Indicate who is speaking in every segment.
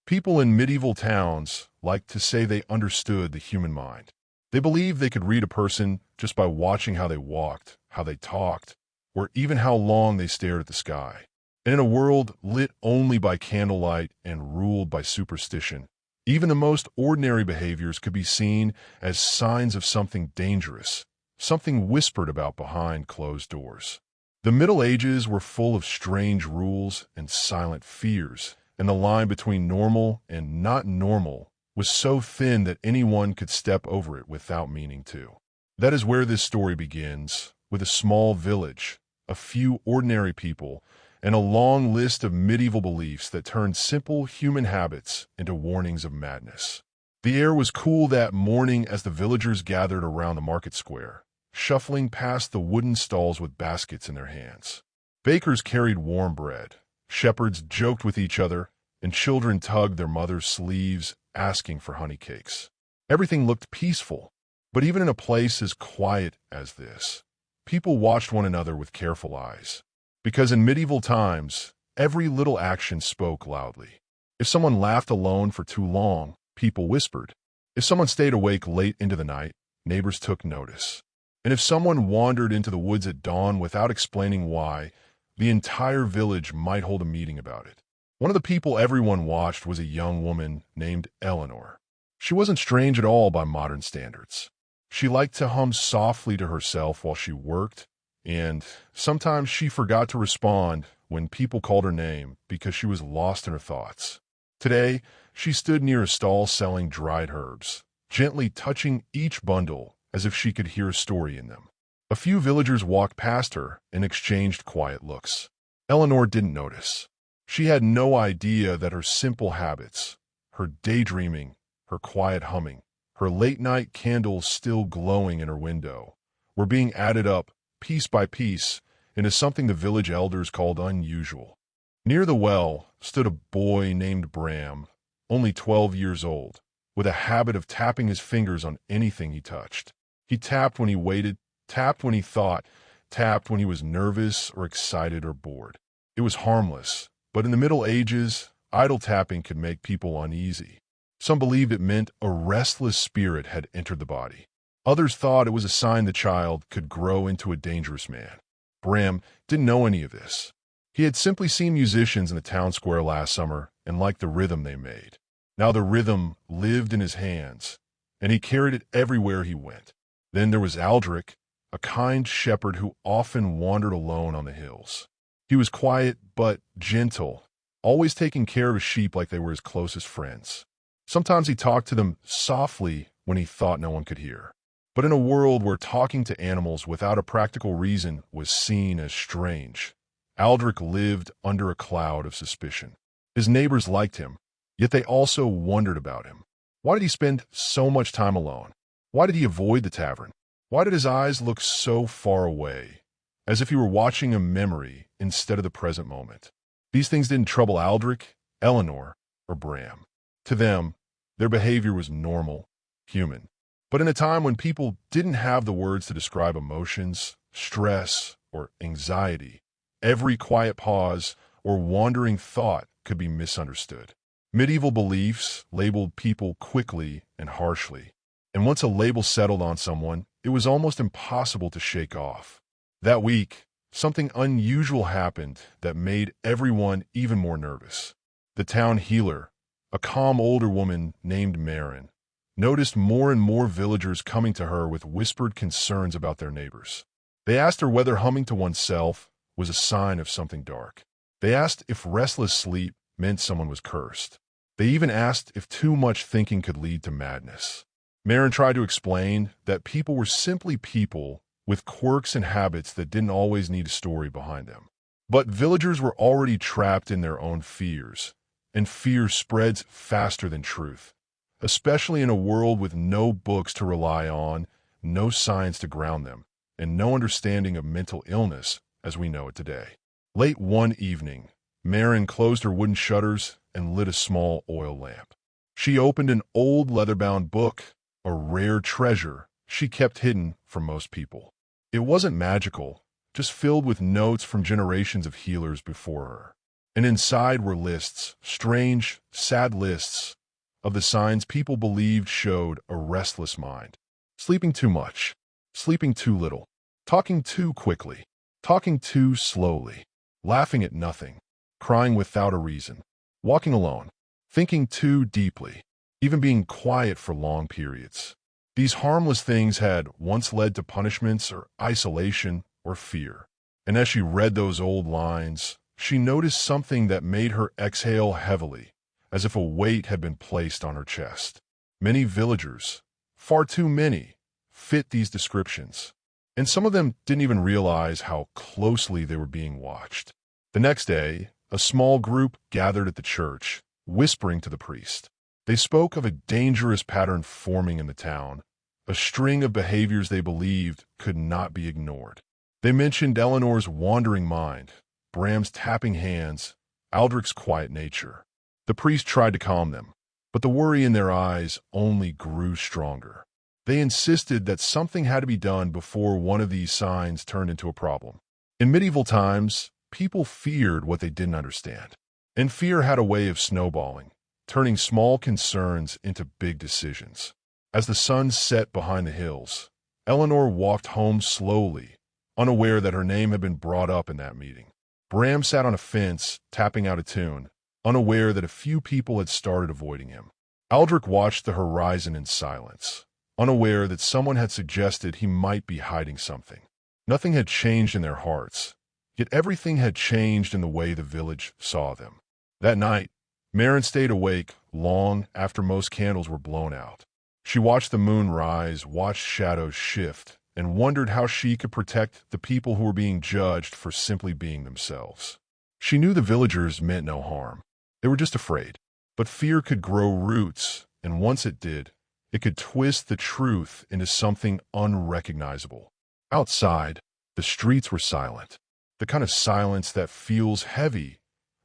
Speaker 1: People in medieval towns liked to say they understood the human mind. They believed they could read a person just by watching how they walked, how they talked, or even how long they stared at the sky. And in a world lit only by candlelight and ruled by superstition, even the most ordinary behaviors could be seen as signs of something dangerous, something whispered about behind closed doors. The Middle Ages were full of strange rules and silent fears, and the line between normal and not normal was so thin that anyone could step over it without meaning to. That is where this story begins, with a small village, a few ordinary people, and a long list of medieval beliefs that turned simple human habits into warnings of madness. The air was cool that morning as the villagers gathered around the market square, shuffling past the wooden stalls with baskets in their hands. Bakers carried warm bread, shepherds joked with each other, and children tugged their mothers' sleeves, asking for honey cakes. Everything looked peaceful, but even in a place as quiet as this, people watched one another with careful eyes. Because in medieval times, every little action spoke loudly. If someone laughed alone for too long, people whispered. If someone stayed awake late into the night, neighbors took notice. And if someone wandered into the woods at dawn without explaining why, the entire village might hold a meeting about it. One of the people everyone watched was a young woman named Eleanor. She wasn't strange at all by modern standards. She liked to hum softly to herself while she worked, and sometimes she forgot to respond when people called her name because she was lost in her thoughts. Today, she stood near a stall selling dried herbs, gently touching each bundle as if she could hear a story in them. A few villagers walked past her and exchanged quiet looks. Eleanor didn't notice. She had no idea that her simple habits, her daydreaming, her quiet humming, her late-night candles still glowing in her window, were being added up, piece by piece, into something the village elders called unusual. Near the well stood a boy named Bram, only 12 years old, with a habit of tapping his fingers on anything he touched. He tapped when he waited, tapped when he thought, tapped when he was nervous or excited or bored. It was harmless, but in the Middle Ages, idle tapping could make people uneasy. Some believed it meant a restless spirit had entered the body. Others thought it was a sign the child could grow into a dangerous man. Bram didn't know any of this. He had simply seen musicians in the town square last summer and liked the rhythm they made. Now the rhythm lived in his hands, and he carried it everywhere he went. Then there was Aldrich, a kind shepherd who often wandered alone on the hills. He was quiet but gentle, always taking care of his sheep like they were his closest friends. Sometimes he talked to them softly when he thought no one could hear. But in a world where talking to animals without a practical reason was seen as strange, Aldrich lived under a cloud of suspicion. His neighbors liked him, yet they also wondered about him. Why did he spend so much time alone? Why did he avoid the tavern? Why did his eyes look so far away, as if he were watching a memory instead of the present moment? These things didn't trouble Aldrich, Eleanor, or Bram. To them, their behavior was normal, human. But in a time when people didn't have the words to describe emotions, stress, or anxiety, every quiet pause or wandering thought could be misunderstood. Medieval beliefs labeled people quickly and harshly, and once a label settled on someone, it was almost impossible to shake off. That week, something unusual happened that made everyone even more nervous. The town healer, a calm older woman named Marin, noticed more and more villagers coming to her with whispered concerns about their neighbors. They asked her whether humming to oneself was a sign of something dark. They asked if restless sleep meant someone was cursed. They even asked if too much thinking could lead to madness. Marin tried to explain that people were simply people with quirks and habits that didn't always need a story behind them. But villagers were already trapped in their own fears, and fear spreads faster than truth, especially in a world with no books to rely on, no science to ground them, and no understanding of mental illness as we know it today. Late one evening, Marin closed her wooden shutters and lit a small oil lamp. She opened an old leather-bound book, a rare treasure she kept hidden from most people. It wasn't magical, just filled with notes from generations of healers before her. And inside were lists, strange, sad lists, of the signs people believed showed a restless mind. Sleeping too much, sleeping too little, talking too quickly, talking too slowly, laughing at nothing, crying without a reason, walking alone, thinking too deeply, even being quiet for long periods. These harmless things had once led to punishments or isolation or fear. And as she read those old lines, she noticed something that made her exhale heavily, as if a weight had been placed on her chest. Many villagers, far too many, fit these descriptions, and some of them didn't even realize how closely they were being watched. The next day, a small group gathered at the church, whispering to the priest. They spoke of a dangerous pattern forming in the town, a string of behaviors they believed could not be ignored. They mentioned Eleanor's wandering mind, Bram's tapping hands, Aldrich's quiet nature. The priest tried to calm them, but the worry in their eyes only grew stronger. They insisted that something had to be done before one of these signs turned into a problem. In medieval times, people feared what they didn't understand, and fear had a way of snowballing, turning small concerns into big decisions. As the sun set behind the hills, Eleanor walked home slowly, unaware that her name had been brought up in that meeting. Bram sat on a fence, tapping out a tune, unaware that a few people had started avoiding him. Aldrich watched the horizon in silence, unaware that someone had suggested he might be hiding something. Nothing had changed in their hearts, yet everything had changed in the way the village saw them. That night, Maren stayed awake long after most candles were blown out. She watched the moon rise, watched shadows shift, and wondered how she could protect the people who were being judged for simply being themselves. She knew the villagers meant no harm. They were just afraid. But fear could grow roots, and once it did, it could twist the truth into something unrecognizable. Outside, the streets were silent, the kind of silence that feels heavy,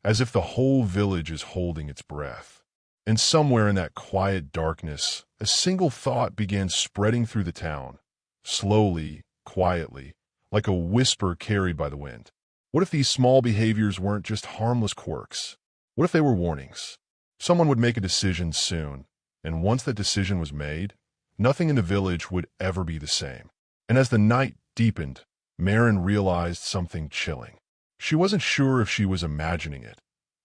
Speaker 1: as if the whole village is holding its breath. And somewhere in that quiet darkness, a single thought began spreading through the town, slowly, quietly, like a whisper carried by the wind. What if these small behaviors weren't just harmless quirks? What if they were warnings? Someone would make a decision soon, and once that decision was made, nothing in the village would ever be the same. And as the night deepened, Maren realized something chilling. She wasn't sure if she was imagining it,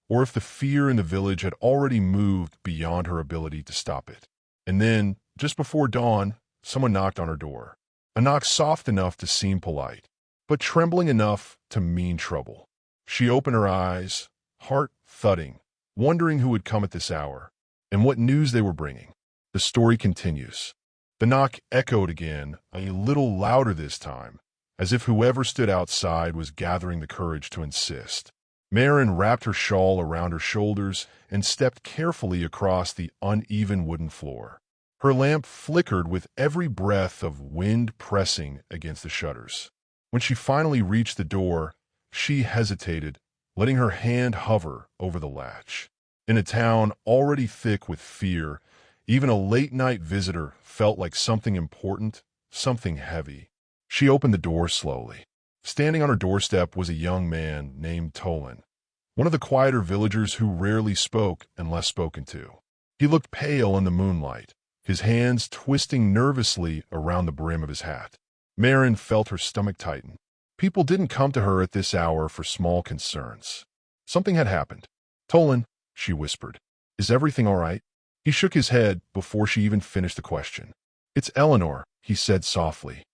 Speaker 1: or if the fear in the village had already moved beyond her ability to stop it. And then, just before dawn, someone knocked on her door. A knock soft enough to seem polite, but trembling enough to mean trouble. She opened her eyes, heart thudding, wondering who had come at this hour, and what news they were bringing. The story continues. The knock echoed again, a little louder this time, as if whoever stood outside was gathering the courage to insist. Maren wrapped her shawl around her shoulders and stepped carefully across the uneven wooden floor. Her lamp flickered with every breath of wind pressing against the shutters. When she finally reached the door, she hesitated, letting her hand hover over the latch. In a town already thick with fear, even a late-night visitor felt like something important, something heavy. She opened the door slowly. Standing on her doorstep was a young man named Tolan, one of the quieter villagers who rarely spoke unless spoken to. He looked pale in the moonlight, his hands twisting nervously around the brim of his hat. Maren felt her stomach tighten. People didn't come to her at this hour for small concerns. Something had happened. "Tolan," she whispered, "is everything all right?" He shook his head before she even finished the question. "It's Eleanor," he said softly.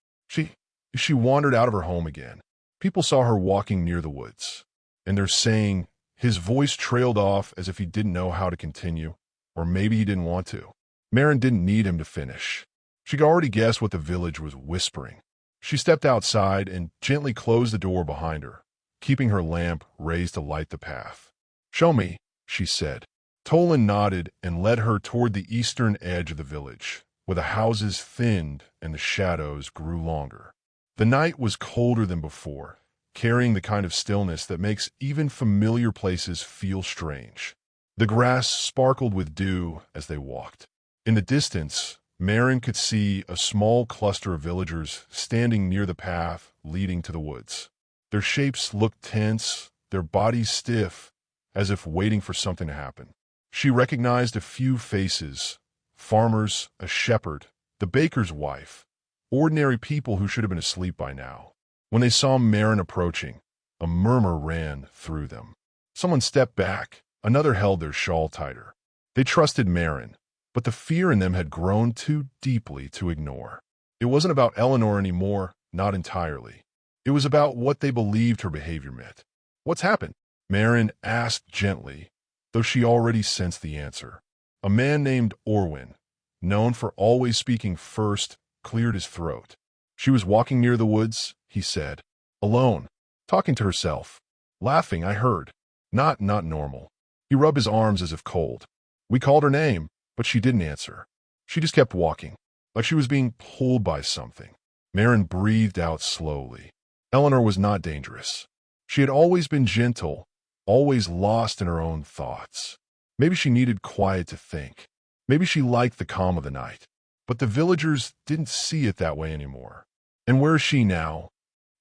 Speaker 1: She wandered out of her home again. People saw her walking near the woods, and they're saying, his voice trailed off as if he didn't know how to continue, or maybe he didn't want to. Maren didn't need him to finish. She could already guess what the village was whispering. She stepped outside and gently closed the door behind her, keeping her lamp raised to light the path. "Show me," she said. Tolan nodded and led her toward the eastern edge of the village, where the houses thinned and the shadows grew longer. The night was colder than before, carrying the kind of stillness that makes even familiar places feel strange. The grass sparkled with dew as they walked. In the distance, Maren could see a small cluster of villagers standing near the path leading to the woods. Their shapes looked tense, their bodies stiff, as if waiting for something to happen. She recognized a few faces: farmers, a shepherd, the baker's wife, ordinary people who should have been asleep by now. When they saw Marin approaching, a murmur ran through them. Someone stepped back, another held their shawl tighter. They trusted Marin, but the fear in them had grown too deeply to ignore. It wasn't about Eleanor anymore, not entirely. It was about what they believed her behavior meant. "What's happened?" Marin asked gently, though she already sensed the answer. A man named Orwin, known for always speaking first, cleared his throat. "She was walking near the woods," he said, "alone, talking to herself. Laughing, I heard. Not normal." He rubbed his arms as if cold. "We called her name, but she didn't answer. She just kept walking, like she was being pulled by something." Marin breathed out slowly. Eleanor was not dangerous. She had always been gentle, always lost in her own thoughts. Maybe she needed quiet to think. Maybe she liked the calm of the night. But the villagers didn't see it that way anymore. "And where is she now?"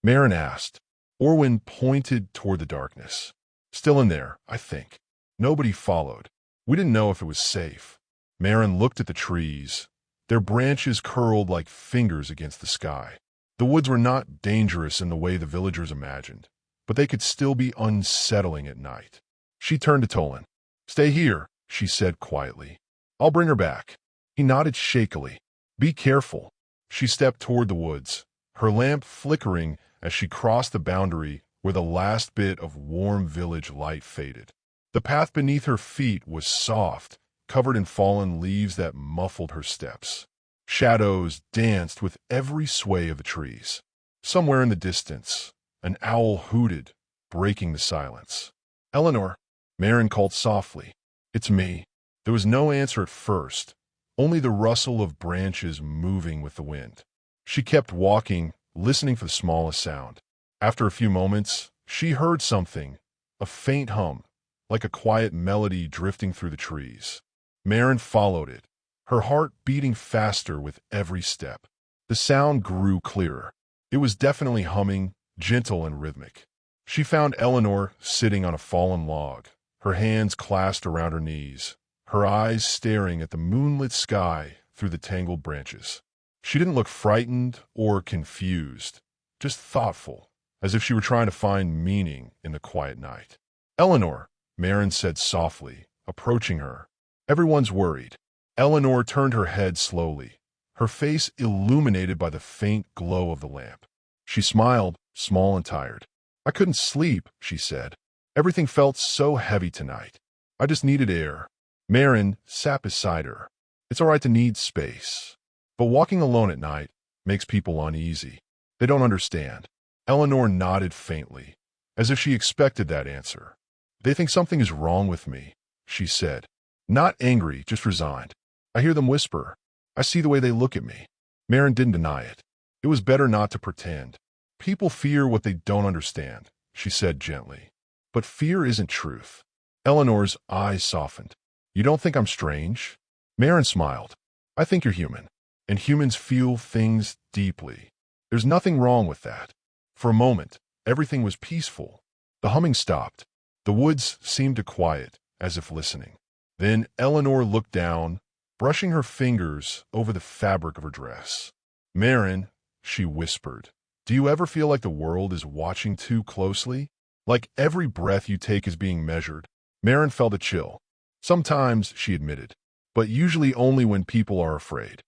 Speaker 1: Marin asked. Orwin pointed toward the darkness. "Still in there, I think." Nobody followed. We didn't know if it was safe. Marin looked at the trees. Their branches curled like fingers against the sky. The woods were not dangerous in the way the villagers imagined, but they could still be unsettling at night. She turned to Tolan. "Stay here," she said quietly. "I'll bring her back." He nodded shakily. "Be careful." She stepped toward the woods, her lamp flickering as she crossed the boundary where the last bit of warm village light faded. The path beneath her feet was soft, covered in fallen leaves that muffled her steps. Shadows danced with every sway of the trees. Somewhere in the distance, an owl hooted, breaking the silence. "Eleanor," Marin called softly. "It's me." There was no answer at first, only the rustle of branches moving with the wind. She kept walking, listening for the smallest sound. After a few moments, she heard something, a faint hum, like a quiet melody drifting through the trees. Marin followed it, her heart beating faster with every step. The sound grew clearer. It was definitely humming, gentle and rhythmic. She found Eleanor sitting on a fallen log, her hands clasped around her knees, her eyes staring at the moonlit sky through the tangled branches. She didn't look frightened or confused, just thoughtful, as if she were trying to find meaning in the quiet night. "Eleanor," Marin said softly, approaching her. "Everyone's worried." Eleanor turned her head slowly, her face illuminated by the faint glow of the lamp. She smiled, small and tired. "I couldn't sleep," she said. "Everything felt so heavy tonight. I just needed air." Marin sat beside her. "It's all right to need space. But walking alone at night makes people uneasy. They don't understand." Eleanor nodded faintly, as if she expected that answer. "They think something is wrong with me," she said. Not angry, just resigned. "I hear them whisper. I see the way they look at me." Marin didn't deny it. It was better not to pretend. "People fear what they don't understand," she said gently. "But fear isn't truth." Eleanor's eyes softened. "You don't think I'm strange?" Marin smiled. "I think you're human, and humans feel things deeply. There's nothing wrong with that." For a moment, everything was peaceful. The humming stopped. The woods seemed to quiet, as if listening. Then Eleanor looked down, brushing her fingers over the fabric of her dress. "Marin," she whispered, "do you ever feel like the world is watching too closely? Like every breath you take is being measured?" Marin felt a chill. "Sometimes," she admitted, "but usually only when people are afraid."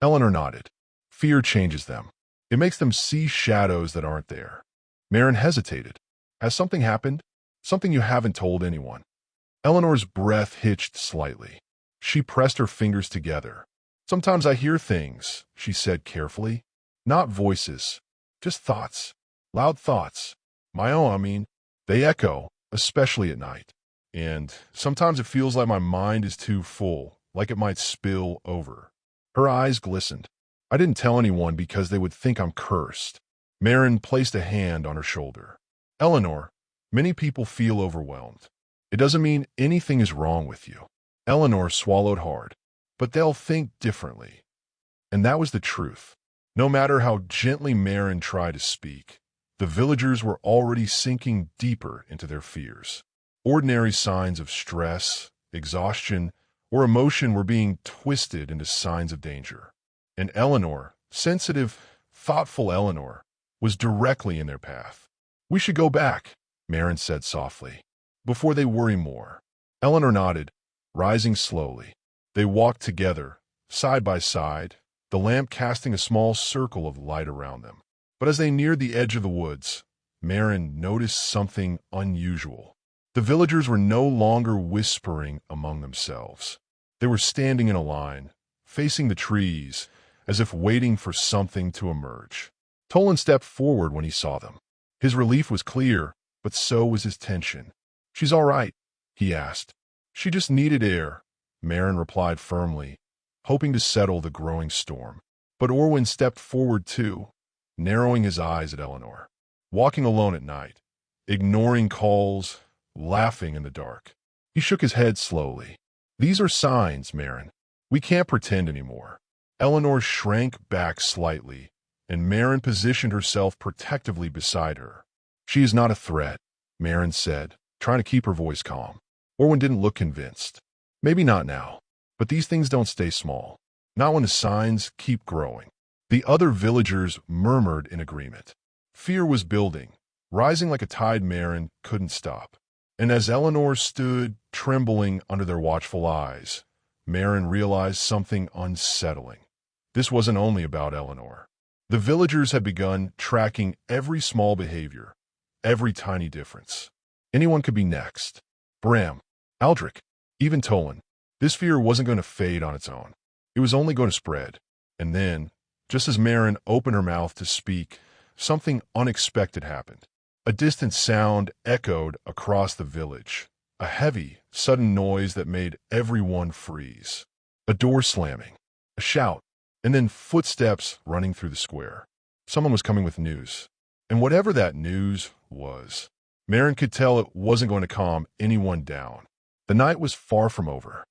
Speaker 1: Eleanor nodded. "Fear changes them. It makes them see shadows that aren't there." Marin hesitated. "Has something happened? Something you haven't told anyone?" Eleanor's breath hitched slightly. She pressed her fingers together. "Sometimes I hear things," she said carefully. "Not voices, just thoughts. Loud thoughts. My own, I mean. They echo, especially at night. And sometimes it feels like my mind is too full, like it might spill over." Her eyes glistened. "I didn't tell anyone because they would think I'm cursed." Marin placed a hand on her shoulder. "Eleanor, many people feel overwhelmed. It doesn't mean anything is wrong with you." Eleanor swallowed hard. "But they'll think differently." And that was the truth. No matter how gently Marin tried to speak, the villagers were already sinking deeper into their fears. Ordinary signs of stress, exhaustion, or emotion were being twisted into signs of danger. And Eleanor, sensitive, thoughtful Eleanor, was directly in their path. "We should go back," Marin said softly, "before they worry more." Eleanor nodded, rising slowly. They walked together, side by side, the lamp casting a small circle of light around them. But as they neared the edge of the woods, Marin noticed something unusual. The villagers were no longer whispering among themselves. They were standing in a line, facing the trees, as if waiting for something to emerge. Tolan stepped forward when he saw them. His relief was clear, but so was his tension. "She's all right," he asked. "She just needed air," Marin replied firmly, hoping to settle the growing storm. But Orwin stepped forward too, narrowing his eyes at Eleanor. Walking alone at night, ignoring calls, laughing in the dark. He shook his head slowly. "These are signs, Marin. We can't pretend anymore." Eleanor shrank back slightly, and Marin positioned herself protectively beside her. "She is not a threat," Marin said, trying to keep her voice calm. Orwin didn't look convinced. "Maybe not now, but these things don't stay small. Not when the signs keep growing." The other villagers murmured in agreement. Fear was building, rising like a tide Marin couldn't stop. And as Eleanor stood, trembling under their watchful eyes, Marin realized something unsettling. This wasn't only about Eleanor. The villagers had begun tracking every small behavior, every tiny difference. Anyone could be next. Bram, Aldrich, even Tolan. This fear wasn't going to fade on its own. It was only going to spread. And then, just as Marin opened her mouth to speak, something unexpected happened. A distant sound echoed across the village, a heavy, sudden noise that made everyone freeze. A door slamming, a shout, and then footsteps running through the square. Someone was coming with news. And whatever that news was, Marin could tell it wasn't going to calm anyone down. The night was far from over.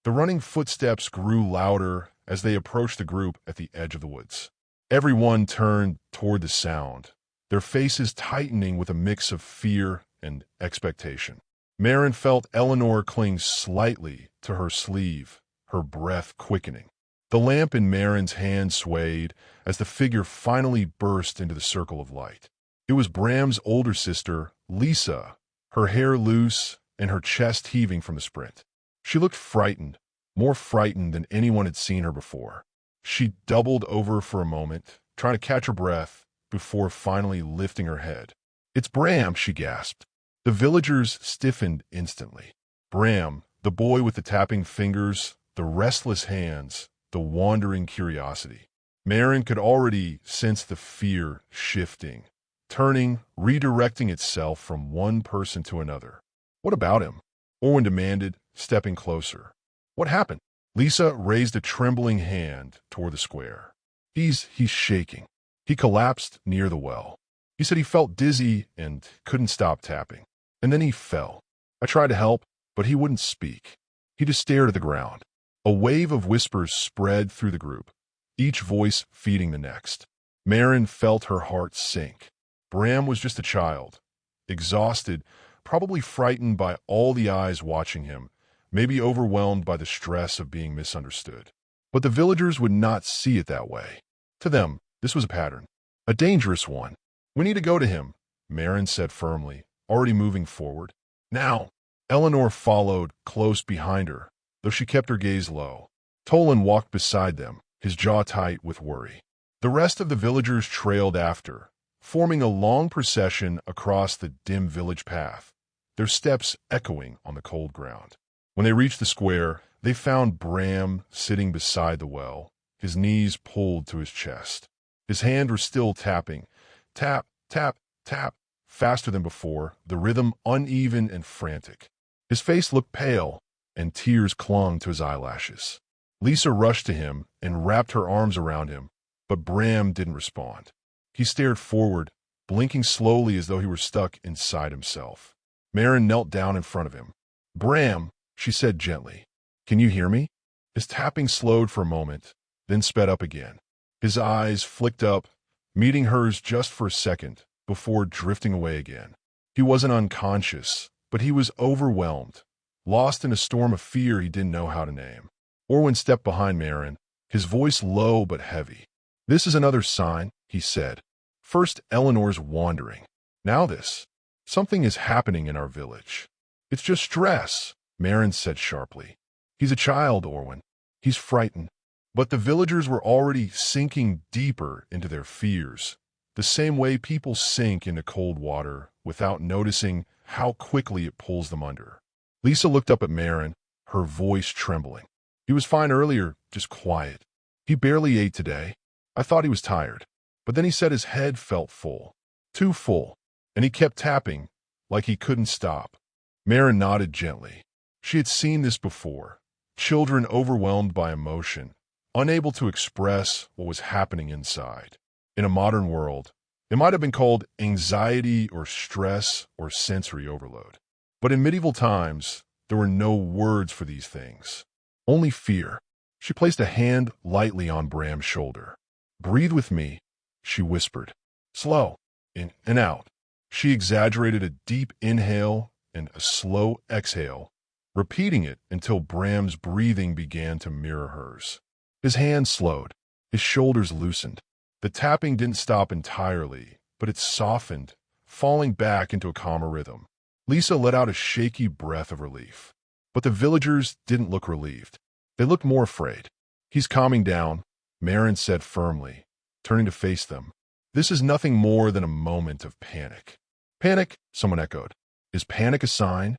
Speaker 1: The running footsteps grew louder as they approached the group at the edge of the woods. Everyone turned toward the sound, their faces tightening with a mix of fear and expectation. Marin felt Eleanor cling slightly to her sleeve, her breath quickening. The lamp in Marin's hand swayed as the figure finally burst into the circle of light. It was Bram's older sister, Lisa, her hair loose and her chest heaving from the sprint. She looked frightened, more frightened than anyone had seen her before. She doubled over for a moment, trying to catch her breath, before finally lifting her head. "It's Bram," she gasped. The villagers stiffened instantly. Bram, the boy with the tapping fingers, the restless hands, the wandering curiosity. Marin could already sense the fear shifting, turning, redirecting itself from one person to another. "What about him?" Orwin demanded, stepping closer. "What happened?" Lisa raised a trembling hand toward the square. He's shaking. He collapsed near the well. He said he felt dizzy and couldn't stop tapping. And then he fell. I tried to help, but he wouldn't speak. He just stared at the ground. A wave of whispers spread through the group, each voice feeding the next. Marin felt her heart sink. Bram was just a child, exhausted, probably frightened by all the eyes watching him, maybe overwhelmed by the stress of being misunderstood. But the villagers would not see it that way. To them, this was a pattern, a dangerous one. "We need to go to him," Marin said firmly, already moving forward. "Now." Eleanor followed close behind her, though she kept her gaze low. Tolan walked beside them, his jaw tight with worry. The rest of the villagers trailed after, forming a long procession across the dim village path, their steps echoing on the cold ground. When they reached the square, they found Bram sitting beside the well, his knees pulled to his chest. His hands were still tapping, tap, tap, tap, faster than before, the rhythm uneven and frantic. His face looked pale, and tears clung to his eyelashes. Lisa rushed to him and wrapped her arms around him, but Bram didn't respond. He stared forward, blinking slowly as though he were stuck inside himself. Marin knelt down in front of him. "Bram," she said gently, "can you hear me?" His tapping slowed for a moment, then sped up again. His eyes flicked up, meeting hers just for a second, before drifting away again. He wasn't unconscious, But he was overwhelmed, lost in a storm of fear he didn't know how to name. Orwin stepped behind Marin, his voice low but heavy. "This is another sign," he said. "First, Eleanor's wandering. Now this. Something is happening in our village." "It's just stress," Marin said sharply. "He's a child, Orwin. He's frightened." But the villagers were already sinking deeper into their fears, the same way people sink into cold water without noticing how quickly it pulls them under. Lisa looked up at Marin, her voice trembling. "He was fine earlier, just quiet. He barely ate today. I thought he was tired. But then he said his head felt full. Too full. And he kept tapping, like he couldn't stop." Marin nodded gently. She had seen this before. Children overwhelmed by emotion, unable to express what was happening inside. In a modern world, it might have been called anxiety or stress or sensory overload. But in medieval times, there were no words for these things. Only fear. She placed a hand lightly on Bram's shoulder. "Breathe with me," she whispered. "Slow. In and out." She exaggerated a deep inhale and a slow exhale, repeating it until Bram's breathing began to mirror hers. His hand slowed. His shoulders loosened. The tapping didn't stop entirely, but it softened, falling back into a calmer rhythm. Lisa let out a shaky breath of relief. But the villagers didn't look relieved. They looked more afraid. "He's calming down," Marin said firmly, turning to face them. "This is nothing more than a moment of panic." "Panic?" someone echoed. "Is panic a sign?"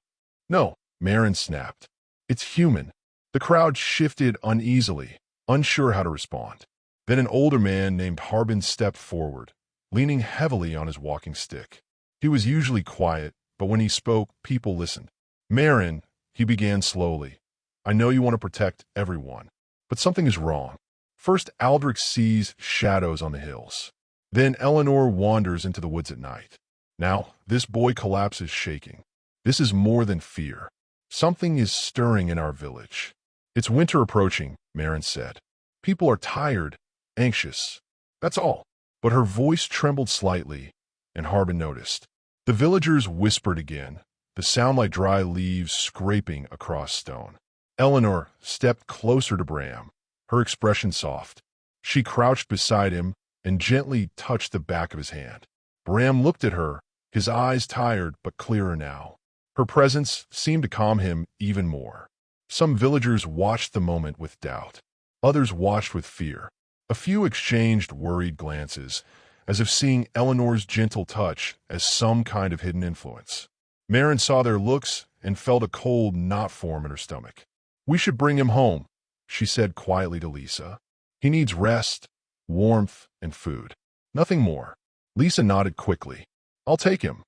Speaker 1: "No," Marin snapped. "It's human." The crowd shifted uneasily, unsure how to respond. Then an older man named Harbin stepped forward, leaning heavily on his walking stick. He was usually quiet, but when he spoke, people listened. "Marin," he began slowly, "I know you want to protect everyone, but something is wrong. First, Aldrich sees shadows on the hills. Then Eleanor wanders into the woods at night. Now, this boy collapses shaking. This is more than fear. Something is stirring in our village." "It's winter approaching," Marin said. "People are tired, anxious. That's all." But her voice trembled slightly, and Harbin noticed. The villagers whispered again, the sound like dry leaves scraping across stone. Eleanor stepped closer to Bram, her expression soft. She crouched beside him and gently touched the back of his hand. Bram looked at her, his eyes tired but clearer now. Her presence seemed to calm him even more. Some villagers watched the moment with doubt. Others watched with fear. A few exchanged worried glances, as if seeing Eleanor's gentle touch as some kind of hidden influence. Marin saw their looks and felt a cold knot form in her stomach. "We should bring him home," she said quietly to Lisa. "He needs rest, warmth, and food. Nothing more." Lisa nodded quickly. "I'll take him."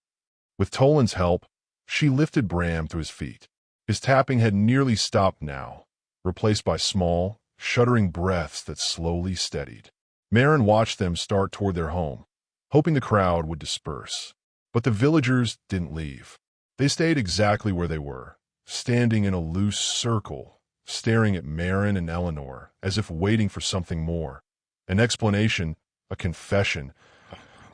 Speaker 1: With Toland's help, she lifted Bram to his feet. His tapping had nearly stopped now, replaced by small, shuddering breaths that slowly steadied. Marin watched them start toward their home, hoping the crowd would disperse. But the villagers didn't leave. They stayed exactly where they were, standing in a loose circle, staring at Marin and Eleanor as if waiting for something more. An explanation, a confession,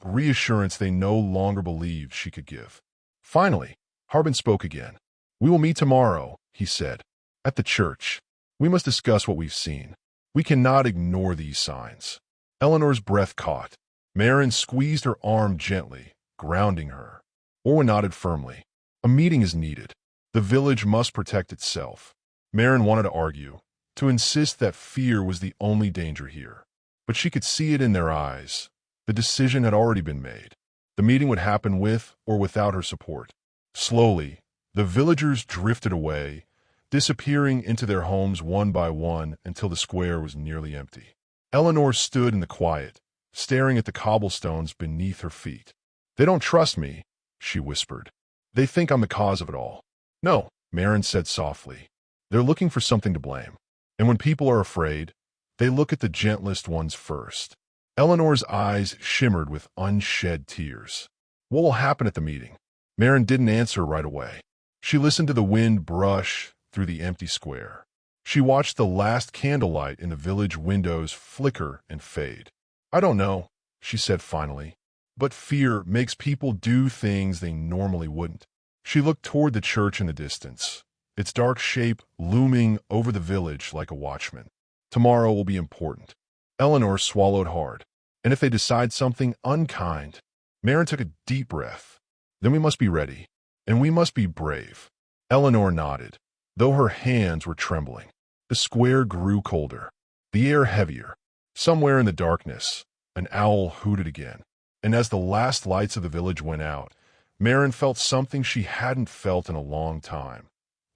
Speaker 1: a reassurance they no longer believed she could give. Finally, Harbin spoke again. "We will meet tomorrow," he said, "at the church. We must discuss what we've seen. We cannot ignore these signs." Eleanor's breath caught. Marin squeezed her arm gently, grounding her. Orwin nodded firmly. "A meeting is needed. The village must protect itself." Marin wanted to argue, to insist that fear was the only danger here. But she could see it in their eyes. The decision had already been made. The meeting would happen with or without her support. Slowly, the villagers drifted away, disappearing into their homes one by one until the square was nearly empty. Eleanor stood in the quiet, staring at the cobblestones beneath her feet. "They don't trust me," she whispered. "They think I'm the cause of it all." "No," Marin said softly. "They're looking for something to blame. And when people are afraid, they look at the gentlest ones first." Eleanor's eyes shimmered with unshed tears. "What will happen at the meeting?" Marin didn't answer right away. She listened to the wind brush through the empty square. She watched the last candlelight in the village windows flicker and fade. "I don't know," she said finally, "but fear makes people do things they normally wouldn't. She looked toward the church in the distance, its dark shape looming over the village like a watchman. Tomorrow will be important. Eleanor swallowed hard. And if they decide something unkind? Marin took a deep breath. Then we must be ready. And we must be brave. Eleanor nodded, though her hands were trembling. The square grew colder, the air heavier. Somewhere in the darkness, an owl hooted again. And as the last lights of the village went out, Marin felt something she hadn't felt in a long time.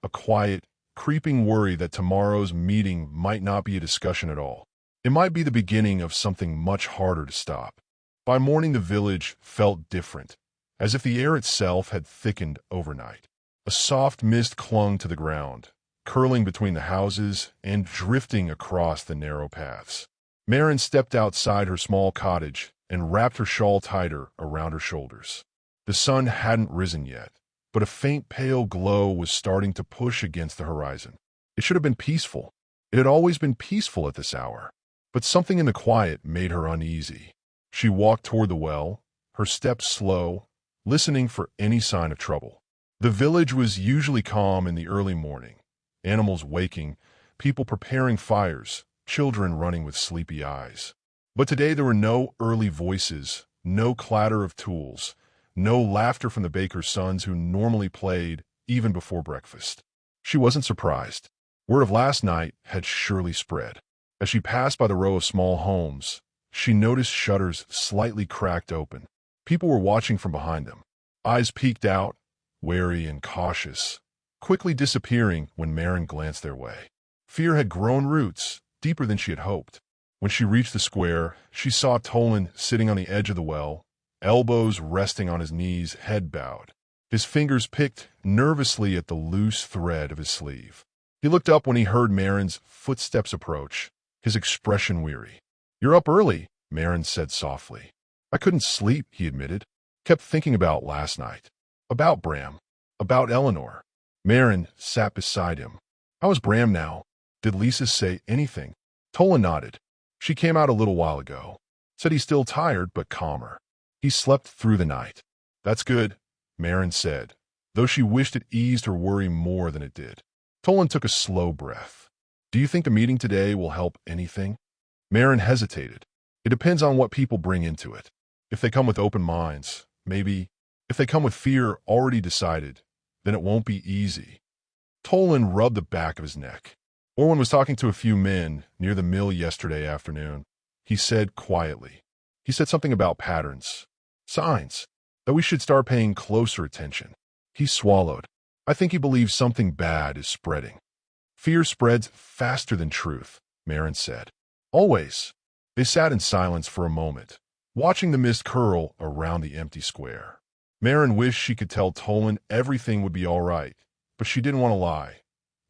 Speaker 1: A quiet, creeping worry that tomorrow's meeting might not be a discussion at all. It might be the beginning of something much harder to stop. By morning, the village felt different, as if the air itself had thickened overnight. A soft mist clung to the ground, curling between the houses and drifting across the narrow paths. Marin stepped outside her small cottage and wrapped her shawl tighter around her shoulders. The sun hadn't risen yet, but a faint pale glow was starting to push against the horizon. It should have been peaceful. It had always been peaceful at this hour. But something in the quiet made her uneasy. She walked toward the well, her steps slow, listening for any sign of trouble. The village was usually calm in the early morning, animals waking, people preparing fires, children running with sleepy eyes. But today there were no early voices, no clatter of tools, no laughter from the baker's sons who normally played even before breakfast. She wasn't surprised. Word of last night had surely spread. As she passed by the row of small homes, she noticed shutters slightly cracked open. People were watching from behind them, eyes peeked out, wary and cautious, quickly disappearing when Marin glanced their way. Fear had grown roots, deeper than she had hoped. When she reached the square, she saw Tolan sitting on the edge of the well, elbows resting on his knees, head bowed. His fingers picked nervously at the loose thread of his sleeve. He looked up when he heard Marin's footsteps approach, his expression weary. "You're up early," Marin said softly. "I couldn't sleep," he admitted. "Kept thinking about last night. About Bram. About Eleanor." Marin sat beside him. "How is Bram now? Did Lisa say anything?" Tolan nodded. "She came out a little while ago. Said he's still tired, but calmer. He slept through the night." "That's good," Marin said, though she wished it eased her worry more than it did. Tolan took a slow breath. "Do you think the meeting today will help anything?" Marin hesitated. "It depends on what people bring into it. If they come with open minds, maybe. If they come with fear already decided, then it won't be easy." Tolan rubbed the back of his neck. Orwin was talking to a few men near the mill yesterday afternoon. He said quietly. He said something about patterns, signs, that we should start paying closer attention. He swallowed. "I think he believes something bad is spreading." "Fear spreads faster than truth," Marin said. "Always." They sat in silence for a moment, watching the mist curl around the empty square. Marin wished she could tell Tolan everything would be all right, but she didn't want to lie.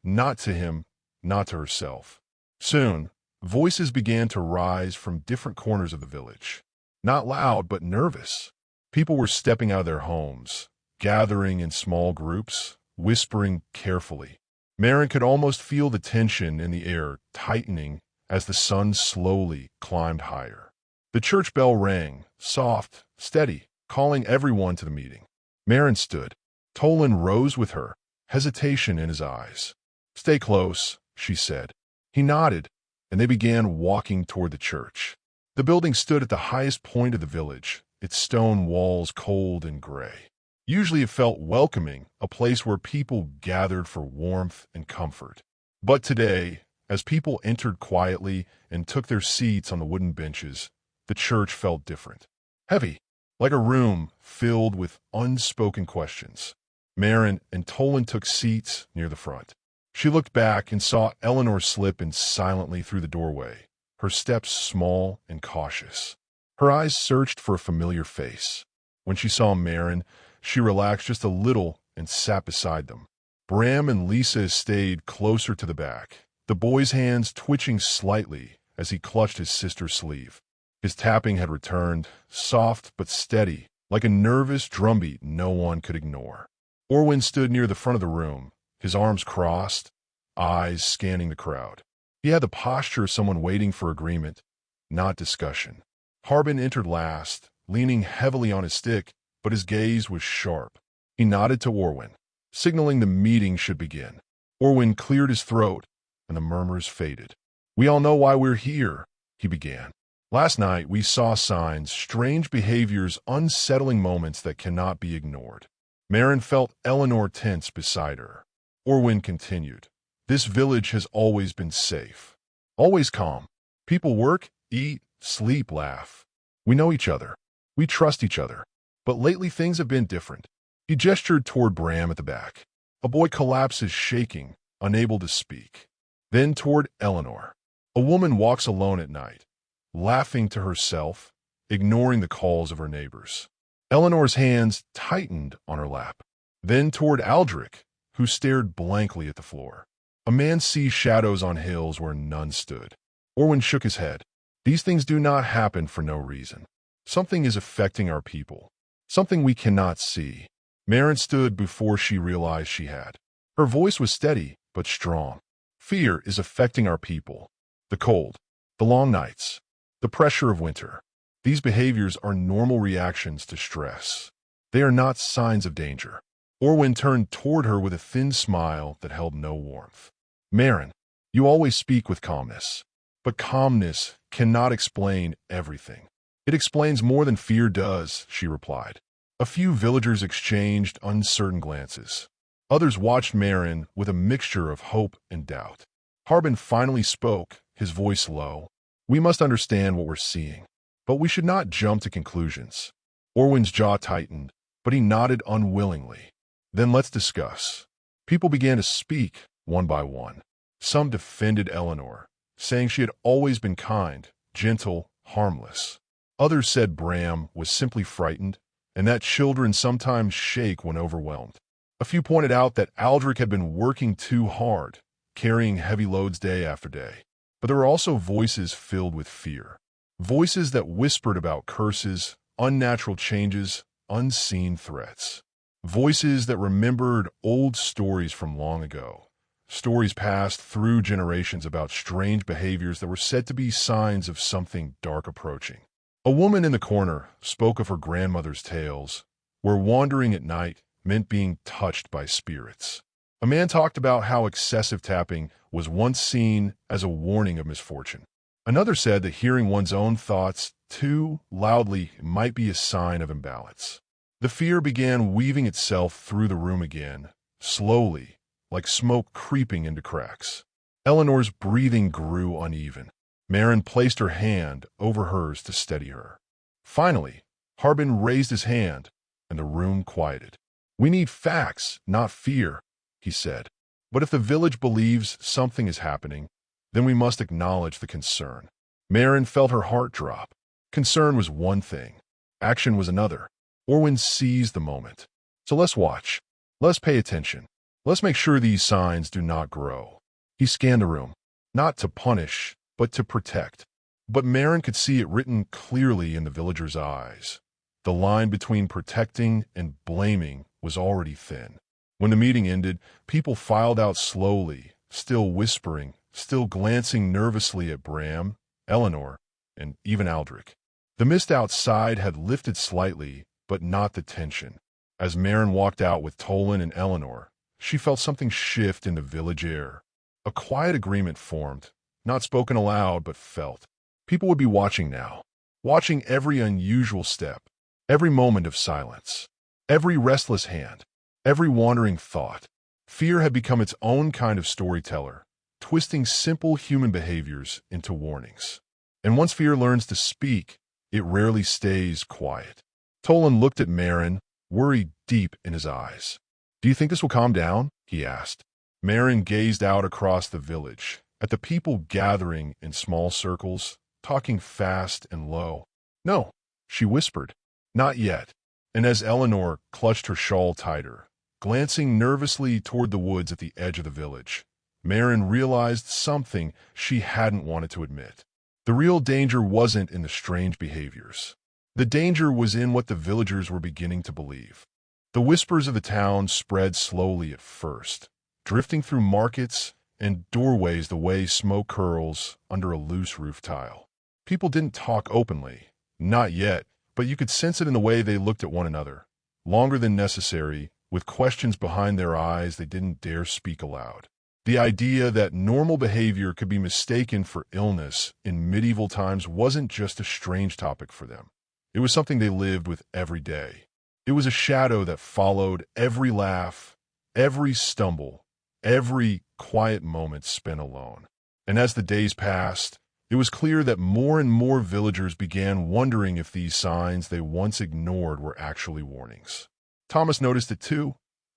Speaker 1: Not to him, not to herself. Soon, voices began to rise from different corners of the village. Not loud, but nervous. People were stepping out of their homes, gathering in small groups, whispering carefully. Marin could almost feel the tension in the air tightening as the sun slowly climbed higher. The church bell rang, soft, steady, calling everyone to the meeting. Marin stood. Tolan rose with her, hesitation in his eyes. "Stay close," she said. He nodded, and they began walking toward the church. The building stood at the highest point of the village, its stone walls cold and gray. Usually it felt welcoming, a place where people gathered for warmth and comfort. But today, as people entered quietly and took their seats on the wooden benches, the church felt different. Heavy, like a room filled with unspoken questions. Marin and Tolan took seats near the front. She looked back and saw Eleanor slip in silently through the doorway, her steps small and cautious. Her eyes searched for a familiar face. When she saw Marin, she relaxed just a little and sat beside them. Bram and Lisa stayed closer to the back, the boy's hands twitching slightly as he clutched his sister's sleeve. His tapping had returned, soft but steady, like a nervous drumbeat no one could ignore. Orwin stood near the front of the room, his arms crossed, eyes scanning the crowd. He had the posture of someone waiting for agreement, not discussion. Harbin entered last, leaning heavily on his stick, but his gaze was sharp. He nodded to Orwin, signaling the meeting should begin. Orwin cleared his throat, and the murmurs faded. "We all know why we're here," he began. "Last night we saw signs, strange behaviors, unsettling moments that cannot be ignored." Marin felt Eleanor tense beside her. Orwin continued, "This village has always been safe. Always calm. People work, eat, sleep, laugh. We know each other. We trust each other. But lately things have been different." He gestured toward Bram at the back. A boy collapses shaking, unable to speak. Then toward Eleanor. A woman walks alone at night, laughing to herself, ignoring the calls of her neighbors. Eleanor's hands tightened on her lap. Then toward Aldrich, who stared blankly at the floor. A man sees shadows on hills where none stood. Orwin shook his head. These things do not happen for no reason. Something is affecting our people. Something we cannot see. Marin stood before she realized she had. Her voice was steady, but strong. Fear is affecting our people. The cold, the long nights, the pressure of winter. These behaviors are normal reactions to stress. They are not signs of danger. Orwin turned toward her with a thin smile that held no warmth. "Marin, you always speak with calmness. But calmness cannot explain everything." "It explains more than fear does," she replied. A few villagers exchanged uncertain glances. Others watched Marin with a mixture of hope and doubt. Harbin finally spoke, his voice low. "We must understand what we're seeing, but we should not jump to conclusions." Orwin's jaw tightened, but he nodded unwillingly. "Then let's discuss." People began to speak, one by one. Some defended Eleanor, saying she had always been kind, gentle, harmless. Others said Bram was simply frightened, and that children sometimes shake when overwhelmed. A few pointed out that Aldrich had been working too hard, carrying heavy loads day after day. But there were also voices filled with fear. Voices that whispered about curses, unnatural changes, unseen threats. Voices that remembered old stories from long ago. Stories passed through generations about strange behaviors that were said to be signs of something dark approaching. A woman in the corner spoke of her grandmother's tales, where wandering at night meant being touched by spirits. A man talked about how excessive tapping was once seen as a warning of misfortune. Another said that hearing one's own thoughts too loudly might be a sign of imbalance. The fear began weaving itself through the room again, slowly, like smoke creeping into cracks. Eleanor's breathing grew uneven. Marin placed her hand over hers to steady her. Finally, Harbin raised his hand, and the room quieted. "We need facts, not fear," he said. "But if the village believes something is happening, then we must acknowledge the concern." Marin felt her heart drop. Concern was one thing. Action was another. Orwin seized the moment. "So let's watch. Let's pay attention. Let's make sure these signs do not grow." He scanned the room, not to punish, but to protect. But Marin could see it written clearly in the villagers' eyes. The line between protecting and blaming was already thin. When the meeting ended, people filed out slowly, still whispering, still glancing nervously at Bram, Eleanor, and even Aldrich. The mist outside had lifted slightly, but not the tension. As Marin walked out with Tolan and Eleanor, she felt something shift in the village air. A quiet agreement formed, not spoken aloud but felt. People would be watching now, watching every unusual step, every moment of silence, every restless hand, every wandering thought. Fear had become its own kind of storyteller, twisting simple human behaviors into warnings. And once fear learns to speak, it rarely stays quiet. Tolan looked at Marin, worry deep in his eyes. "Do you think this will calm down?" he asked. Marin gazed out across the village, at the people gathering in small circles, talking fast and low. "No," she whispered. "Not yet." And as Eleanor clutched her shawl tighter, glancing nervously toward the woods at the edge of the village, Marin realized something she hadn't wanted to admit. The real danger wasn't in the strange behaviors. The danger was in what the villagers were beginning to believe. The whispers of the town spread slowly at first, drifting through markets and doorways the way smoke curls under a loose roof tile. People didn't talk openly, not yet, but you could sense it in the way they looked at one another, longer than necessary, with questions behind their eyes they didn't dare speak aloud. The idea that normal behavior could be mistaken for illness in medieval times wasn't just a strange topic for them. It was something they lived with every day. It was a shadow that followed every laugh, every stumble, every quiet moment spent alone. And as the days passed, it was clear that more and more villagers began wondering if these signs they once ignored were actually warnings. Thomas noticed it too,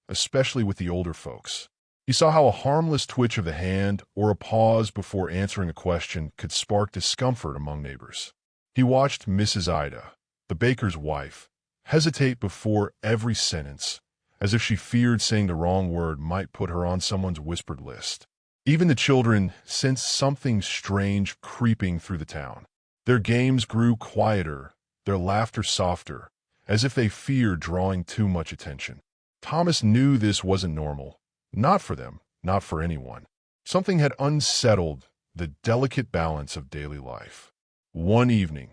Speaker 1: especially with the older folks. He saw how a harmless twitch of the hand or a pause before answering a question could spark discomfort among neighbors. He watched Mrs. Ida, the baker's wife, hesitate before every sentence, as if she feared saying the wrong word might put her on someone's whispered list. Even the children sensed something strange creeping through the town. Their games grew quieter, their laughter softer, as if they feared drawing too much attention. Thomas knew this wasn't normal. Not for them, not for anyone. Something had unsettled the delicate balance of daily life. One evening,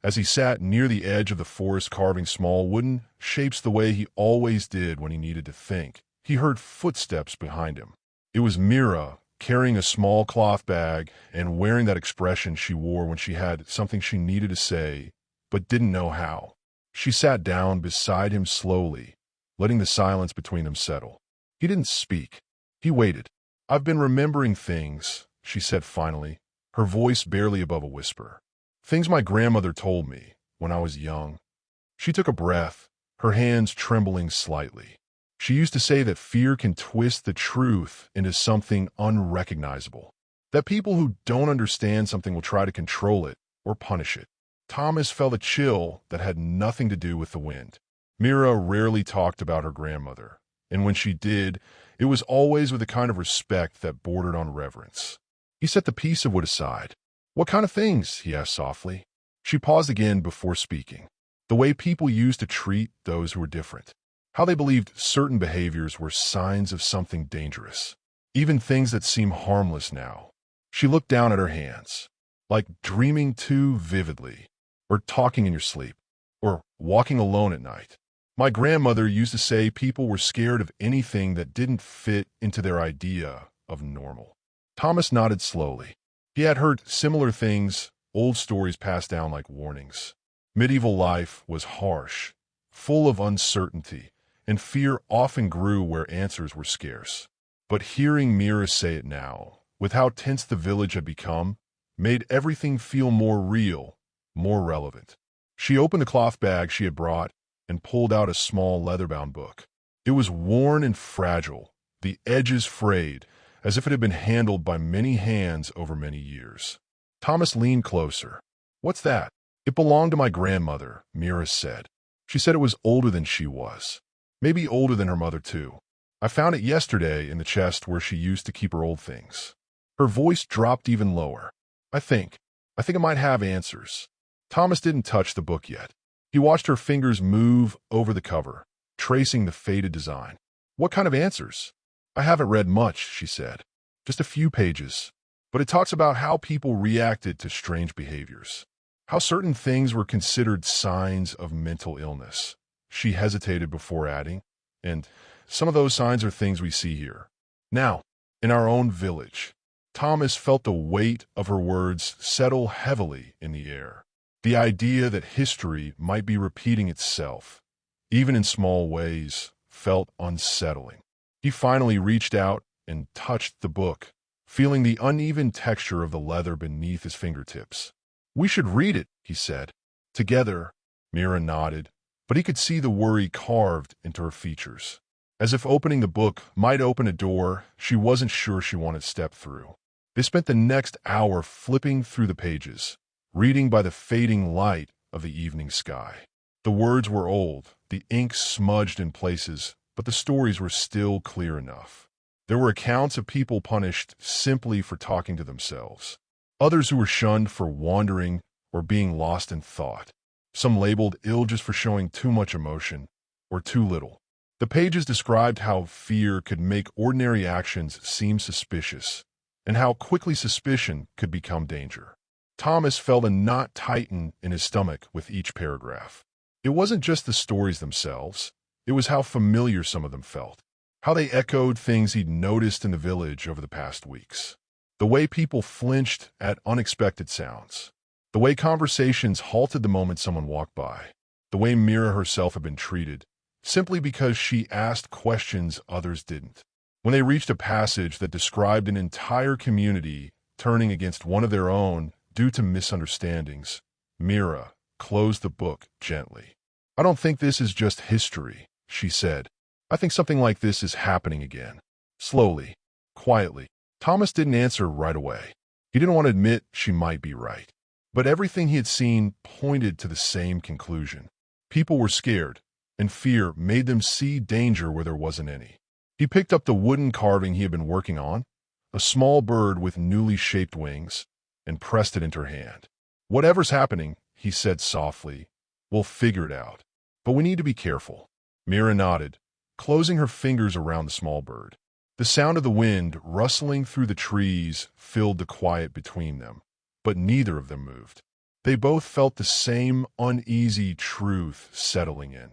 Speaker 1: as he sat near the edge of the forest carving small wooden shapes the way he always did when he needed to think, he heard footsteps behind him. It was Mira, carrying a small cloth bag and wearing that expression she wore when she had something she needed to say, but didn't know how. She sat down beside him slowly, letting the silence between them settle. He didn't speak. He waited. "I've been remembering things," she said finally, her voice barely above a whisper. "Things my grandmother told me when I was young." She took a breath, her hands trembling slightly. She used to say that fear can twist the truth into something unrecognizable. That people who don't understand something will try to control it or punish it. Thomas felt a chill that had nothing to do with the wind. Mira rarely talked about her grandmother, and when she did, it was always with a kind of respect that bordered on reverence. He set the piece of wood aside. "What kind of things?" he asked softly. She paused again before speaking. The way people used to treat those who were different. How they believed certain behaviors were signs of something dangerous. Even things that seem harmless now. She looked down at her hands. Like dreaming too vividly, or talking in your sleep, or walking alone at night. My grandmother used to say people were scared of anything that didn't fit into their idea of normal. Thomas nodded slowly. He had heard similar things, old stories passed down like warnings. Medieval life was harsh, full of uncertainty, and fear often grew where answers were scarce. But hearing Mira say it now, with how tense the village had become, made everything feel more real, more relevant. She opened the cloth bag she had brought and pulled out a small leather-bound book. It was worn and fragile, the edges frayed, as if it had been handled by many hands over many years. Thomas leaned closer. "What's that?" "It belonged to my grandmother," Mira said. "She said it was older than she was. Maybe older than her mother, too. I found it yesterday in the chest where she used to keep her old things." Her voice dropped even lower. I think it might have answers." Thomas didn't touch the book yet. He watched her fingers move over the cover, tracing the faded design. "What kind of answers?" "I haven't read much," she said. "Just a few pages. But it talks about how people reacted to strange behaviors. How certain things were considered signs of mental illness." She hesitated before adding, "And some of those signs are things we see here. Now, in our own village." Thomas felt the weight of her words settle heavily in the air. The idea that history might be repeating itself, even in small ways, felt unsettling. He finally reached out and touched the book, feeling the uneven texture of the leather beneath his fingertips. "We should read it," he said. "Together." Mira nodded, but he could see the worry carved into her features. As if opening the book might open a door she wasn't sure she wanted to step through. They spent the next hour flipping through the pages, reading by the fading light of the evening sky. The words were old, the ink smudged in places, but the stories were still clear enough. There were accounts of people punished simply for talking to themselves, others who were shunned for wandering or being lost in thought, some labeled ill just for showing too much emotion or too little. The pages described how fear could make ordinary actions seem suspicious, and how quickly suspicion could become danger. Thomas felt a knot tighten in his stomach with each paragraph. It wasn't just the stories themselves. It was how familiar some of them felt, how they echoed things he'd noticed in the village over the past weeks. The way people flinched at unexpected sounds. The way conversations halted the moment someone walked by. The way Mira herself had been treated, simply because she asked questions others didn't. When they reached a passage that described an entire community turning against one of their own due to misunderstandings, Mira closed the book gently. "I don't think this is just history," she said. "I think something like this is happening again." Slowly, quietly. Thomas didn't answer right away. He didn't want to admit she might be right. But everything he had seen pointed to the same conclusion. People were scared, and fear made them see danger where there wasn't any. He picked up the wooden carving he had been working on, a small bird with newly shaped wings, and pressed it into her hand. "Whatever's happening," he said softly, "we'll figure it out. But we need to be careful." Mira nodded, closing her fingers around the small bird. The sound of the wind rustling through the trees filled the quiet between them, but neither of them moved. They both felt the same uneasy truth settling in.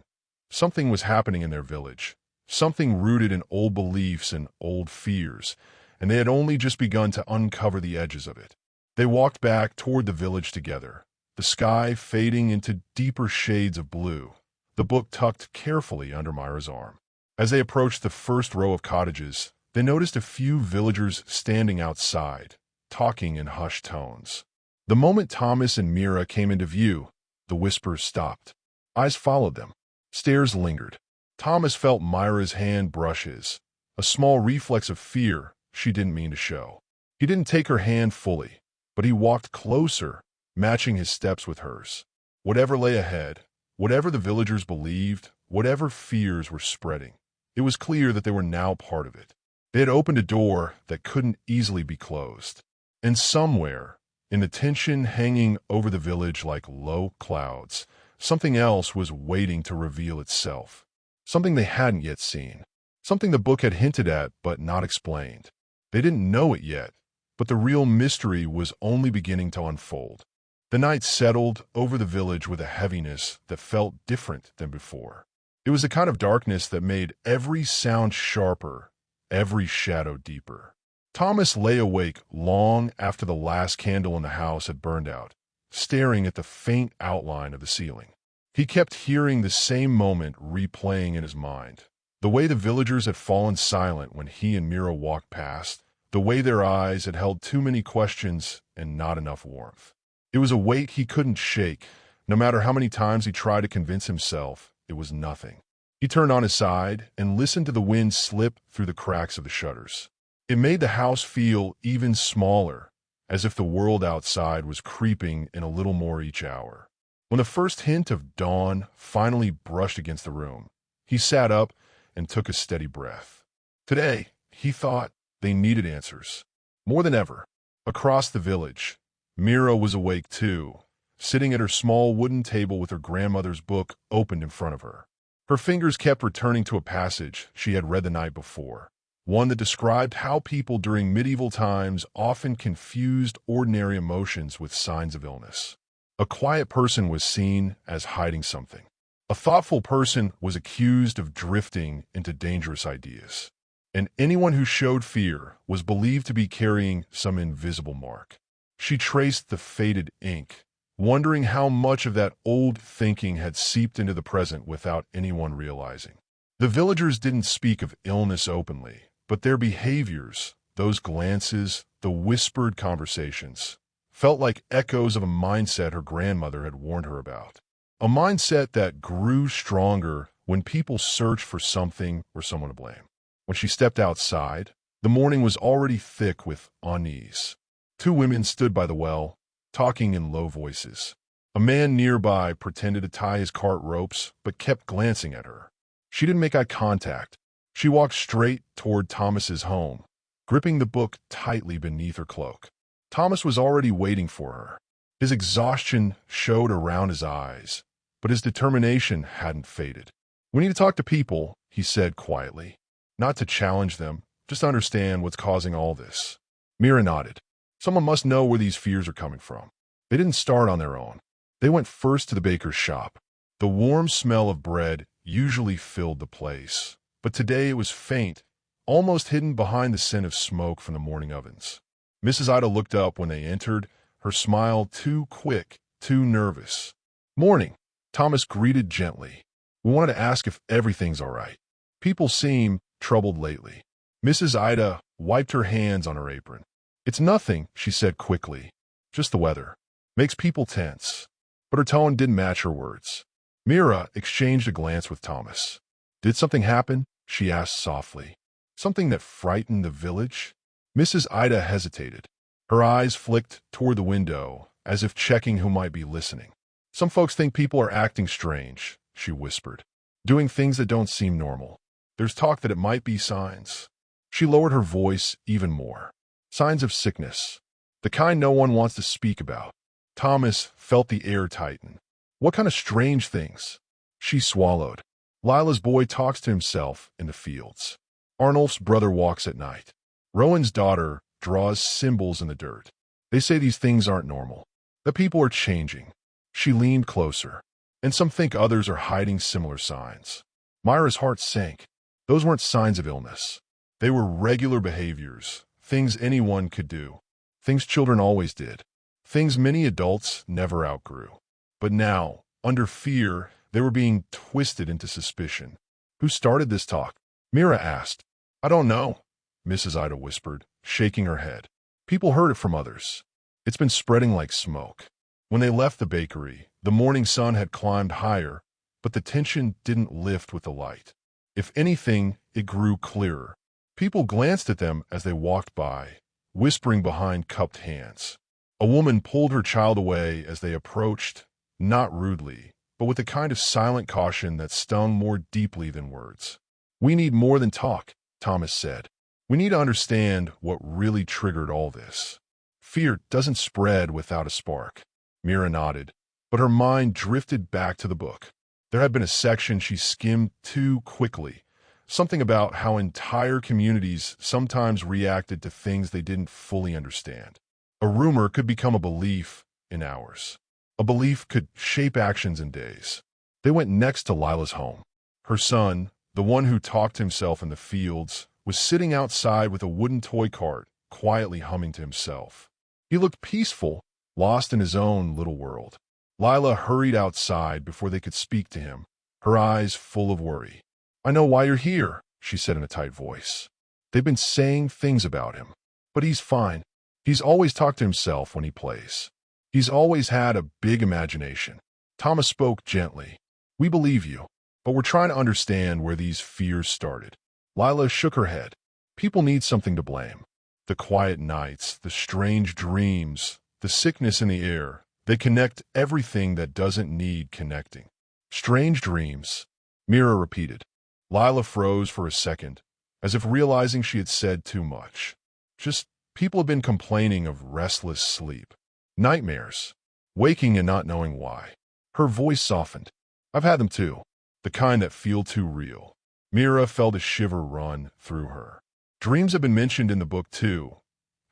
Speaker 1: Something was happening in their village, something rooted in old beliefs and old fears, and they had only just begun to uncover the edges of it. They walked back toward the village together, the sky fading into deeper shades of blue, the book tucked carefully under Myra's arm. As they approached the first row of cottages, they noticed a few villagers standing outside, talking in hushed tones. The moment Thomas and Mira came into view, the whispers stopped. Eyes followed them. Stares lingered. Thomas felt Myra's hand brush his, a small reflex of fear she didn't mean to show. He didn't take her hand fully, but he walked closer, matching his steps with hers. Whatever lay ahead, whatever the villagers believed, whatever fears were spreading, it was clear that they were now part of it. They had opened a door that couldn't easily be closed. And somewhere, in the tension hanging over the village like low clouds, something else was waiting to reveal itself. Something they hadn't yet seen. Something the book had hinted at but not explained. They didn't know it yet, but the real mystery was only beginning to unfold. The night settled over the village with a heaviness that felt different than before. It was the kind of darkness that made every sound sharper, every shadow deeper. Thomas lay awake long after the last candle in the house had burned out, staring at the faint outline of the ceiling. He kept hearing the same moment replaying in his mind. The way the villagers had fallen silent when he and Mira walked past, the way their eyes had held too many questions and not enough warmth. It was a weight he couldn't shake. No matter how many times he tried to convince himself, it was nothing. He turned on his side and listened to the wind slip through the cracks of the shutters. It made the house feel even smaller, as if the world outside was creeping in a little more each hour. When the first hint of dawn finally brushed against the room, he sat up and took a steady breath. Today, he thought, they needed answers. More than ever. Across the village, Mira was awake too, sitting at her small wooden table with her grandmother's book opened in front of her. Her fingers kept returning to a passage she had read the night before, one that described how people during medieval times often confused ordinary emotions with signs of illness. A quiet person was seen as hiding something. A thoughtful person was accused of drifting into dangerous ideas. And anyone who showed fear was believed to be carrying some invisible mark. She traced the faded ink, wondering how much of that old thinking had seeped into the present without anyone realizing. The villagers didn't speak of illness openly, but their behaviors, those glances, the whispered conversations, felt like echoes of a mindset her grandmother had warned her about. A mindset that grew stronger when people searched for something or someone to blame. When she stepped outside, the morning was already thick with unease. Two women stood by the well, talking in low voices. A man nearby pretended to tie his cart ropes, but kept glancing at her. She didn't make eye contact. She walked straight toward Thomas's home, gripping the book tightly beneath her cloak. Thomas was already waiting for her. His exhaustion showed around his eyes, but his determination hadn't faded. "We need to talk to people," he said quietly. "Not to challenge them, just to understand what's causing all this." Mira nodded. Someone must know where these fears are coming from. They didn't start on their own. They went first to the baker's shop. The warm smell of bread usually filled the place, but today it was faint, almost hidden behind the scent of smoke from the morning ovens. Mrs. Ida looked up when they entered, her smile too quick, too nervous. "Morning," Thomas greeted gently. "We wanted to ask if everything's all right. People seem troubled lately." Mrs. Ida wiped her hands on her apron. "It's nothing," she said quickly. "Just the weather. Makes people tense." But her tone didn't match her words. Mira exchanged a glance with Thomas. "Did something happen?" she asked softly. "Something that frightened the village?" Mrs. Ida hesitated. Her eyes flicked toward the window, as if checking who might be listening. "Some folks think people are acting strange," she whispered, "doing things that don't seem normal. There's talk that it might be signs." She lowered her voice even more. "Signs of sickness. The kind no one wants to speak about." Thomas felt the air tighten. "What kind of strange things?" She swallowed. "Lila's boy talks to himself in the fields. Arnulf's brother walks at night. Rowan's daughter draws symbols in the dirt. They say these things aren't normal. The people are changing." She leaned closer. "And some think others are hiding similar signs." Myra's heart sank. Those weren't signs of illness. They were regular behaviors, things anyone could do, things children always did, things many adults never outgrew. But now, under fear, they were being twisted into suspicion. "Who started this talk?" Mira asked. "I don't know," Mrs. Ida whispered, shaking her head. "People heard it from others. It's been spreading like smoke." When they left the bakery, the morning sun had climbed higher, but the tension didn't lift with the light. If anything, it grew clearer. People glanced at them as they walked by, whispering behind cupped hands. A woman pulled her child away as they approached, not rudely, but with a kind of silent caution that stung more deeply than words. "We need more than talk," Thomas said. "We need to understand what really triggered all this." "Fear doesn't spread without a spark." Mira nodded, but her mind drifted back to the book. There had been a section she skimmed too quickly, something about how entire communities sometimes reacted to things they didn't fully understand. A rumor could become a belief in hours. A belief could shape actions in days. They went next to Lila's home. Her son, the one who talked to himself in the fields, was sitting outside with a wooden toy cart, quietly humming to himself. He looked peaceful, lost in his own little world. Lila hurried outside before they could speak to him, her eyes full of worry. "I know why you're here," she said in a tight voice. "They've been saying things about him. But he's fine. He's always talked to himself when he plays. He's always had a big imagination." Thomas spoke gently. "We believe you, but we're trying to understand where these fears started." Lila shook her head. "People need something to blame. The quiet nights, the strange dreams, the sickness in the air. They connect everything that doesn't need connecting." "Strange dreams," Mira repeated. Lila froze for a second, as if realizing she had said too much. "Just people have been complaining of restless sleep. Nightmares. Waking and not knowing why." Her voice softened. "I've had them too. The kind that feel too real." Mira felt a shiver run through her. Dreams have been mentioned in the book too.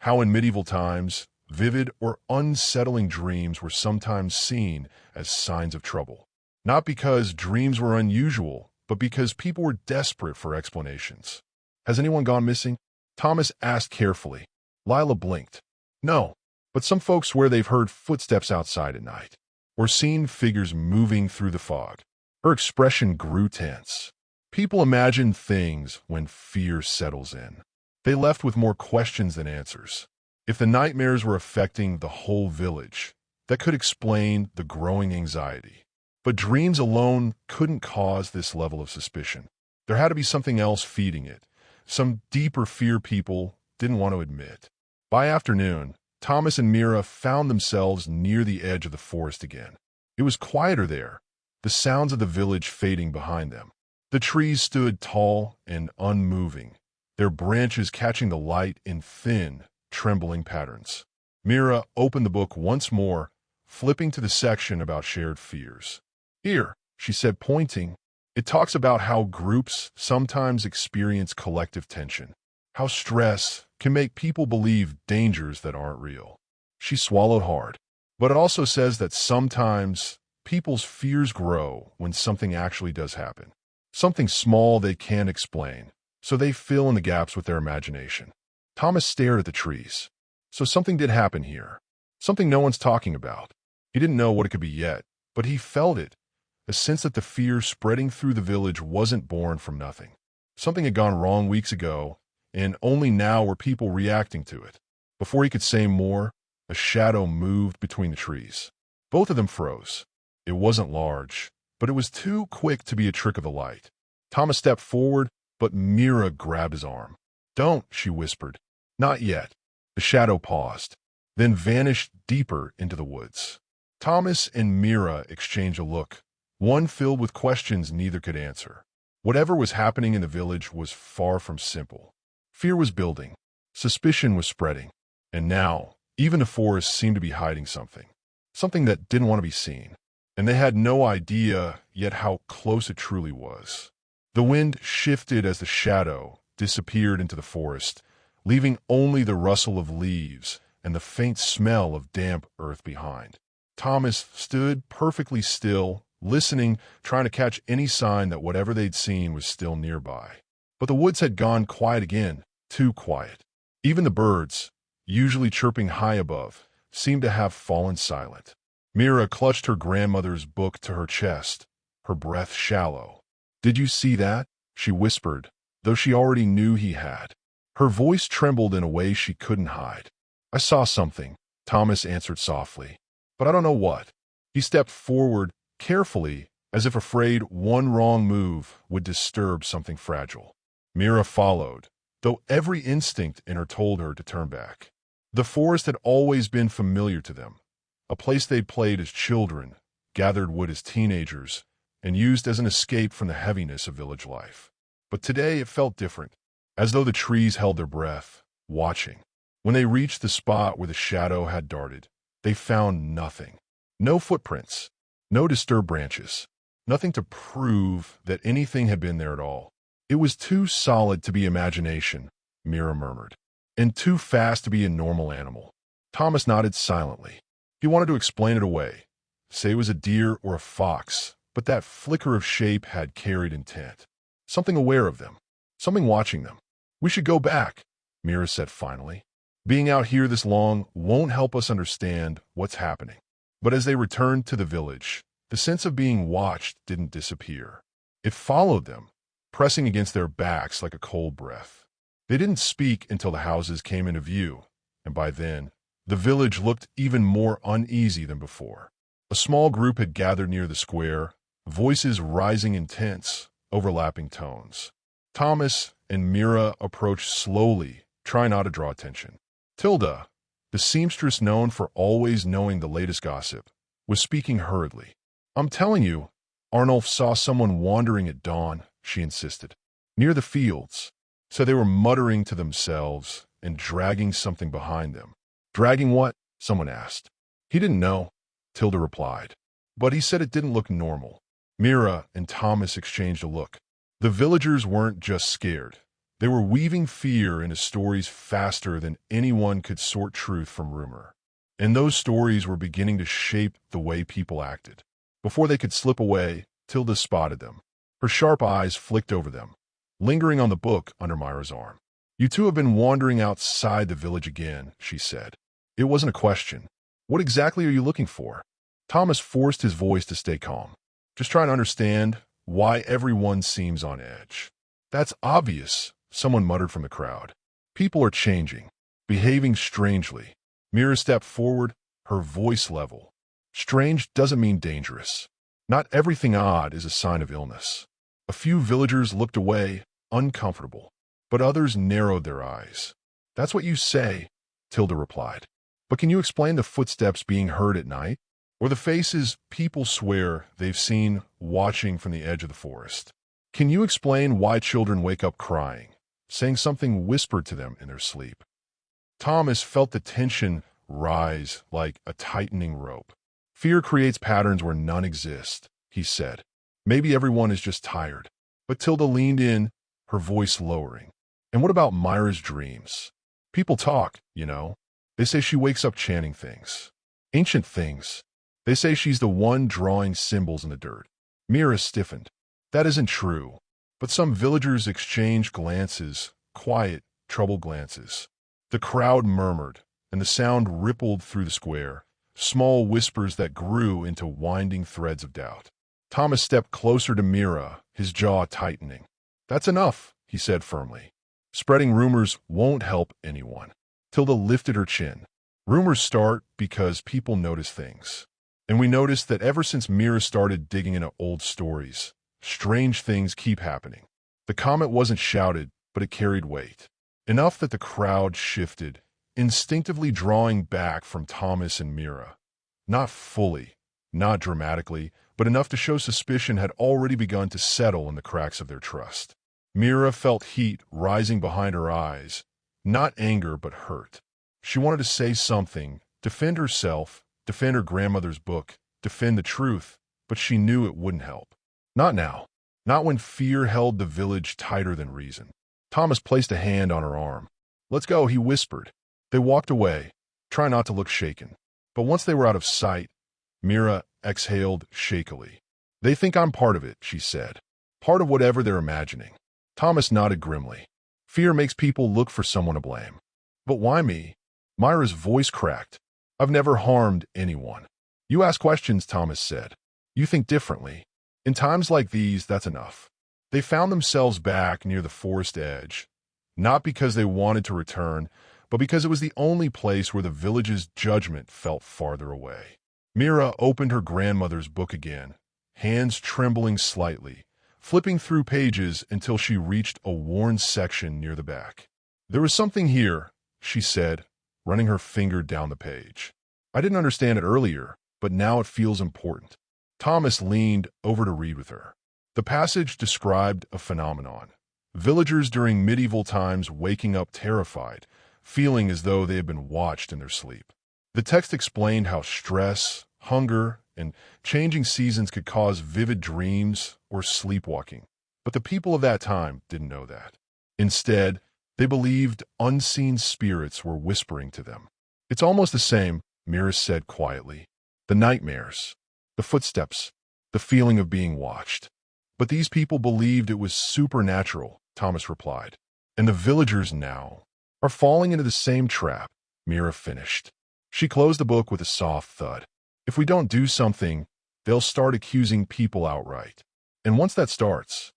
Speaker 1: How in medieval times, vivid or unsettling dreams were sometimes seen as signs of trouble. Not because dreams were unusual, but because people were desperate for explanations. "Has anyone gone missing?" Thomas asked carefully. Lila blinked. "No, but some folks swear they've heard footsteps outside at night, or seen figures moving through the fog." Her expression grew tense. People imagine things when fear settles in. They left with more questions than answers. If the nightmares were affecting the whole village, that could explain the growing anxiety. But dreams alone couldn't cause this level of suspicion. There had to be something else feeding it, some deeper fear people didn't want to admit. By afternoon, Thomas and Mira found themselves near the edge of the forest again. It was quieter there, the sounds of the village fading behind them. The trees stood tall and unmoving, their branches catching the light in thin, trembling patterns. Mira opened the book once more, flipping to the section about shared fears. "Here," she said, pointing. "It talks about how groups sometimes experience collective tension, how stress can make people believe dangers that aren't real." She swallowed hard. "But it also says that sometimes people's fears grow when something actually does happen. Something small they can't explain, so they fill in the gaps with their imagination. Thomas stared at the trees. So something did happen here. Something no one's talking about. He didn't know what it could be yet, but he felt it. A sense that the fear spreading through the village wasn't born from nothing. Something had gone wrong weeks ago, and only now were people reacting to it. Before he could say more, a shadow moved between the trees. Both of them froze. It wasn't large, but it was too quick to be a trick of the light. Thomas stepped forward, but Mira grabbed his arm. "Don't," she whispered. "Not yet." The shadow paused, then vanished deeper into the woods. Thomas and Mira exchanged a look, one filled with questions neither could answer. Whatever was happening in the village was far from simple. Fear was building, suspicion was spreading, and now, even the forest seemed to be hiding something. Something that didn't want to be seen. And they had no idea yet how close it truly was. The wind shifted as the shadow disappeared into the forest, leaving only the rustle of leaves and the faint smell of damp earth behind. Thomas stood perfectly still, listening, trying to catch any sign that whatever they'd seen was still nearby. But the woods had gone quiet again, too quiet. Even the birds, usually chirping high above, seemed to have fallen silent. Mira clutched her grandmother's book to her chest, her breath shallow. "Did you see that?" she whispered, though she already knew he had. Her voice trembled in a way she couldn't hide. "I saw something," Thomas answered softly, "but I don't know what." He stepped forward, carefully, as if afraid one wrong move would disturb something fragile. Mira followed, though every instinct in her told her to turn back. The forest had always been familiar to them. A place they'd played as children, gathered wood as teenagers, and used as an escape from the heaviness of village life. But today it felt different, as though the trees held their breath, watching. When they reached the spot where the shadow had darted, they found nothing. No footprints, no disturbed branches, nothing to prove that anything had been there at all. "It was too solid to be imagination," Mira murmured, "and too fast to be a normal animal." Thomas nodded silently. He wanted to explain it away, say it was a deer or a fox, but that flicker of shape had carried intent. Something aware of them, something watching them. "We should go back," Mira said finally. "Being out here this long won't help us understand what's happening." But as they returned to the village, the sense of being watched didn't disappear. It followed them, pressing against their backs like a cold breath. They didn't speak until the houses came into view, and by then, the village looked even more uneasy than before. A small group had gathered near the square, voices rising in tense, overlapping tones. Thomas and Mira approached slowly, trying not to draw attention. Tilda, the seamstress known for always knowing the latest gossip, was speaking hurriedly. "I'm telling you, Arnulf saw someone wandering at dawn," she insisted. "Near the fields." So they were muttering to themselves and dragging something behind them. "Dragging what?" someone asked. "He didn't know," Tilda replied. "But he said it didn't look normal." Mira and Thomas exchanged a look. The villagers weren't just scared. They were weaving fear into stories faster than anyone could sort truth from rumor. And those stories were beginning to shape the way people acted. Before they could slip away, Tilda spotted them. Her sharp eyes flicked over them, lingering on the book under Myra's arm. "You two have been wandering outside the village again," she said. It wasn't a question. "What exactly are you looking for?" Thomas forced his voice to stay calm. "Just trying to understand why everyone seems on edge." "That's obvious," someone muttered from the crowd. "People are changing, behaving strangely." Mira stepped forward, her voice level. "Strange doesn't mean dangerous. Not everything odd is a sign of illness." A few villagers looked away, uncomfortable, but others narrowed their eyes. "That's what you say," Tilda replied. "But can you explain the footsteps being heard at night? Or the faces people swear they've seen watching from the edge of the forest? Can you explain why children wake up crying, saying something whispered to them in their sleep?" Thomas felt the tension rise like a tightening rope. "Fear creates patterns where none exist," he said. "Maybe everyone is just tired." But Tilda leaned in, her voice lowering. "And what about Myra's dreams? People talk, you know. They say she wakes up chanting things. Ancient things. They say she's the one drawing symbols in the dirt." Mira stiffened. "That isn't true," but some villagers exchanged glances, quiet, troubled glances. The crowd murmured, and the sound rippled through the square, small whispers that grew into winding threads of doubt. Thomas stepped closer to Mira, his jaw tightening. "That's enough," he said firmly. "Spreading rumors won't help anyone." Tilda lifted her chin. "Rumors start because people notice things. And we noticed that ever since Mira started digging into old stories, strange things keep happening." The comment wasn't shouted, but it carried weight. Enough that the crowd shifted, instinctively drawing back from Thomas and Mira. Not fully, not dramatically, but enough to show suspicion had already begun to settle in the cracks of their trust. Mira felt heat rising behind her eyes, not anger but hurt. She wanted to say something, defend herself, defend her grandmother's book, defend the truth, but she knew it wouldn't help. Not now. Not when fear held the village tighter than reason. Thomas placed a hand on her arm. "Let's go," he whispered. They walked away, trying not to look shaken. But once they were out of sight, Mira exhaled shakily. "They think I'm part of it," she said. "Part of whatever they're imagining." Thomas nodded grimly. "Fear makes people look for someone to blame." "But why me?" Myra's voice cracked. "I've never harmed anyone." "You ask questions," Thomas said. "You think differently. In times like these, that's enough." They found themselves back near the forest edge, not because they wanted to return, but because it was the only place where the village's judgment felt farther away. Mira opened her grandmother's book again, hands trembling slightly, flipping through pages until she reached a worn section near the back. "There was something here," she said, running her finger down the page. "I didn't understand it earlier, but now it feels important." Thomas leaned over to read with her. The passage described a phenomenon. Villagers during medieval times waking up terrified, feeling as though they had been watched in their sleep. The text explained how stress, hunger, and changing seasons could cause vivid dreams or sleepwalking. But the people of that time didn't know that. Instead, they believed unseen spirits were whispering to them. "It's almost the same," Mira said quietly. "The nightmares, the footsteps, the feeling of being watched." "But these people believed it was supernatural," Thomas replied. "And the villagers now are falling into the same trap," Mira finished. She closed the book with a soft thud. "If we don't do something, they'll start accusing people outright. And once that starts..."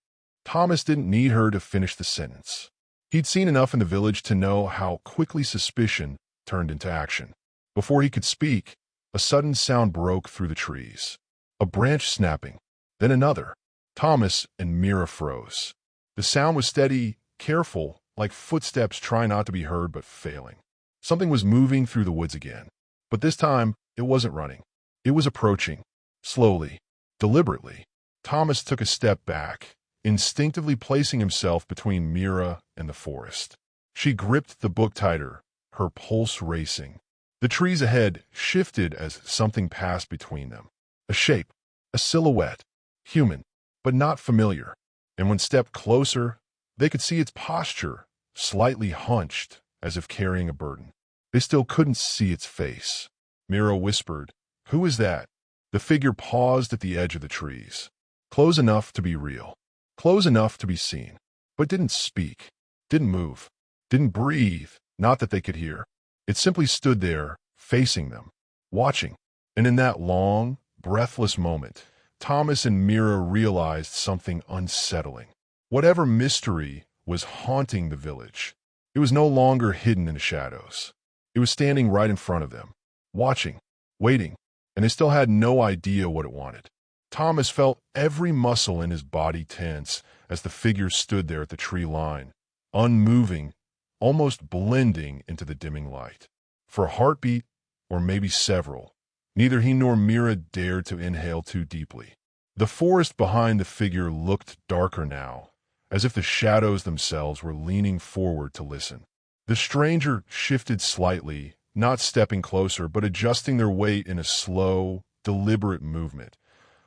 Speaker 1: Thomas didn't need her to finish the sentence. He'd seen enough in the village to know how quickly suspicion turned into action. Before he could speak, a sudden sound broke through the trees. A branch snapping, then another. Thomas and Mira froze. The sound was steady, careful, like footsteps trying not to be heard but failing. Something was moving through the woods again. But this time, it wasn't running. It was approaching. Slowly, deliberately. Thomas took a step back, instinctively placing himself between Mira and the forest. She gripped the book tighter, her pulse racing. The trees ahead shifted as something passed between them. A shape, a silhouette, human, but not familiar. And when stepped closer, they could see its posture, slightly hunched, as if carrying a burden. They still couldn't see its face. Mira whispered, "Who is that?" The figure paused at the edge of the trees. Close enough to be real. Close enough to be seen. But didn't speak. Didn't move. Didn't breathe. Not that they could hear. It simply stood there, facing them, watching. And in that long, breathless moment, Thomas and Mira realized something unsettling. Whatever mystery was haunting the village, it was no longer hidden in the shadows. It was standing right in front of them, watching, waiting, and they still had no idea what it wanted. Thomas felt every muscle in his body tense as the figure stood there at the tree line, unmoving, almost blending into the dimming light. For a heartbeat, or maybe several, neither he nor Mira dared to inhale too deeply. The forest behind the figure looked darker now, as if the shadows themselves were leaning forward to listen. The stranger shifted slightly, not stepping closer, but adjusting their weight in a slow, deliberate movement,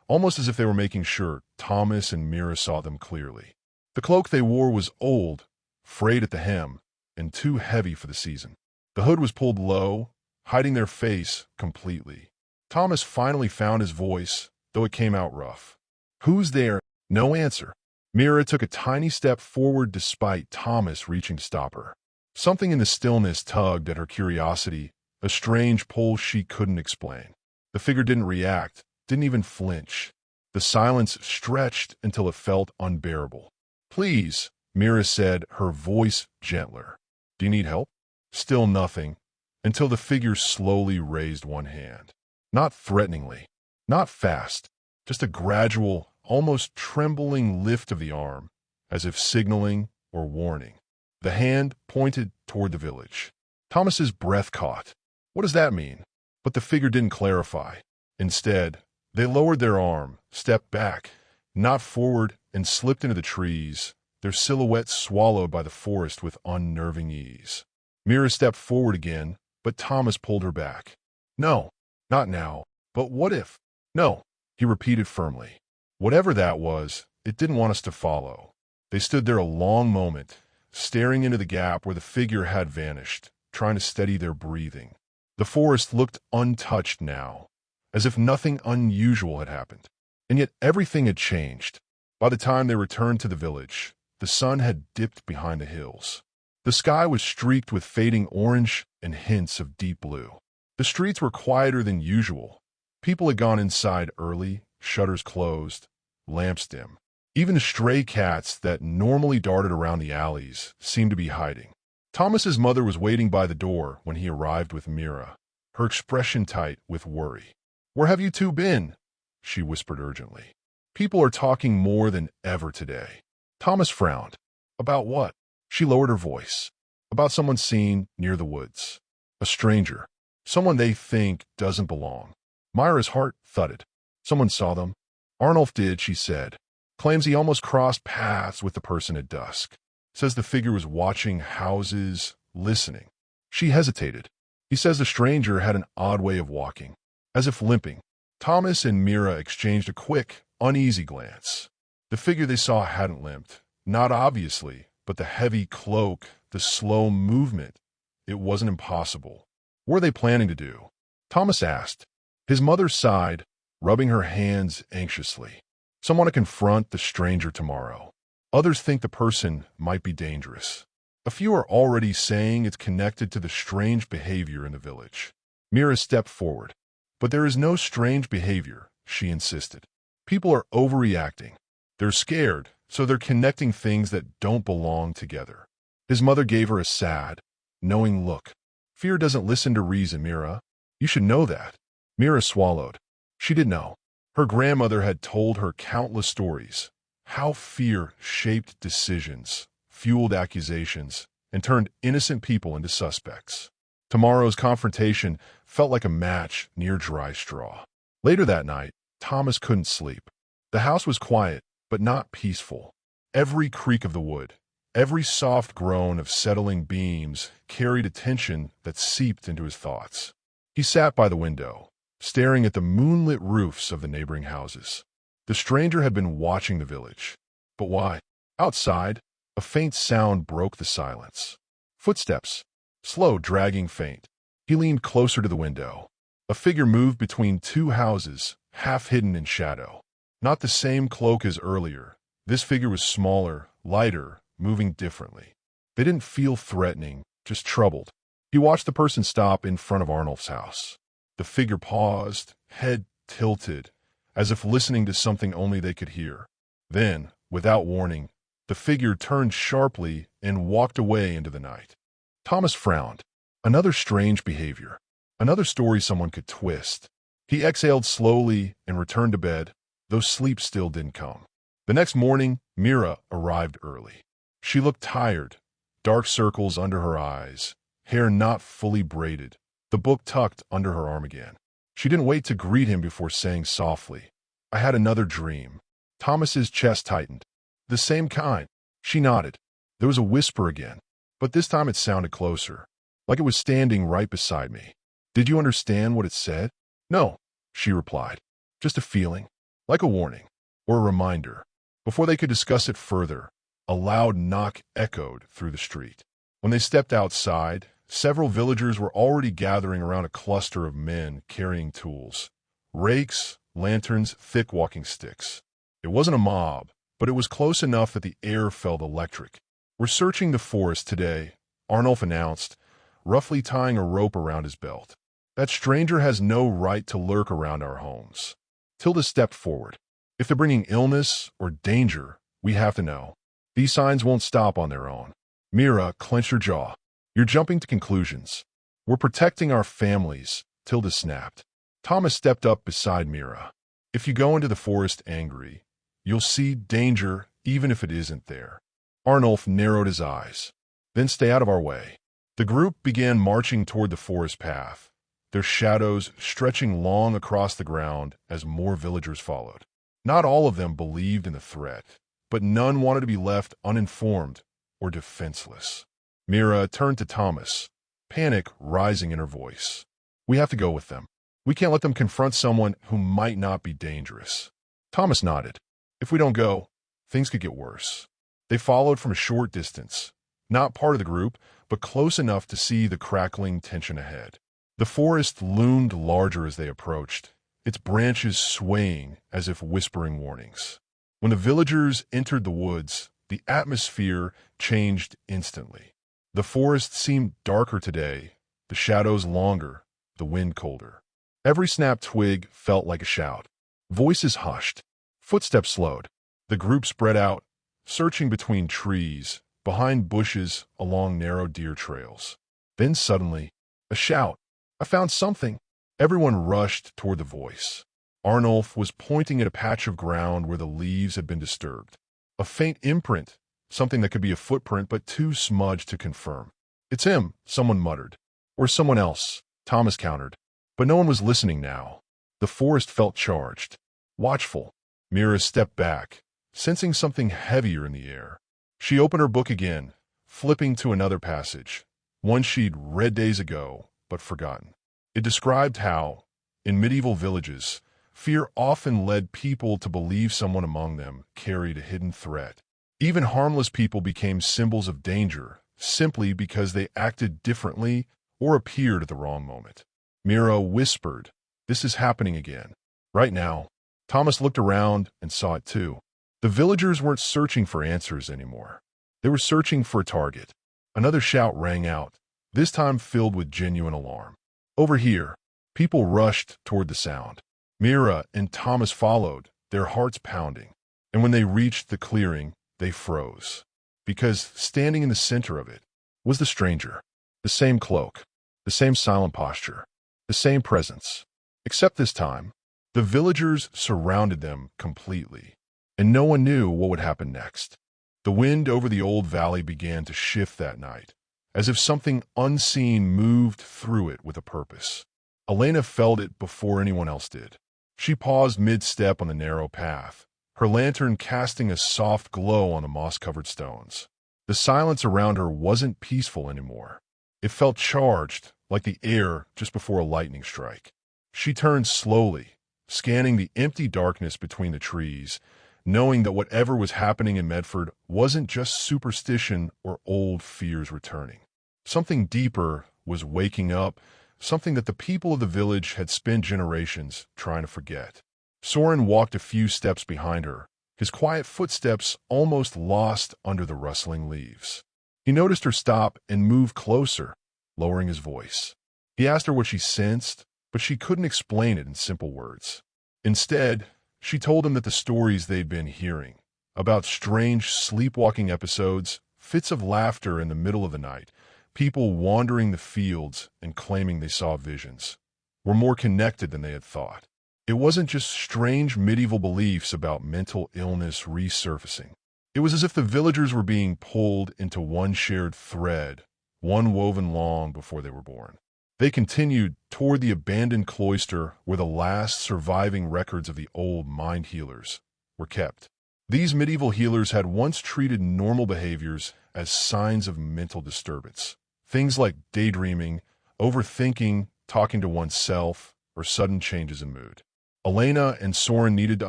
Speaker 1: almost as if they were making sure Thomas and Mira saw them clearly. The cloak they wore was old, frayed at the hem, and too heavy for the season. The hood was pulled low, hiding their face completely. Thomas finally found his voice, though it came out rough. "Who's there?" No answer. Mira took a tiny step forward despite Thomas reaching to stop her. Something in the stillness tugged at her curiosity, a strange pull she couldn't explain. The figure didn't react, didn't even flinch. The silence stretched until it felt unbearable. "Please," Mira said, her voice gentler. "Do you need help?" Still nothing, until the figure slowly raised one hand. Not threateningly, not fast, just a gradual, almost trembling lift of the arm, as if signaling or warning. The hand pointed toward the village. Thomas's breath caught. What does that mean? But the figure didn't clarify. Instead, they lowered their arm, stepped back, not forward, and slipped into the trees, their silhouettes swallowed by the forest with unnerving ease. Mira stepped forward again, but Thomas pulled her back. "No, not now. But what if?" "No," he repeated firmly. Whatever that was, it didn't want us to follow. They stood there a long moment, staring into the gap where the figure had vanished, trying to steady their breathing. The forest looked untouched now, as if nothing unusual had happened. And yet everything had changed. By the time they returned to the village, the sun had dipped behind the hills. The sky was streaked with fading orange and hints of deep blue. The streets were quieter than usual. People had gone inside early, shutters closed, lamps dim. Even the stray cats that normally darted around the alleys seemed to be hiding. Thomas's mother was waiting by the door when he arrived with Mira, her expression tight with worry. "Where have you two been?" she whispered urgently. "People are talking more than ever today." Thomas frowned. "About what?" She lowered her voice. "About someone seen near the woods. A stranger. Someone they think doesn't belong." Myra's heart thudded. "Someone saw them?" "Arnulf did," she said. "Claims he almost crossed paths with the person at dusk. Says the figure was watching houses, listening." She hesitated. "He says the stranger had an odd way of walking, as if limping." Thomas and Mira exchanged a quick, uneasy glance. The figure they saw hadn't limped. Not obviously, but the heavy cloak, the slow movement. It wasn't impossible. What were they planning to do? Thomas asked. His mother sighed, rubbing her hands anxiously. "Some want to confront the stranger tomorrow. Others think the person might be dangerous. A few are already saying it's connected to the strange behavior in the village." Mira stepped forward. "But there is no strange behavior," she insisted. "People are overreacting. They're scared, so they're connecting things that don't belong together." His mother gave her a sad, knowing look. "Fear doesn't listen to reason, Mira. You should know that." Mira swallowed. She didn't know. Her grandmother had told her countless stories, how fear shaped decisions, fueled accusations, and turned innocent people into suspects. Tomorrow's confrontation felt like a match near dry straw. Later that night, Thomas couldn't sleep. The house was quiet, but not peaceful. Every creak of the wood, every soft groan of settling beams carried a tension that seeped into his thoughts. He sat by the window, staring at the moonlit roofs of the neighboring houses. The stranger had been watching the village. But why? Outside, a faint sound broke the silence. Footsteps, slow, dragging faint. He leaned closer to the window. A figure moved between two houses, half hidden in shadow. Not the same cloak as earlier. This figure was smaller, lighter, moving differently. They didn't feel threatening, just troubled. He watched the person stop in front of Arnulf's house. The figure paused, head tilted, as if listening to something only they could hear. Then, without warning, the figure turned sharply and walked away into the night. Thomas frowned. Another strange behavior. Another story someone could twist. He exhaled slowly and returned to bed, though sleep still didn't come. The next morning, Mira arrived early. She looked tired, dark circles under her eyes, hair not fully braided, the book tucked under her arm again. She didn't wait to greet him before saying softly, "I had another dream." Thomas's chest tightened. "The same kind." She nodded. There was a whisper again, but this time it sounded closer, like it was standing right beside me. "Did you understand what it said?" "No," she replied. "Just a feeling, like a warning, or a reminder." Before they could discuss it further, a loud knock echoed through the street. When they stepped outside, several villagers were already gathering around a cluster of men carrying tools. Rakes, lanterns, thick walking sticks. It wasn't a mob, but it was close enough that the air felt electric. "We're searching the forest today," Arnulf announced, roughly tying a rope around his belt. "That stranger has no right to lurk around our homes." Tilda stepped forward. "If they're bringing illness or danger, we have to know. These signs won't stop on their own." Mira clenched her jaw. "You're jumping to conclusions." "We're protecting our families," Tilda snapped. Thomas stepped up beside Mira. "If you go into the forest angry, you'll see danger even if it isn't there." Arnulf narrowed his eyes. "Then stay out of our way." The group began marching toward the forest path, their shadows stretching long across the ground as more villagers followed. Not all of them believed in the threat, but none wanted to be left uninformed or defenseless. Mira turned to Thomas, panic rising in her voice. "We have to go with them. We can't let them confront someone who might not be dangerous." Thomas nodded. "If we don't go, things could get worse." They followed from a short distance, not part of the group, but close enough to see the crackling tension ahead. The forest loomed larger as they approached, its branches swaying as if whispering warnings. When the villagers entered the woods, the atmosphere changed instantly. The forest seemed darker today, the shadows longer, the wind colder. Every snapped twig felt like a shout. Voices hushed. Footsteps slowed. The group spread out, searching between trees, behind bushes, along narrow deer trails. Then suddenly, a shout. "I found something!" Everyone rushed toward the voice. Arnulf was pointing at a patch of ground where the leaves had been disturbed. A faint imprint, something that could be a footprint but too smudged to confirm. "It's him," someone muttered. "Or someone else," Thomas countered. But no one was listening now. The forest felt charged, watchful. Mira stepped back, sensing something heavier in the air. She opened her book again, flipping to another passage, one she'd read days ago, but forgotten. It described how, in medieval villages, fear often led people to believe someone among them carried a hidden threat. Even harmless people became symbols of danger simply because they acted differently or appeared at the wrong moment. Mira whispered, "This is happening again. Right now." Thomas looked around and saw it too. The villagers weren't searching for answers anymore. They were searching for a target. Another shout rang out, this time filled with genuine alarm. "Over here." People rushed toward the sound. Mira and Thomas followed, their hearts pounding. And when they reached the clearing, they froze. Because standing in the center of it was the stranger. The same cloak, the same silent posture, the same presence. Except this time, the villagers surrounded them completely, and no one knew what would happen next. The wind over the old valley began to shift that night, as if something unseen moved through it with a purpose. Elena felt it before anyone else did. She paused mid-step on the narrow path, her lantern casting a soft glow on the moss-covered stones. The silence around her wasn't peaceful anymore. It felt charged, like the air just before a lightning strike. She turned slowly, scanning the empty darkness between the trees, knowing that whatever was happening in Medford wasn't just superstition or old fears returning. Something deeper was waking up, something that the people of the village had spent generations trying to forget. Soren walked a few steps behind her, his quiet footsteps almost lost under the rustling leaves. He noticed her stop and move closer, lowering his voice. He asked her what she sensed, but she couldn't explain it in simple words. Instead, she told him that the stories they'd been hearing, about strange sleepwalking episodes, fits of laughter in the middle of the night, people wandering the fields and claiming they saw visions, were more connected than they had thought. It wasn't just strange medieval beliefs about mental illness resurfacing. It was as if the villagers were being pulled into one shared thread, one woven long before they were born. They continued toward the abandoned cloister where the last surviving records of the old mind healers were kept. These medieval healers had once treated normal behaviors as signs of mental disturbance. Things like daydreaming, overthinking, talking to oneself, or sudden changes in mood. Elena and Soren needed to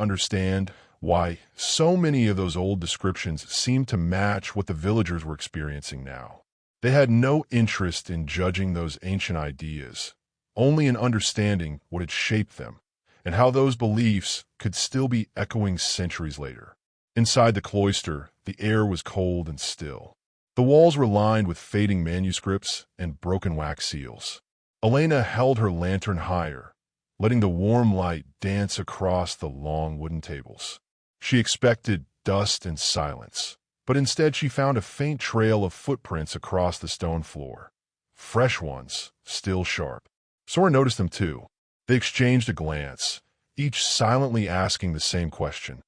Speaker 1: understand why so many of those old descriptions seemed to match what the villagers were experiencing now. They had no interest in judging those ancient ideas, only in understanding what had shaped them, and how those beliefs could still be echoing centuries later. Inside the cloister, the air was cold and still. The walls were lined with fading manuscripts and broken wax seals. Elena held her lantern higher, letting the warm light dance across the long wooden tables. She expected dust and silence, but instead she found a faint trail of footprints across the stone floor. Fresh ones, still sharp. Soren noticed them too. They exchanged a glance, each silently asking the same question.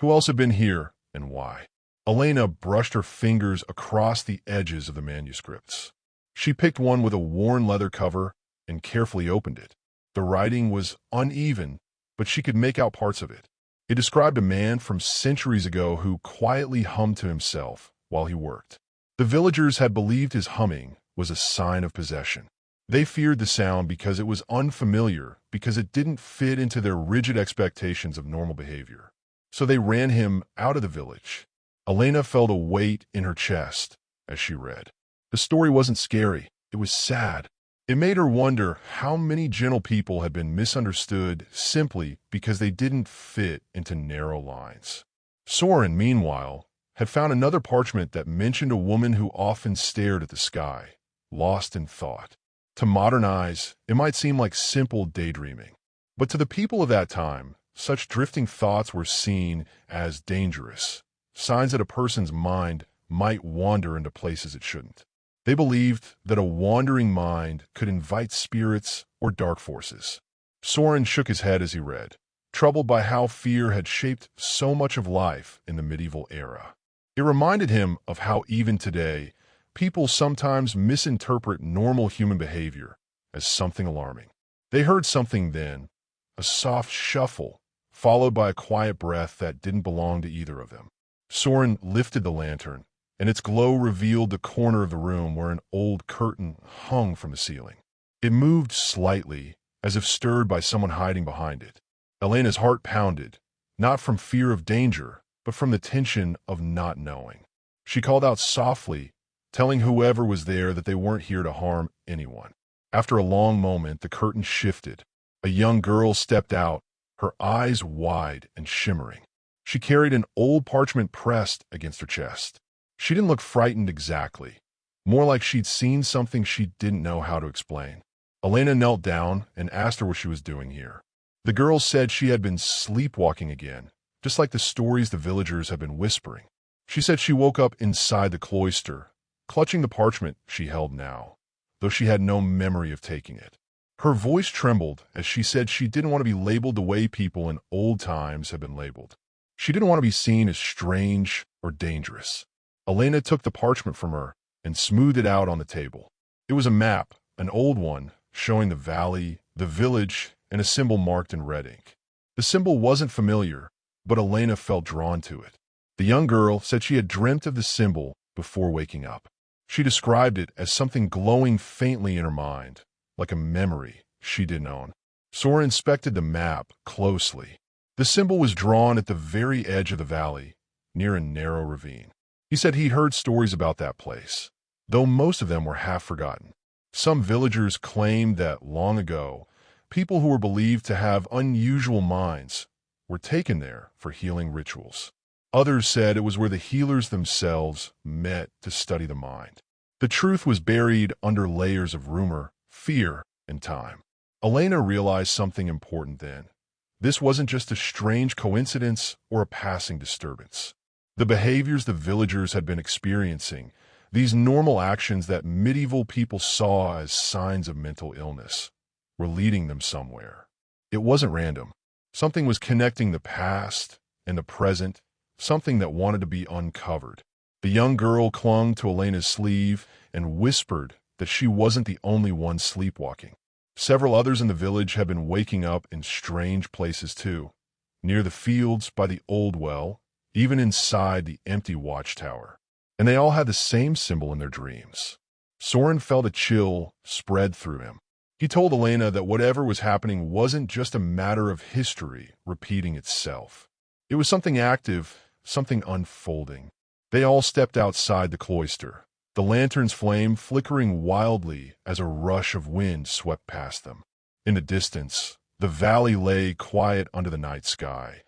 Speaker 1: Who else had been here, and why? Elena brushed her fingers across the edges of the manuscripts. She picked one with a worn leather cover and carefully opened it. The writing was uneven, but she could make out parts of it. It described a man from centuries ago who quietly hummed to himself while he worked. The villagers had believed his humming was a sign of possession. They feared the sound because it was unfamiliar, because it didn't fit into their rigid expectations of normal behavior. So they ran him out of the village. Elena felt a weight in her chest as she read. The story wasn't scary, it was sad. It made her wonder how many gentle people had been misunderstood simply because they didn't fit into narrow lines. Soren, meanwhile, had found another parchment that mentioned a woman who often stared at the sky, lost in thought. To modern eyes, it might seem like simple daydreaming. But to the people of that time, such drifting thoughts were seen as dangerous, signs that a person's mind might wander into places it shouldn't. They believed that a wandering mind could invite spirits or dark forces. Soren shook his head as he read, troubled by how fear had shaped so much of life in the medieval era. It reminded him of how even today, people sometimes misinterpret normal human behavior as something alarming. They heard something then, a soft shuffle, followed by a quiet breath that didn't belong to either of them. Soren lifted the lantern, and its glow revealed the corner of the room where an old curtain hung from the ceiling. It moved slightly, as if stirred by someone hiding behind it. Elena's heart pounded, not from fear of danger, but from the tension of not knowing. She called out softly, telling whoever was there that they weren't here to harm anyone. After a long moment, the curtain shifted. A young girl stepped out, her eyes wide and shimmering. She carried an old parchment pressed against her chest. She didn't look frightened exactly, more like she'd seen something she didn't know how to explain. Elena knelt down and asked her what she was doing here. The girl said she had been sleepwalking again, just like the stories the villagers had been whispering. She said she woke up inside the cloister, clutching the parchment she held now, though she had no memory of taking it. Her voice trembled as she said she didn't want to be labeled the way people in old times had been labeled. She didn't want to be seen as strange or dangerous. Elena took the parchment from her and smoothed it out on the table. It was a map, an old one, showing the valley, the village, and a symbol marked in red ink. The symbol wasn't familiar, but Elena felt drawn to it. The young girl said she had dreamt of the symbol before waking up. She described it as something glowing faintly in her mind, like a memory she didn't own. Soren inspected the map closely. The symbol was drawn at the very edge of the valley, near a narrow ravine. He said he'd heard stories about that place, though most of them were half forgotten. Some villagers claimed that long ago, people who were believed to have unusual minds were taken there for healing rituals. Others said it was where the healers themselves met to study the mind. The truth was buried under layers of rumor, fear, and time. Elena realized something important then. This wasn't just a strange coincidence or a passing disturbance. The behaviors the villagers had been experiencing, these normal actions that medieval people saw as signs of mental illness, were leading them somewhere. It wasn't random. Something was connecting the past and the present, something that wanted to be uncovered. The young girl clung to Elena's sleeve and whispered that she wasn't the only one sleepwalking. Several others in the village had been waking up in strange places too, near the fields by the old well, even inside the empty watchtower. And they all had the same symbol in their dreams. Soren felt a chill spread through him. He told Elena that whatever was happening wasn't just a matter of history repeating itself. It was something active, something unfolding. They all stepped outside the cloister, the lantern's flame flickering wildly as a rush of wind swept past them. In the distance, the valley lay quiet under the night sky,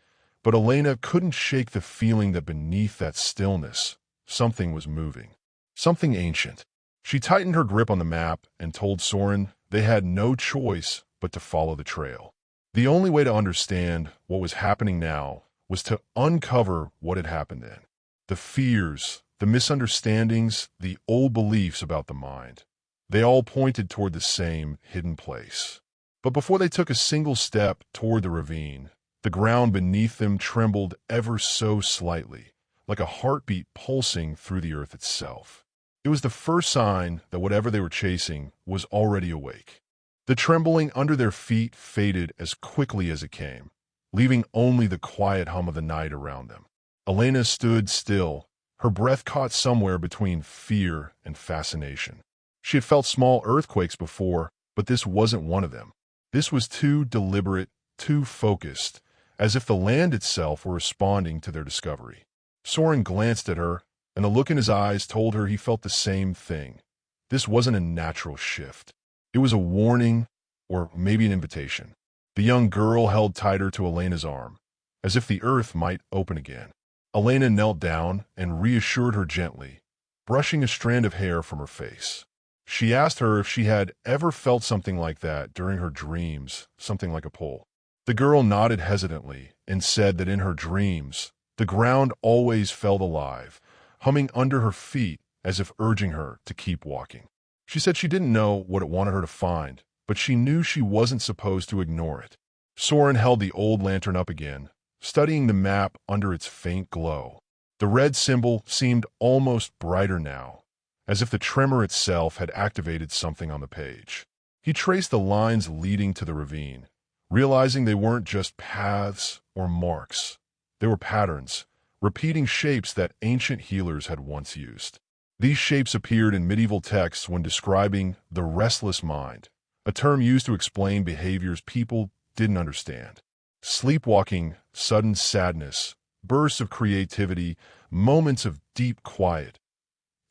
Speaker 1: But Elena couldn't shake the feeling that beneath that stillness, something was moving. Something ancient. She tightened her grip on the map and told Soren they had no choice but to follow the trail. The only way to understand what was happening now was to uncover what had happened then. The fears, the misunderstandings, the old beliefs about the mind. They all pointed toward the same hidden place. But before they took a single step toward the ravine, the ground beneath them trembled ever so slightly, like a heartbeat pulsing through the earth itself. It was the first sign that whatever they were chasing was already awake. The trembling under their feet faded as quickly as it came, leaving only the quiet hum of the night around them. Elena stood still, her breath caught somewhere between fear and fascination. She had felt small earthquakes before, but this wasn't one of them. This was too deliberate, too focused, as if the land itself were responding to their discovery. Soren glanced at her, and the look in his eyes told her he felt the same thing. This wasn't a natural shift. It was a warning, or maybe an invitation. The young girl held tighter to Elena's arm, as if the earth might open again. Elena knelt down and reassured her gently, brushing a strand of hair from her face. She asked her if she had ever felt something like that during her dreams, something like a pull. The girl nodded hesitantly and said that in her dreams, the ground always felt alive, humming under her feet as if urging her to keep walking. She said she didn't know what it wanted her to find, but she knew she wasn't supposed to ignore it. Soren held the old lantern up again, studying the map under its faint glow. The red symbol seemed almost brighter now, as if the tremor itself had activated something on the page. He traced the lines leading to the ravine, realizing they weren't just paths or marks. They were patterns, repeating shapes that ancient healers had once used. These shapes appeared in medieval texts when describing the restless mind, a term used to explain behaviors people didn't understand. Sleepwalking, sudden sadness, bursts of creativity, moments of deep quiet.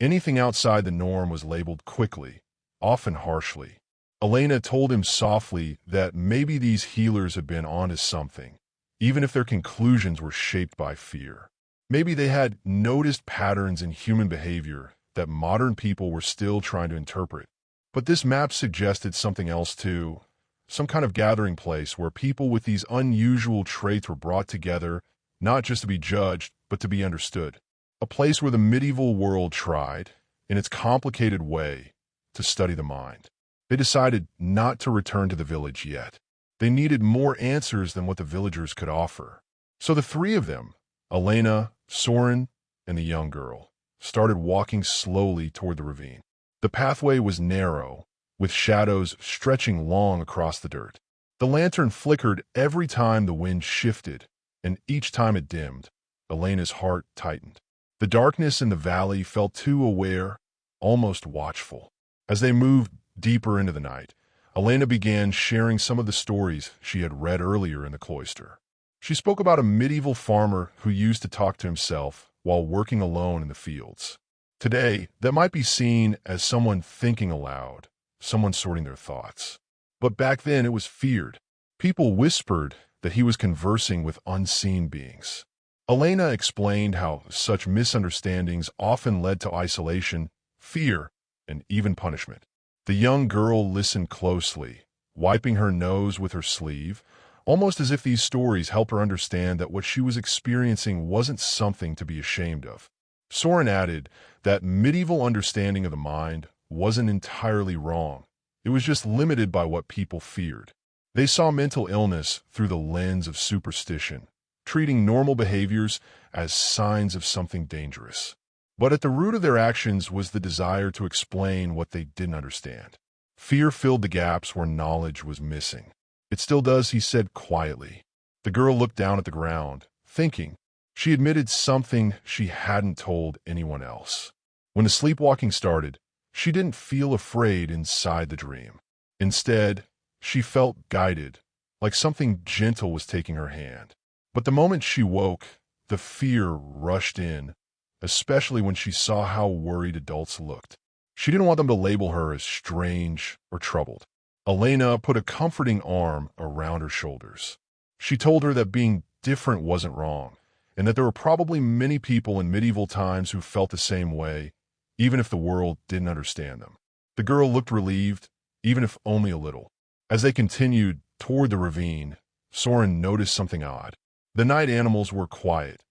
Speaker 1: Anything outside the norm was labeled quickly, often harshly. Elena told him softly that maybe these healers had been onto something, even if their conclusions were shaped by fear. Maybe they had noticed patterns in human behavior that modern people were still trying to interpret. But this map suggested something else too, some kind of gathering place where people with these unusual traits were brought together, not just to be judged, but to be understood. A place where the medieval world tried, in its complicated way, to study the mind. They decided not to return to the village yet. They needed more answers than what the villagers could offer. So the three of them, Elena, Soren, and the young girl, started walking slowly toward the ravine. The pathway was narrow, with shadows stretching long across the dirt. The lantern flickered every time the wind shifted, and each time it dimmed, Elena's heart tightened. The darkness in the valley felt too aware, almost watchful. As they moved deeper into the night, Elena began sharing some of the stories she had read earlier in the cloister. She spoke about a medieval farmer who used to talk to himself while working alone in the fields. Today, that might be seen as someone thinking aloud, someone sorting their thoughts. But back then it was feared. People whispered that he was conversing with unseen beings. Elena explained how such misunderstandings often led to isolation, fear, and even punishment. The young girl listened closely, wiping her nose with her sleeve, almost as if these stories helped her understand that what she was experiencing wasn't something to be ashamed of. Soren added that medieval understanding of the mind wasn't entirely wrong. It was just limited by what people feared. They saw mental illness through the lens of superstition, treating normal behaviors as signs of something dangerous. But at the root of their actions was the desire to explain what they didn't understand. Fear filled the gaps where knowledge was missing. It still does, he said quietly. The girl looked down at the ground, thinking. She admitted something she hadn't told anyone else. When the sleepwalking started, she didn't feel afraid inside the dream. Instead, she felt guided, like something gentle was taking her hand. But the moment she woke, the fear rushed in, especially when she saw how worried adults looked. She didn't want them to label her as strange or troubled. Elena put a comforting arm around her shoulders. She told her that being different wasn't wrong, and that there were probably many people in medieval times who felt the same way, even if the world didn't understand them. The girl looked relieved, even if only a little. As they continued toward the ravine, Soren noticed something odd. The night animals were quiet.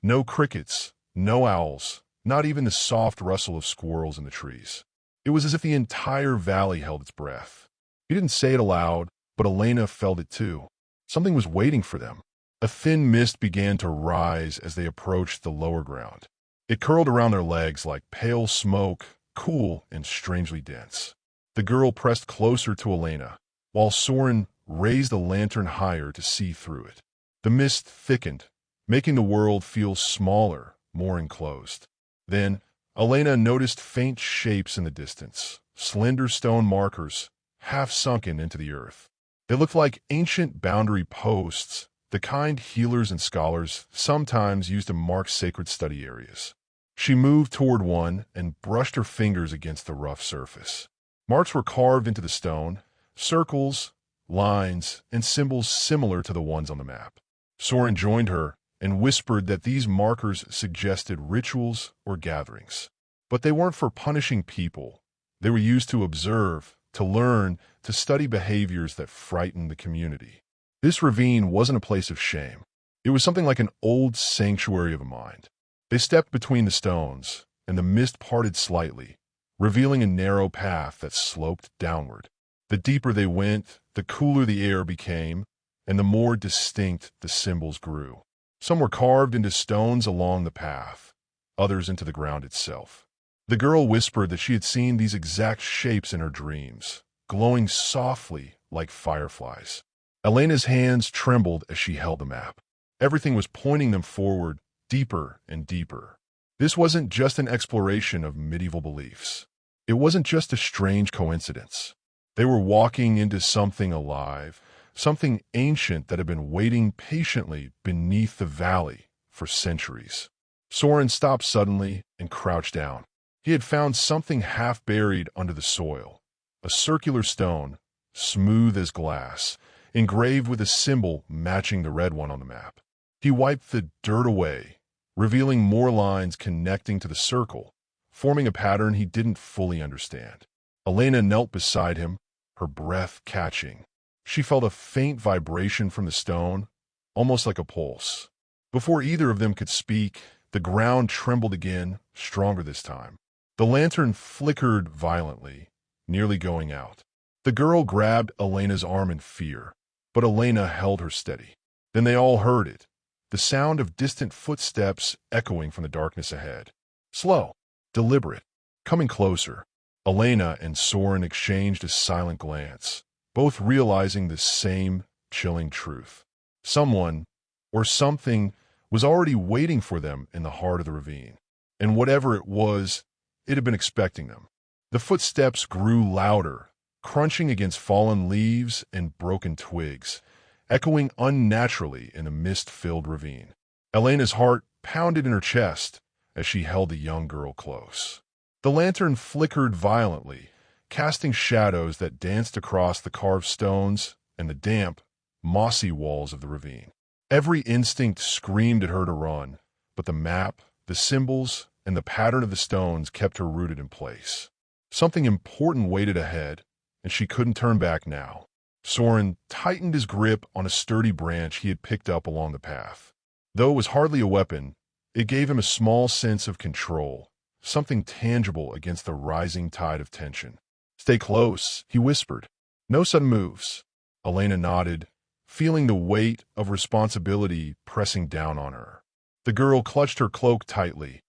Speaker 1: No crickets, no owls, not even the soft rustle of squirrels in the trees. It was as if the entire valley held its breath. He didn't say it aloud, but Elena felt it too. Something was waiting for them. A thin mist began to rise as they approached the lower ground. It curled around their legs like pale smoke, cool and strangely dense. The girl pressed closer to Elena, while Soren raised the lantern higher to see through it. The mist thickened, making the world feel smaller, more enclosed. Then, Elena noticed faint shapes in the distance, slender stone markers, half sunken into the earth. They looked like ancient boundary posts, the kind healers and scholars sometimes used to mark sacred study areas. She moved toward one and brushed her fingers against the rough surface. Marks were carved into the stone, circles, lines, and symbols similar to the ones on the map. Soren joined her and whispered that these markers suggested rituals or gatherings. But they weren't for punishing people. They were used to observe, to learn, to study behaviors that frightened the community. This ravine wasn't a place of shame. It was something like an old sanctuary of a mind. They stepped between the stones, and the mist parted slightly, revealing a narrow path that sloped downward. The deeper they went, the cooler the air became, and the more distinct the symbols grew. Some were carved into stones along the path, others into the ground itself. The girl whispered that she had seen these exact shapes in her dreams, glowing softly like fireflies. Elena's hands trembled as she held the map. Everything was pointing them forward, deeper and deeper. This wasn't just an exploration of medieval beliefs. It wasn't just a strange coincidence. They were walking into something alive, something ancient that had been waiting patiently beneath the valley for centuries. Soren stopped suddenly and crouched down. He had found something half buried under the soil, a circular stone, smooth as glass, engraved with a symbol matching the red one on the map. He wiped the dirt away, revealing more lines connecting to the circle, forming a pattern he didn't fully understand. Elena knelt beside him, her breath catching. She felt a faint vibration from the stone, almost like a pulse. Before either of them could speak, the ground trembled again, stronger this time. The lantern flickered violently, nearly going out. The girl grabbed Elena's arm in fear, but Elena held her steady. Then they all heard it, the sound of distant footsteps echoing from the darkness ahead. Slow, deliberate, coming closer. Elena and Soren exchanged a silent glance, both realizing the same chilling truth. Someone, or something, was already waiting for them in the heart of the ravine. And whatever it was, it had been expecting them. The footsteps grew louder, crunching against fallen leaves and broken twigs, echoing unnaturally in the mist-filled ravine. Elena's heart pounded in her chest as she held the young girl close. The lantern flickered violently, casting shadows that danced across the carved stones and the damp, mossy walls of the ravine. Every instinct screamed at her to run, but the map, the symbols, and the pattern of the stones kept her rooted in place. Something important waited ahead, and she couldn't turn back now. Soren tightened his grip on a sturdy branch he had picked up along the path. Though it was hardly a weapon, it gave him a small sense of control, something tangible against the rising tide of tension. "Stay close," he whispered. "No sudden moves." Elena nodded, feeling the weight of responsibility pressing down on her. The girl clutched her cloak tightly,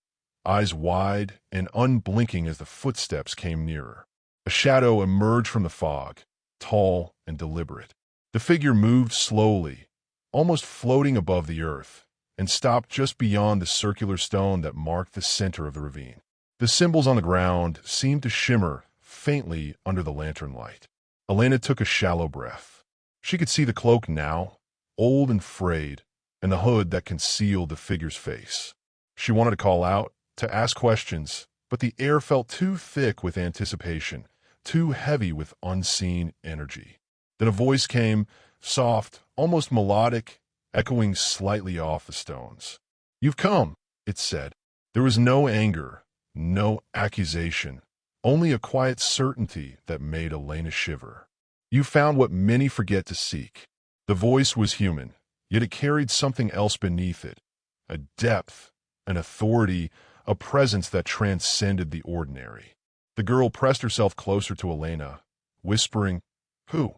Speaker 1: eyes wide and unblinking as the footsteps came nearer. A shadow emerged from the fog, tall and deliberate. The figure moved slowly, almost floating above the earth, and stopped just beyond the circular stone that marked the center of the ravine. The symbols on the ground seemed to shimmer faintly under the lantern light. Elena took a shallow breath. She could see the cloak now, old and frayed, and the hood that concealed the figure's face. She wanted to call out, to ask questions, but the air felt too thick with anticipation, too heavy with unseen energy. Then a voice came, soft, almost melodic, echoing slightly off the stones. "You've come," it said. There was no anger, no accusation, only a quiet certainty that made Elena shiver. "You found what many forget to seek." The voice was human, yet it carried something else beneath it, a depth, an authority, a presence that transcended the ordinary. The girl pressed herself closer to Elena, whispering, "Who?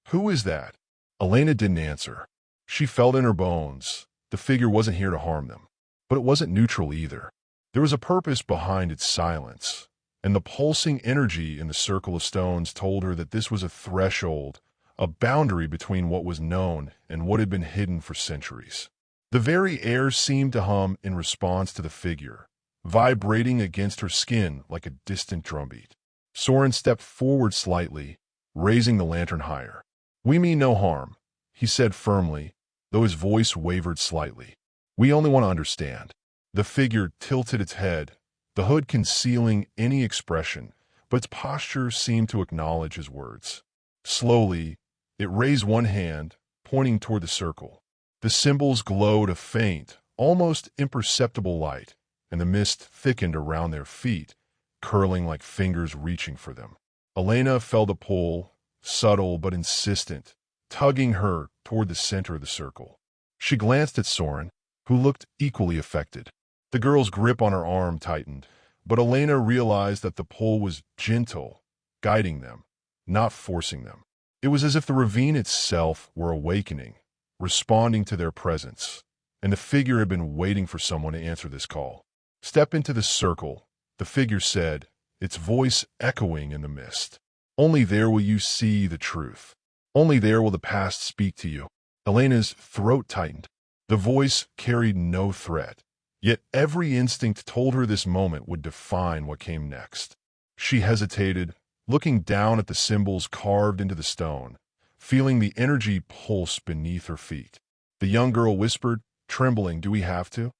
Speaker 1: Who is that?" Elena didn't answer. She felt in her bones. The figure wasn't here to harm them. But it wasn't neutral either. There was a purpose behind its silence, and the pulsing energy in the circle of stones told her that this was a threshold, a boundary between what was known and what had been hidden for centuries. The very air seemed to hum in response to the figure, vibrating against her skin like a distant drumbeat. Soren stepped forward slightly, raising the lantern higher. "We mean no harm," he said firmly, though his voice wavered slightly. "We only want to understand." The figure tilted its head, the hood concealing any expression, but its posture seemed to acknowledge his words. Slowly, it raised one hand, pointing toward the circle. The symbols glowed a faint, almost imperceptible light, and the mist thickened around their feet, curling like fingers reaching for them. Elena felt a pull, subtle but insistent, tugging her toward the center of the circle. She glanced at Soren, who looked equally affected. The girl's grip on her arm tightened, but Elena realized that the pull was gentle, guiding them, not forcing them. It was as if the ravine itself were awakening, responding to their presence, and the figure had been waiting for someone to answer this call. "Step into the circle," the figure said, its voice echoing in the mist. "Only there will you see the truth. Only there will the past speak to you." Elena's throat tightened. The voice carried no threat, yet every instinct told her this moment would define what came next. She hesitated, looking down at the symbols carved into the stone, feeling the energy pulse beneath her feet. The young girl whispered, trembling, "Do we have to?"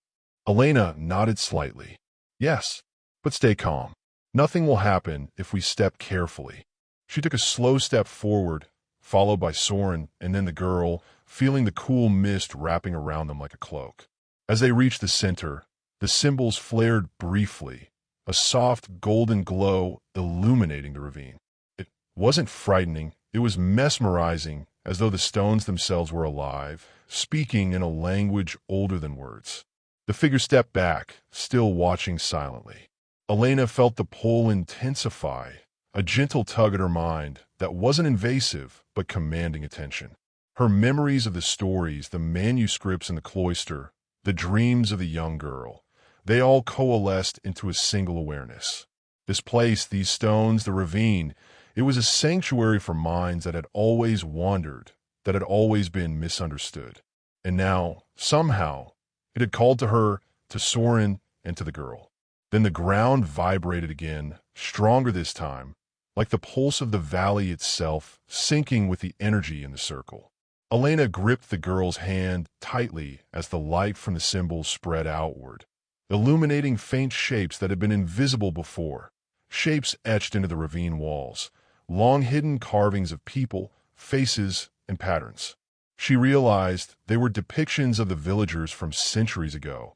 Speaker 1: Elena nodded slightly. "Yes, but stay calm. Nothing will happen if we step carefully." She took a slow step forward, followed by Soren and then the girl, feeling the cool mist wrapping around them like a cloak. As they reached the center, the symbols flared briefly, a soft golden glow illuminating the ravine. It wasn't frightening, it was mesmerizing, as though the stones themselves were alive, speaking in a language older than words. The figure stepped back, still watching silently. Elena felt the pull intensify, a gentle tug at her mind that wasn't invasive but commanding attention. Her memories of the stories, the manuscripts in the cloister, the dreams of the young girl, they all coalesced into a single awareness. This place, these stones, the ravine, it was a sanctuary for minds that had always wandered, that had always been misunderstood. And now, somehow, it had called to her, to Soren, and to the girl. Then the ground vibrated again, stronger this time, like the pulse of the valley itself, syncing with the energy in the circle. Elena gripped the girl's hand tightly as the light from the symbols spread outward, illuminating faint shapes that had been invisible before, shapes etched into the ravine walls, long-hidden carvings of people, faces, and patterns. She realized they were depictions of the villagers from centuries ago,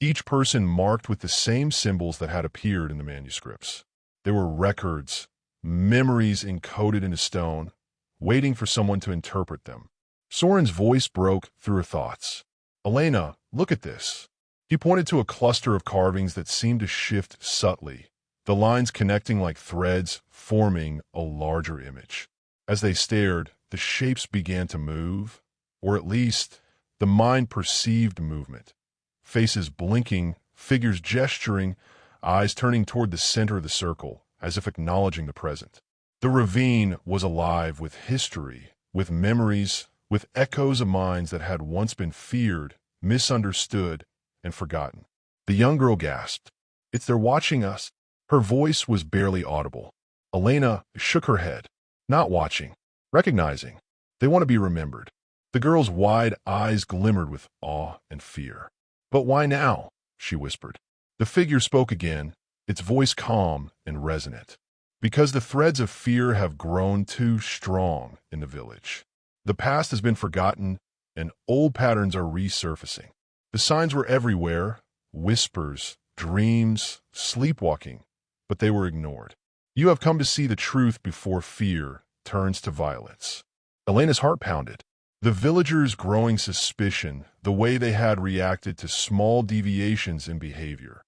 Speaker 1: each person marked with the same symbols that had appeared in the manuscripts. They were records, memories encoded into stone, waiting for someone to interpret them. Soren's voice broke through her thoughts. "Elena, look at this." He pointed to a cluster of carvings that seemed to shift subtly, the lines connecting like threads, forming a larger image. As they stared, the shapes began to move, or at least, the mind perceived movement. Faces blinking, figures gesturing, eyes turning toward the center of the circle, as if acknowledging the present. The ravine was alive with history, with memories, with echoes of minds that had once been feared, misunderstood, and forgotten. The young girl gasped. "It's they're watching us." Her voice was barely audible. Elena shook her head. "Not watching. Recognizing. They want to be remembered." The girl's wide eyes glimmered with awe and fear. "But why now?" she whispered. The figure spoke again, its voice calm and resonant. "Because the threads of fear have grown too strong in the village. The past has been forgotten, and old patterns are resurfacing. The signs were everywhere: whispers, dreams, sleepwalking, but they were ignored. You have come to see the truth before fear turns to violence. Elena's heart pounded. The villagers' growing suspicion, the way they had reacted to small deviations in behavior.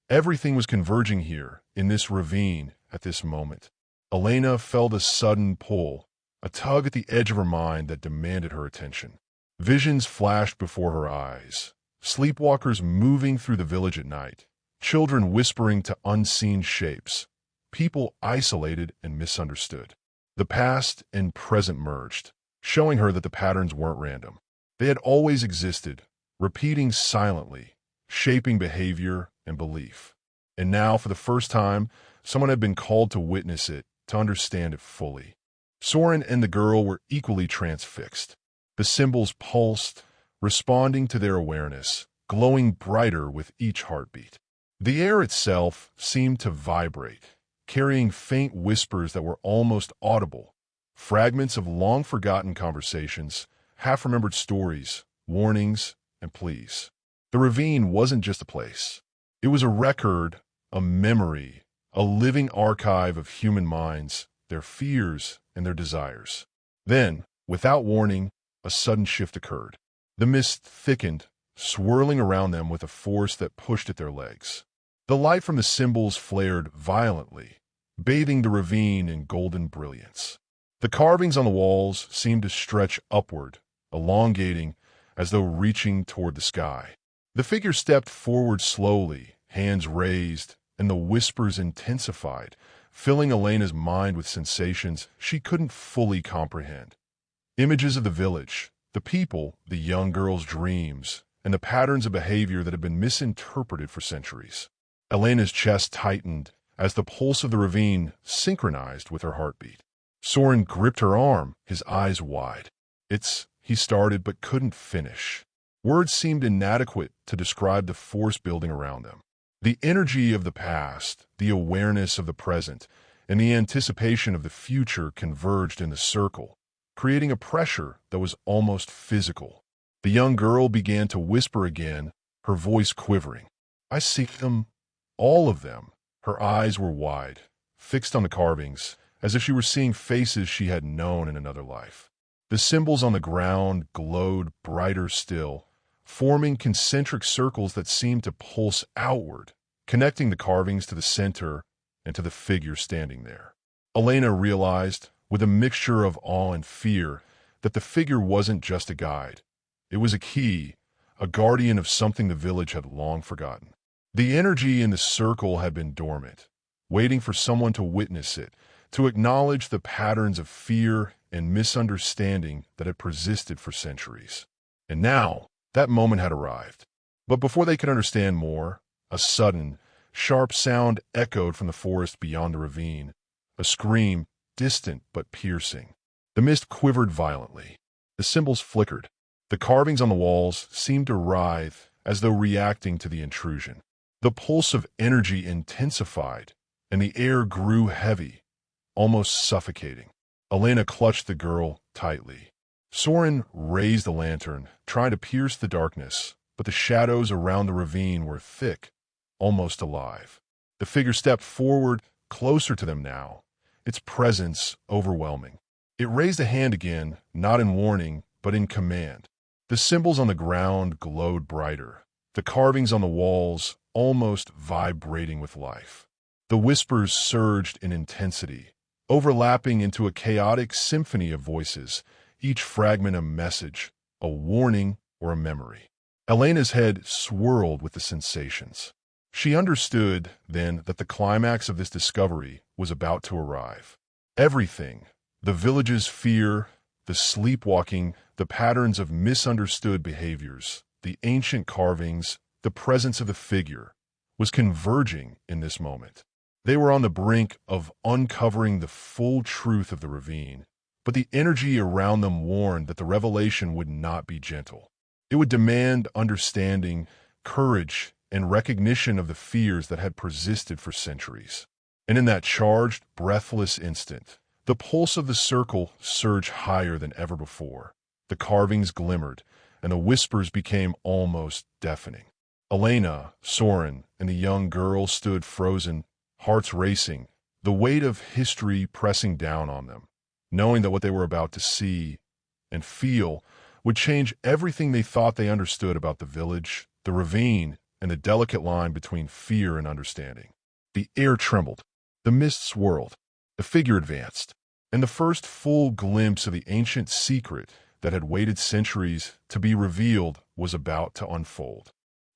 Speaker 1: Everything was converging here, in this ravine, at this moment. Elena felt a sudden pull, a tug at the edge of her mind that demanded her attention. Visions flashed before her eyes. Sleepwalkers moving through the village at night. Children whispering to unseen shapes. People isolated and misunderstood. The past and present merged, showing her that the patterns weren't random. They had always existed, repeating silently, shaping behavior and belief. And now, for the first time, someone had been called to witness it, to understand it fully. Soren and the girl were equally transfixed. The symbols pulsed, responding to their awareness, glowing brighter with each heartbeat. The air itself seemed to vibrate, carrying faint whispers that were almost audible, fragments of long-forgotten conversations, half-remembered stories, warnings, and pleas. The ravine wasn't just a place. It was a record, a memory, a living archive of human minds, their fears, and their desires. Then, without warning, a sudden shift occurred. The mist thickened, swirling around them with a force that pushed at their legs. The light from the symbols flared violently, bathing the ravine in golden brilliance. The carvings on the walls seemed to stretch upward, elongating, as though reaching toward the sky. The figure stepped forward slowly, hands raised, and the whispers intensified, filling Elena's mind with sensations she couldn't fully comprehend. Images of the village, the people, the young girl's dreams, and the patterns of behavior that had been misinterpreted for centuries. Elena's chest tightened as the pulse of the ravine synchronized with her heartbeat. Soren gripped her arm, his eyes wide. He started but couldn't finish. Words seemed inadequate to describe the force building around them. The energy of the past, the awareness of the present, and the anticipation of the future converged in the circle, creating a pressure that was almost physical. The young girl began to whisper again, her voice quivering. "I see them, all of them." Her eyes were wide, fixed on the carvings, as if she were seeing faces she had known in another life. The symbols on the ground glowed brighter still, forming concentric circles that seemed to pulse outward, connecting the carvings to the center and to the figure standing there. Elena realized, with a mixture of awe and fear, that the figure wasn't just a guide. It was a key, a guardian of something the village had long forgotten. The energy in the circle had been dormant, waiting for someone to witness it, to acknowledge the patterns of fear and misunderstanding that had persisted for centuries. And now, that moment had arrived. But before they could understand more, a sudden, sharp sound echoed from the forest beyond the ravine, a scream, distant but piercing. The mist quivered violently. The symbols flickered. The carvings on the walls seemed to writhe as though reacting to the intrusion. The pulse of energy intensified, and the air grew heavy, almost suffocating. Elena clutched the girl tightly. Soren raised the lantern, trying to pierce the darkness, but the shadows around the ravine were thick, almost alive. The figure stepped forward, closer to them now, its presence overwhelming. It raised a hand again, not in warning, but in command. The symbols on the ground glowed brighter, the carvings on the walls almost vibrating with life. The whispers surged in intensity, overlapping into a chaotic symphony of voices, each fragment a message, a warning, or a memory. Elena's head swirled with the sensations. She understood, then, that the climax of this discovery was about to arrive. Everything, the village's fear, the sleepwalking, the patterns of misunderstood behaviors, the ancient carvings, the presence of the figure, was converging in this moment. They were on the brink of uncovering the full truth of the ravine, but the energy around them warned that the revelation would not be gentle. It would demand understanding, courage, and recognition of the fears that had persisted for centuries. And in that charged, breathless instant, the pulse of the circle surged higher than ever before. The carvings glimmered, and the whispers became almost deafening. Elena, Soren, and the young girl stood frozen, hearts racing, the weight of history pressing down on them, knowing that what they were about to see and feel would change everything they thought they understood about the village, the ravine, and the delicate line between fear and understanding. The air trembled, the mist swirled, the figure advanced, and the first full glimpse of the ancient secret that had waited centuries to be revealed was about to unfold.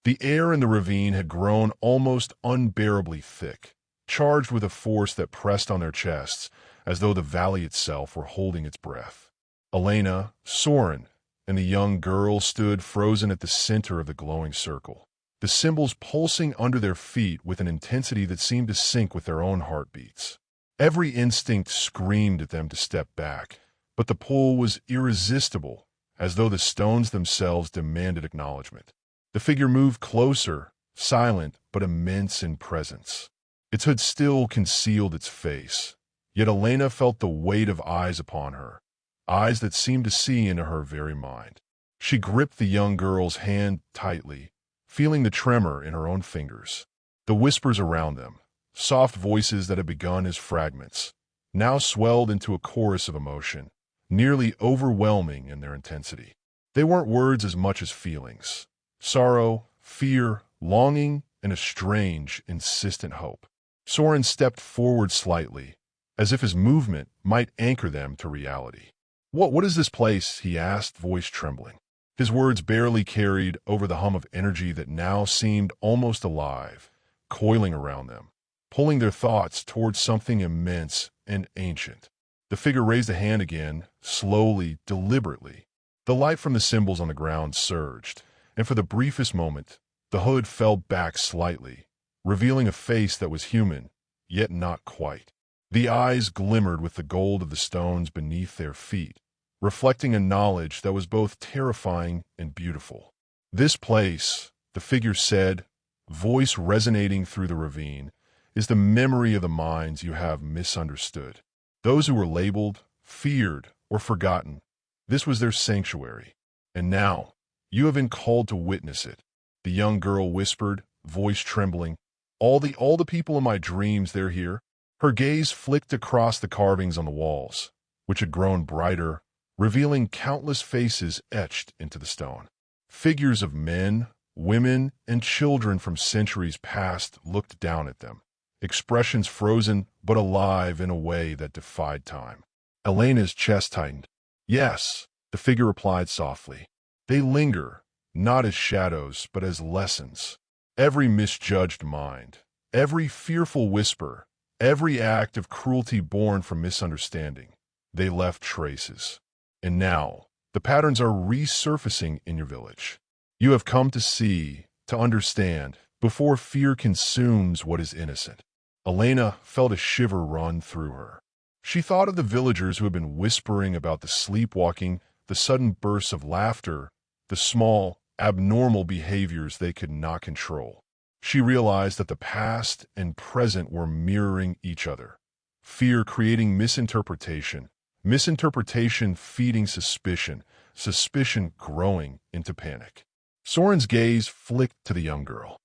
Speaker 1: The air in the ravine had grown almost unbearably thick, charged with a force that pressed on their chests as though the valley itself were holding its breath. Elena, Soren, and the young girl stood frozen at the center of the glowing circle, the symbols pulsing under their feet with an intensity that seemed to sync with their own heartbeats. Every instinct screamed at them to step back, but the pull was irresistible, as though the stones themselves demanded acknowledgement. The figure moved closer, silent but immense in presence. Its hood still concealed its face, yet Elena felt the weight of eyes upon her, eyes that seemed to see into her very mind. She gripped the young girl's hand tightly, feeling the tremor in her own fingers. The whispers around them, soft voices that had begun as fragments, now swelled into a chorus of emotion, nearly overwhelming in their intensity. They weren't words as much as feelings. Sorrow, fear, longing, and a strange, insistent hope. Soren stepped forward slightly, as if his movement might anchor them to reality. What is this place?" he asked, voice trembling. His words barely carried over the hum of energy that now seemed almost alive, coiling around them, pulling their thoughts towards something immense and ancient. The figure raised a hand again, slowly, deliberately. The light from the symbols on the ground surged, and for the briefest moment, the hood fell back slightly, revealing a face that was human, yet not quite. The eyes glimmered with the gold of the stones beneath their feet, reflecting a knowledge that was both terrifying and beautiful. "This place," the figure said, voice resonating through the ravine, "is the memory of the minds you have misunderstood. Those who were labeled, feared, or forgotten. This was their sanctuary. And now, you have been called to witness it." The young girl whispered, voice trembling, All the people in my dreams, they're here." Her gaze flicked across the carvings on the walls, which had grown brighter, revealing countless faces etched into the stone. Figures of men, women, and children from centuries past looked down at them, expressions frozen but alive in a way that defied time. Elena's chest tightened. "Yes," the figure replied softly. "They linger, not as shadows, but as lessons. Every misjudged mind, every fearful whisper, every act of cruelty born from misunderstanding, they left traces. And now, the patterns are resurfacing in your village. You have come to see, to understand, before fear consumes what is innocent." Elena felt a shiver run through her. She thought of the villagers who had been whispering about the sleepwalking, the sudden bursts of laughter, the small, abnormal behaviors they could not control. She realized that the past and present were mirroring each other. Fear creating misinterpretation, misinterpretation feeding suspicion, suspicion growing into panic. Soren's gaze flicked to the young girl.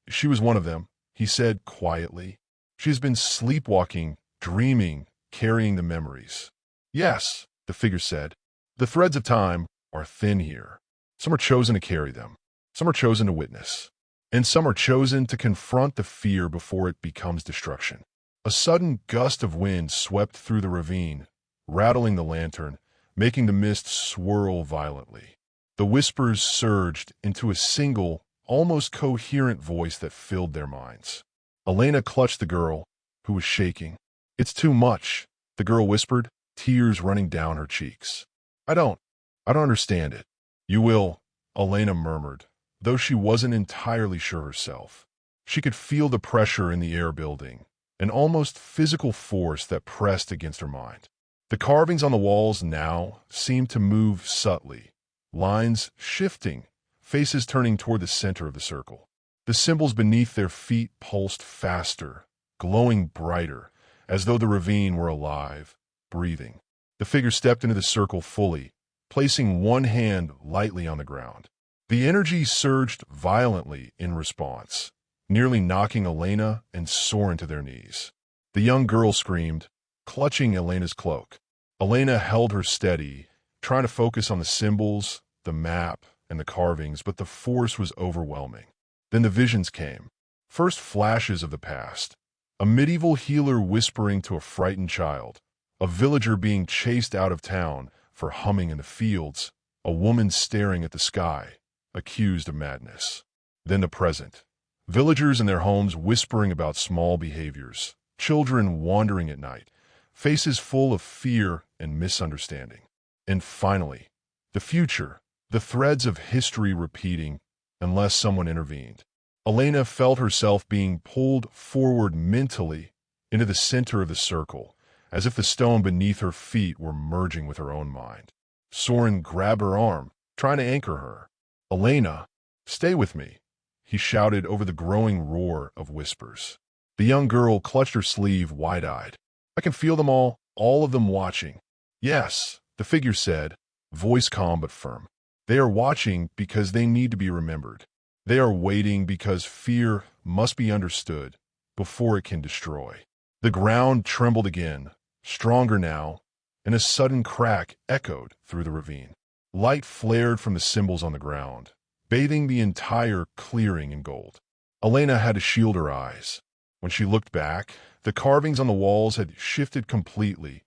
Speaker 1: She was one of them, he said quietly. She has been sleepwalking, dreaming, carrying the memories. "Yes," the figure said. "The threads of time are thin here. Some are chosen to carry them. Some are chosen to witness. And some are chosen to confront the fear before it becomes destruction." A sudden gust of wind swept through the ravine, rattling the lantern, making the mist swirl violently. The whispers surged into a single, almost coherent voice that filled their minds. Elena clutched the girl, who was shaking. "It's too much," the girl whispered, tears running down her cheeks. I don't understand it." "You will," Elena murmured, though she wasn't entirely sure herself. She could feel the pressure in the air building, an almost physical force that pressed against her mind. The carvings on the walls now seemed to move subtly, lines shifting, faces turning toward the center of the circle. The symbols beneath their feet pulsed faster, glowing brighter, as though the ravine were alive, breathing. The figure stepped into the circle fully, placing one hand lightly on the ground. The energy surged violently in response, nearly knocking Elena and Soren to their knees. The young girl screamed, clutching Elena's cloak. Elena held her steady, trying to focus on the symbols, the map, and the carvings, but the force was overwhelming. Then the visions came. First flashes of the past. A medieval healer whispering to a frightened child. A villager being chased out of town for humming in the fields. A woman staring at the sky, accused of madness. Then the present. Villagers in their homes whispering about small behaviors. Children wandering at night. Faces full of fear and misunderstanding. And finally, the future. The threads of history repeating unless someone intervened. Elena felt herself being pulled forward mentally into the center of the circle, as if the stone beneath her feet were merging with her own mind. Soren grabbed her arm, trying to anchor her. "Elena, stay with me," he shouted over the growing roar of whispers. The young girl clutched her sleeve wide-eyed. "I can feel them all of them watching." "Yes," the figure said, voice calm but firm. "They are watching because they need to be remembered. They are waiting because fear must be understood before it can destroy." The ground trembled again, stronger now, and a sudden crack echoed through the ravine. Light flared from the symbols on the ground, bathing the entire clearing in gold. Elena had to shield her eyes. When she looked back, the carvings on the walls had shifted completely.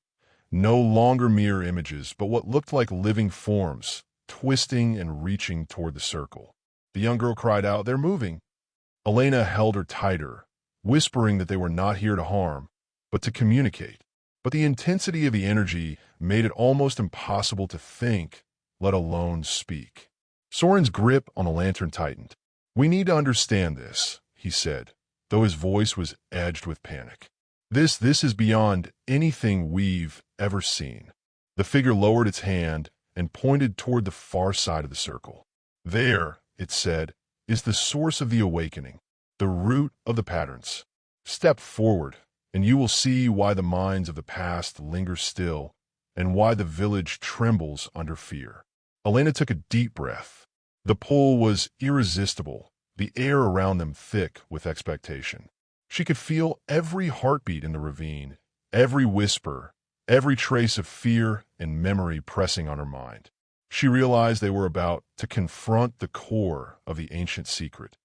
Speaker 1: No longer mere images, but what looked like living forms, twisting and reaching toward the circle. The young girl cried out, "They're moving." Elena held her tighter, whispering that they were not here to harm, but to communicate. But the intensity of the energy made it almost impossible to think, let alone speak. Soren's grip on the lantern tightened. "We need to understand this," he said, though his voice was edged with panic. This is beyond anything we've ever seen." The figure lowered its hand and pointed toward the far side of the circle. "There," it said, "is the source of the awakening, the root of the patterns. Step forward, and you will see why the minds of the past linger still and why the village trembles under fear." Elena took a deep breath. The pull was irresistible, the air around them thick with expectation. She could feel every heartbeat in the ravine, every whisper, every trace of fear and memory pressing on her mind. She realized they were about to confront the core of the ancient secret,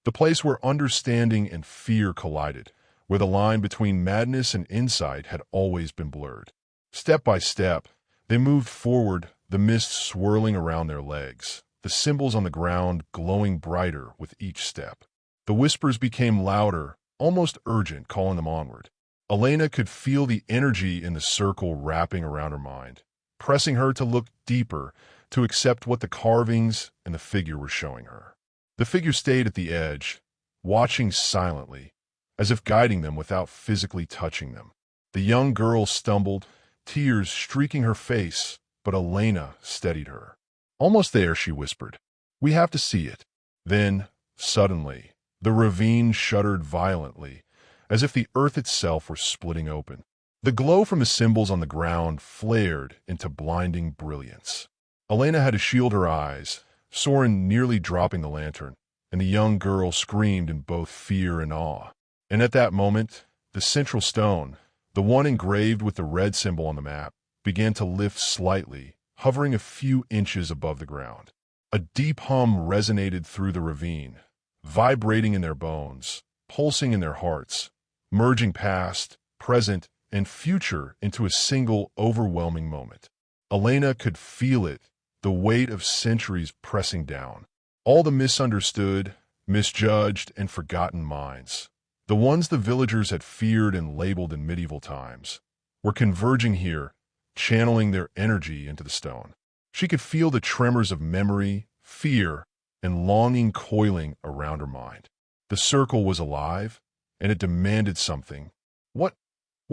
Speaker 1: the place where understanding and fear collided, where the line between madness and insight had always been blurred. Step by step, they moved forward, the mist swirling around their legs, the symbols on the ground glowing brighter with each step. The whispers became louder, almost urgent, calling them onward. Elena could feel the energy in the circle wrapping around her mind, pressing her to look deeper, to accept what the carvings and the figure were showing her. The figure stayed at the edge, watching silently, as if guiding them without physically touching them. The young girl stumbled, tears streaking her face, but Elena steadied her. "Almost there," she whispered. "We have to see it." Then, suddenly, the ravine shuddered violently, as if the earth itself were splitting open. The glow from the symbols on the ground flared into blinding brilliance. Elena had to shield her eyes, Soren nearly dropping the lantern, and the young girl screamed in both fear and awe. And at that moment, the central stone, the one engraved with the red symbol on the map, began to lift slightly, hovering a few inches above the ground. A deep hum resonated through the ravine, vibrating in their bones, pulsing in their hearts, merging past, present, and future into a single overwhelming moment. Elena could feel it, the weight of centuries pressing down. All the misunderstood, misjudged, and forgotten minds, the ones the villagers had feared and labeled in medieval times, were converging here, channeling their energy into the stone. She could feel the tremors of memory, fear, and longing coiling around her mind. The circle was alive, and it demanded something. What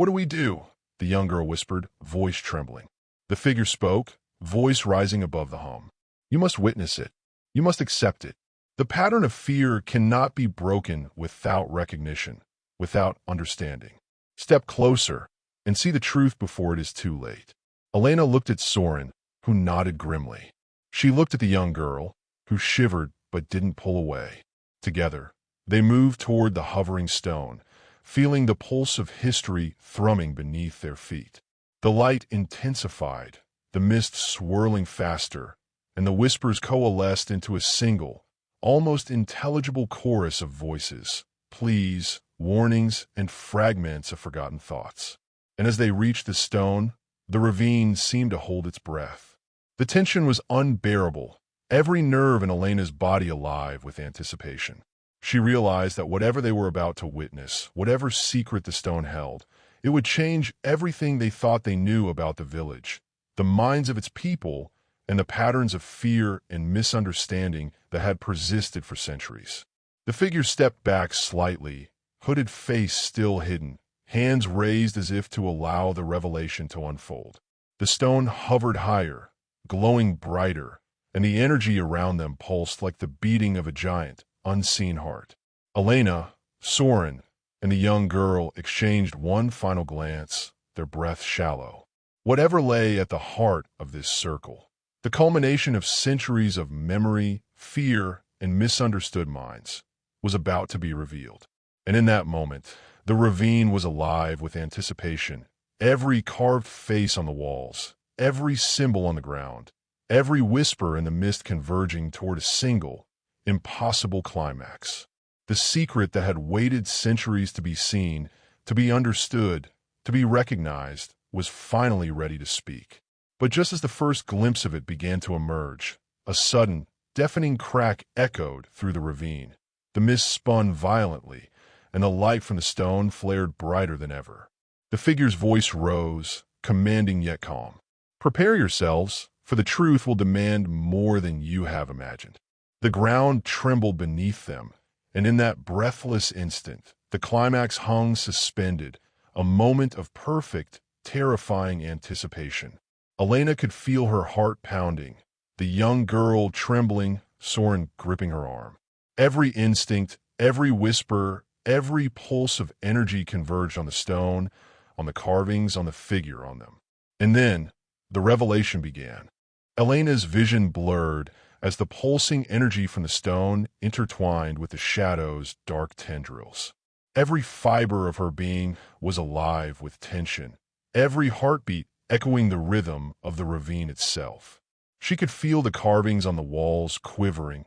Speaker 1: do we do?" the young girl whispered, voice trembling. The figure spoke, voice rising above the hum. "You must witness it. You must accept it. The pattern of fear cannot be broken without recognition, without understanding. Step closer and see the truth before it is too late." Elena looked at Soren, who nodded grimly. She looked at the young girl, who shivered but didn't pull away. Together, they moved toward the hovering stone, feeling the pulse of history thrumming beneath their feet. The light intensified, the mist swirling faster, and the whispers coalesced into a single, almost intelligible chorus of voices, pleas, warnings, and fragments of forgotten thoughts. And as they reached the stone, the ravine seemed to hold its breath. The tension was unbearable, every nerve in Elena's body alive with anticipation. She realized that whatever they were about to witness, whatever secret the stone held, it would change everything they thought they knew about the village, the minds of its people, and the patterns of fear and misunderstanding that had persisted for centuries. The figure stepped back slightly, hooded face still hidden, hands raised as if to allow the revelation to unfold. The stone hovered higher, glowing brighter, and the energy around them pulsed like the beating of a giant, unseen heart. Elena, Soren, and the young girl exchanged one final glance, their breath shallow. Whatever lay at the heart of this circle, the culmination of centuries of memory, fear, and misunderstood minds, was about to be revealed. And in that moment, the ravine was alive with anticipation. Every carved face on the walls, every symbol on the ground, every whisper in the mist converging toward a single, impossible climax. The secret that had waited centuries to be seen, to be understood, to be recognized, was finally ready to speak. But just as the first glimpse of it began to emerge, a sudden, deafening crack echoed through the ravine. The mist spun violently, and the light from the stone flared brighter than ever. The figure's voice rose, commanding yet calm. "Prepare yourselves, for the truth will demand more than you have imagined." The ground trembled beneath them, and in that breathless instant, the climax hung suspended, a moment of perfect, terrifying anticipation. Elena could feel her heart pounding, the young girl trembling, Soren gripping her arm. Every instinct, every whisper, every pulse of energy converged on the stone, on the carvings, on the figure on them. And then, the revelation began. Elena's vision blurred as the pulsing energy from the stone intertwined with the shadow's dark tendrils. Every fiber of her being was alive with tension, every heartbeat echoing the rhythm of the ravine itself. She could feel the carvings on the walls quivering,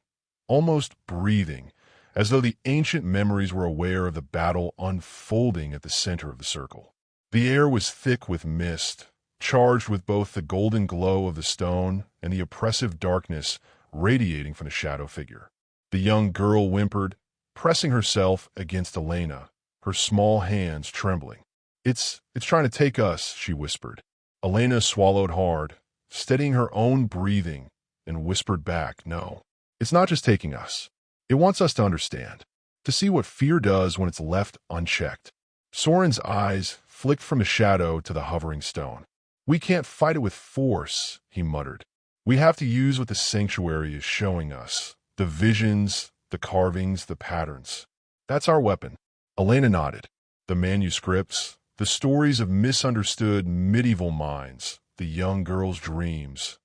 Speaker 1: almost breathing, as though the ancient memories were aware of the battle unfolding at the center of the circle. The air was thick with mist, charged with both the golden glow of the stone and the oppressive darkness radiating from the shadow figure. The young girl whimpered, pressing herself against Elena, her small hands trembling. It's trying to take us," she whispered. Elena swallowed hard, steadying her own breathing, and whispered back, "No, it's not just taking us. It wants us to understand, to see what fear does when it's left unchecked." Soren's eyes flicked from the shadow to the hovering stone. "We can't fight it with force," he muttered. "We have to use what the sanctuary is showing us, the visions, the carvings, the patterns. That's our weapon." Elena nodded. The manuscripts, the stories of misunderstood medieval minds, the young girl's dreams,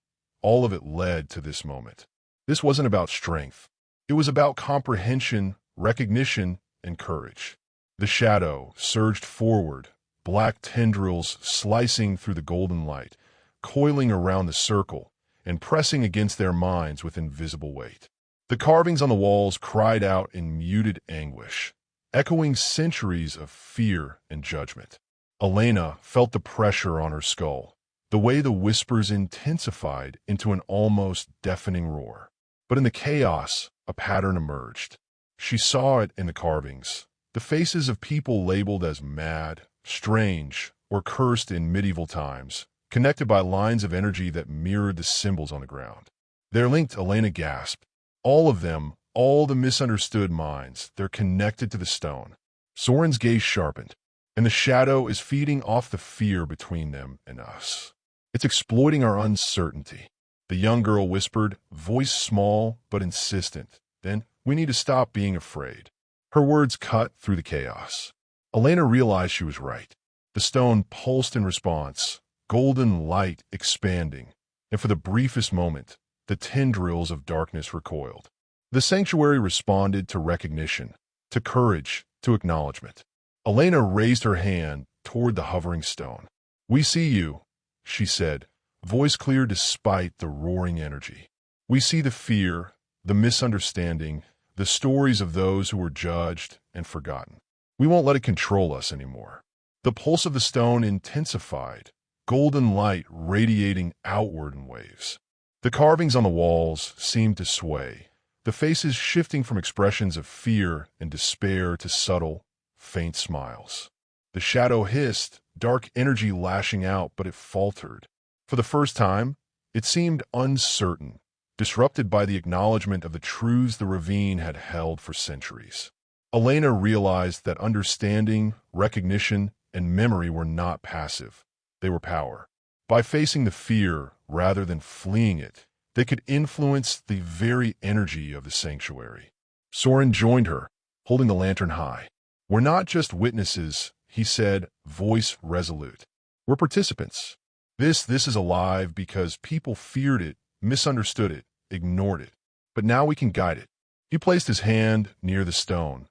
Speaker 1: all of it led to this moment. This wasn't about strength. It was about comprehension, recognition, and courage. The shadow surged forward, black tendrils slicing through the golden light, coiling around the circle, and pressing against their minds with invisible weight. The carvings on the walls cried out in muted anguish, echoing centuries of fear and judgment. Elena felt the pressure on her skull, the way the whispers intensified into an almost deafening roar. But in the chaos, a pattern emerged. She saw it in the carvings, the faces of people labeled as mad, strange, or cursed in medieval times, connected by lines of energy that mirrored the symbols on the ground. They're linked, Elena gasped. All of them, all the misunderstood minds, they're connected to the stone. Soren's gaze sharpened, and the shadow is feeding off the fear between them and us. It's exploiting our uncertainty. The young girl whispered, voice small but insistent. Then, we need to stop being afraid. Her words cut through the chaos. Elena realized she was right. The stone pulsed in response, golden light expanding, and for the briefest moment, the tendrils of darkness recoiled. The sanctuary responded to recognition, to courage, to acknowledgement. Elena raised her hand toward the hovering stone. "We see you," she said, voice clear despite the roaring energy. "We see the fear, the misunderstanding, the stories of those who were judged and forgotten. We won't let it control us anymore." The pulse of the stone intensified, golden light radiating outward in waves. The carvings on the walls seemed to sway, the faces shifting from expressions of fear and despair to subtle, faint smiles. The shadow hissed, dark energy lashing out, but it faltered. For the first time, it seemed uncertain, disrupted by the acknowledgement of the truths the ravine had held for centuries. Elena realized that understanding, recognition, and memory were not passive. They were power. By facing the fear rather than fleeing it, they could influence the very energy of the sanctuary. Soren joined her, holding the lantern high. "We're not just witnesses," he said, voice resolute. "We're participants. This is alive because people feared it, misunderstood it, ignored it. But now we can guide it." He placed his hand near the stone,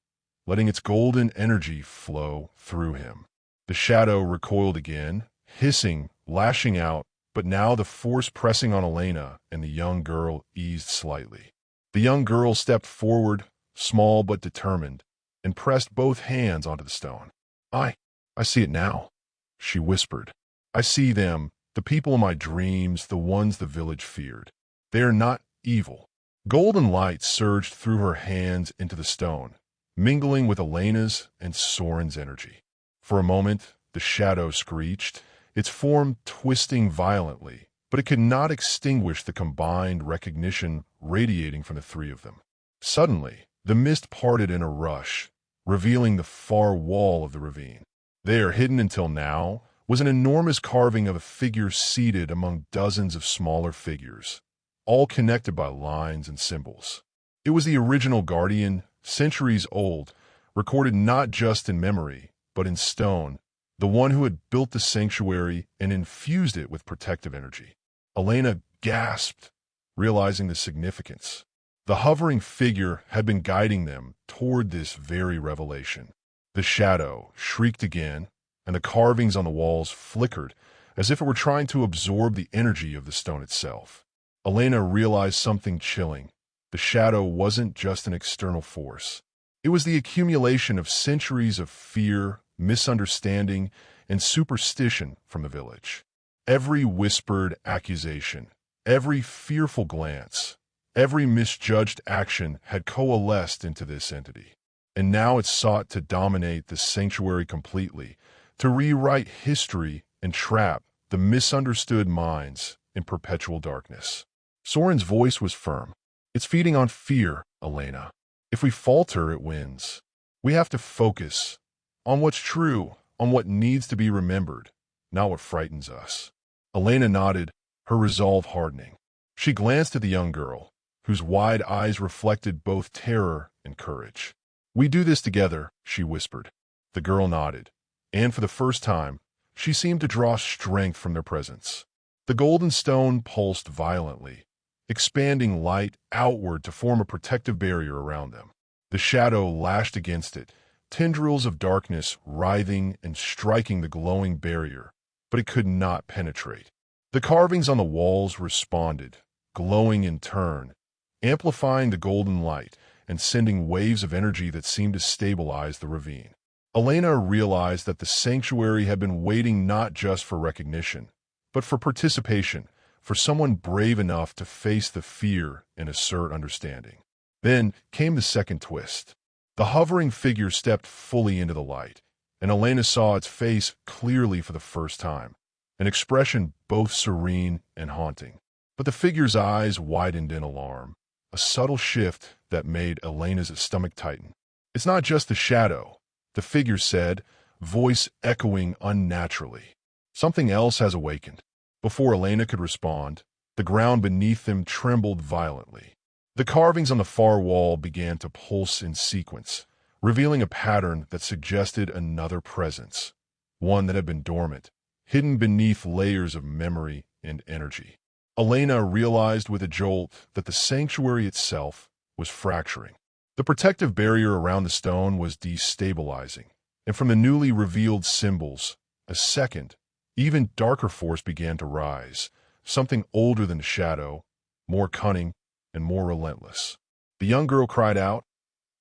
Speaker 1: letting its golden energy flow through him. The shadow recoiled again, hissing, lashing out, but now the force pressing on Elena and the young girl eased slightly. The young girl stepped forward, small but determined, and pressed both hands onto the stone. I see it now," she whispered. "I see them, the people in my dreams, the ones the village feared. They are not evil." Golden light surged through her hands into the stone, mingling with Elena's and Soren's energy. For a moment, the shadow screeched, its form twisting violently, but it could not extinguish the combined recognition radiating from the three of them. Suddenly, the mist parted in a rush, revealing the far wall of the ravine. There, hidden until now, was an enormous carving of a figure seated among dozens of smaller figures, all connected by lines and symbols. It was the original guardian, centuries old, recorded not just in memory, but in stone, the one who had built the sanctuary and infused it with protective energy. Elena gasped, realizing the significance. The hovering figure had been guiding them toward this very revelation. The shadow shrieked again, and the carvings on the walls flickered as if it were trying to absorb the energy of the stone itself. Elena realized something chilling. The shadow wasn't just an external force. It was the accumulation of centuries of fear, misunderstanding, and superstition from the village. Every whispered accusation, every fearful glance, every misjudged action had coalesced into this entity. And now it sought to dominate the sanctuary completely, to rewrite history and trap the misunderstood minds in perpetual darkness. Soren's voice was firm. "It's feeding on fear, Elena. If we falter, it wins. We have to focus on what's true, on what needs to be remembered, not what frightens us." Elena nodded, her resolve hardening. She glanced at the young girl, whose wide eyes reflected both terror and courage. "We do this together," she whispered. The girl nodded, and for the first time, she seemed to draw strength from their presence. The golden stone pulsed violently, expanding light outward to form a protective barrier around them. The shadow lashed against it, tendrils of darkness writhing and striking the glowing barrier, but it could not penetrate. The carvings on the walls responded, glowing in turn, amplifying the golden light and sending waves of energy that seemed to stabilize the ravine. Elena realized that the sanctuary had been waiting not just for recognition, but for participation, for someone brave enough to face the fear and assert understanding. Then came the second twist. The hovering figure stepped fully into the light, and Elena saw its face clearly for the first time, an expression both serene and haunting. But the figure's eyes widened in alarm, a subtle shift that made Elena's stomach tighten. "It's not just the shadow," the figure said, voice echoing unnaturally. "Something else has awakened." Before Elena could respond, the ground beneath them trembled violently. The carvings on the far wall began to pulse in sequence, revealing a pattern that suggested another presence, one that had been dormant, hidden beneath layers of memory and energy. Elena realized with a jolt that the sanctuary itself was fracturing. The protective barrier around the stone was destabilizing, and from the newly revealed symbols, a second, even darker force began to rise, something older than the shadow, more cunning, and more relentless. The young girl cried out,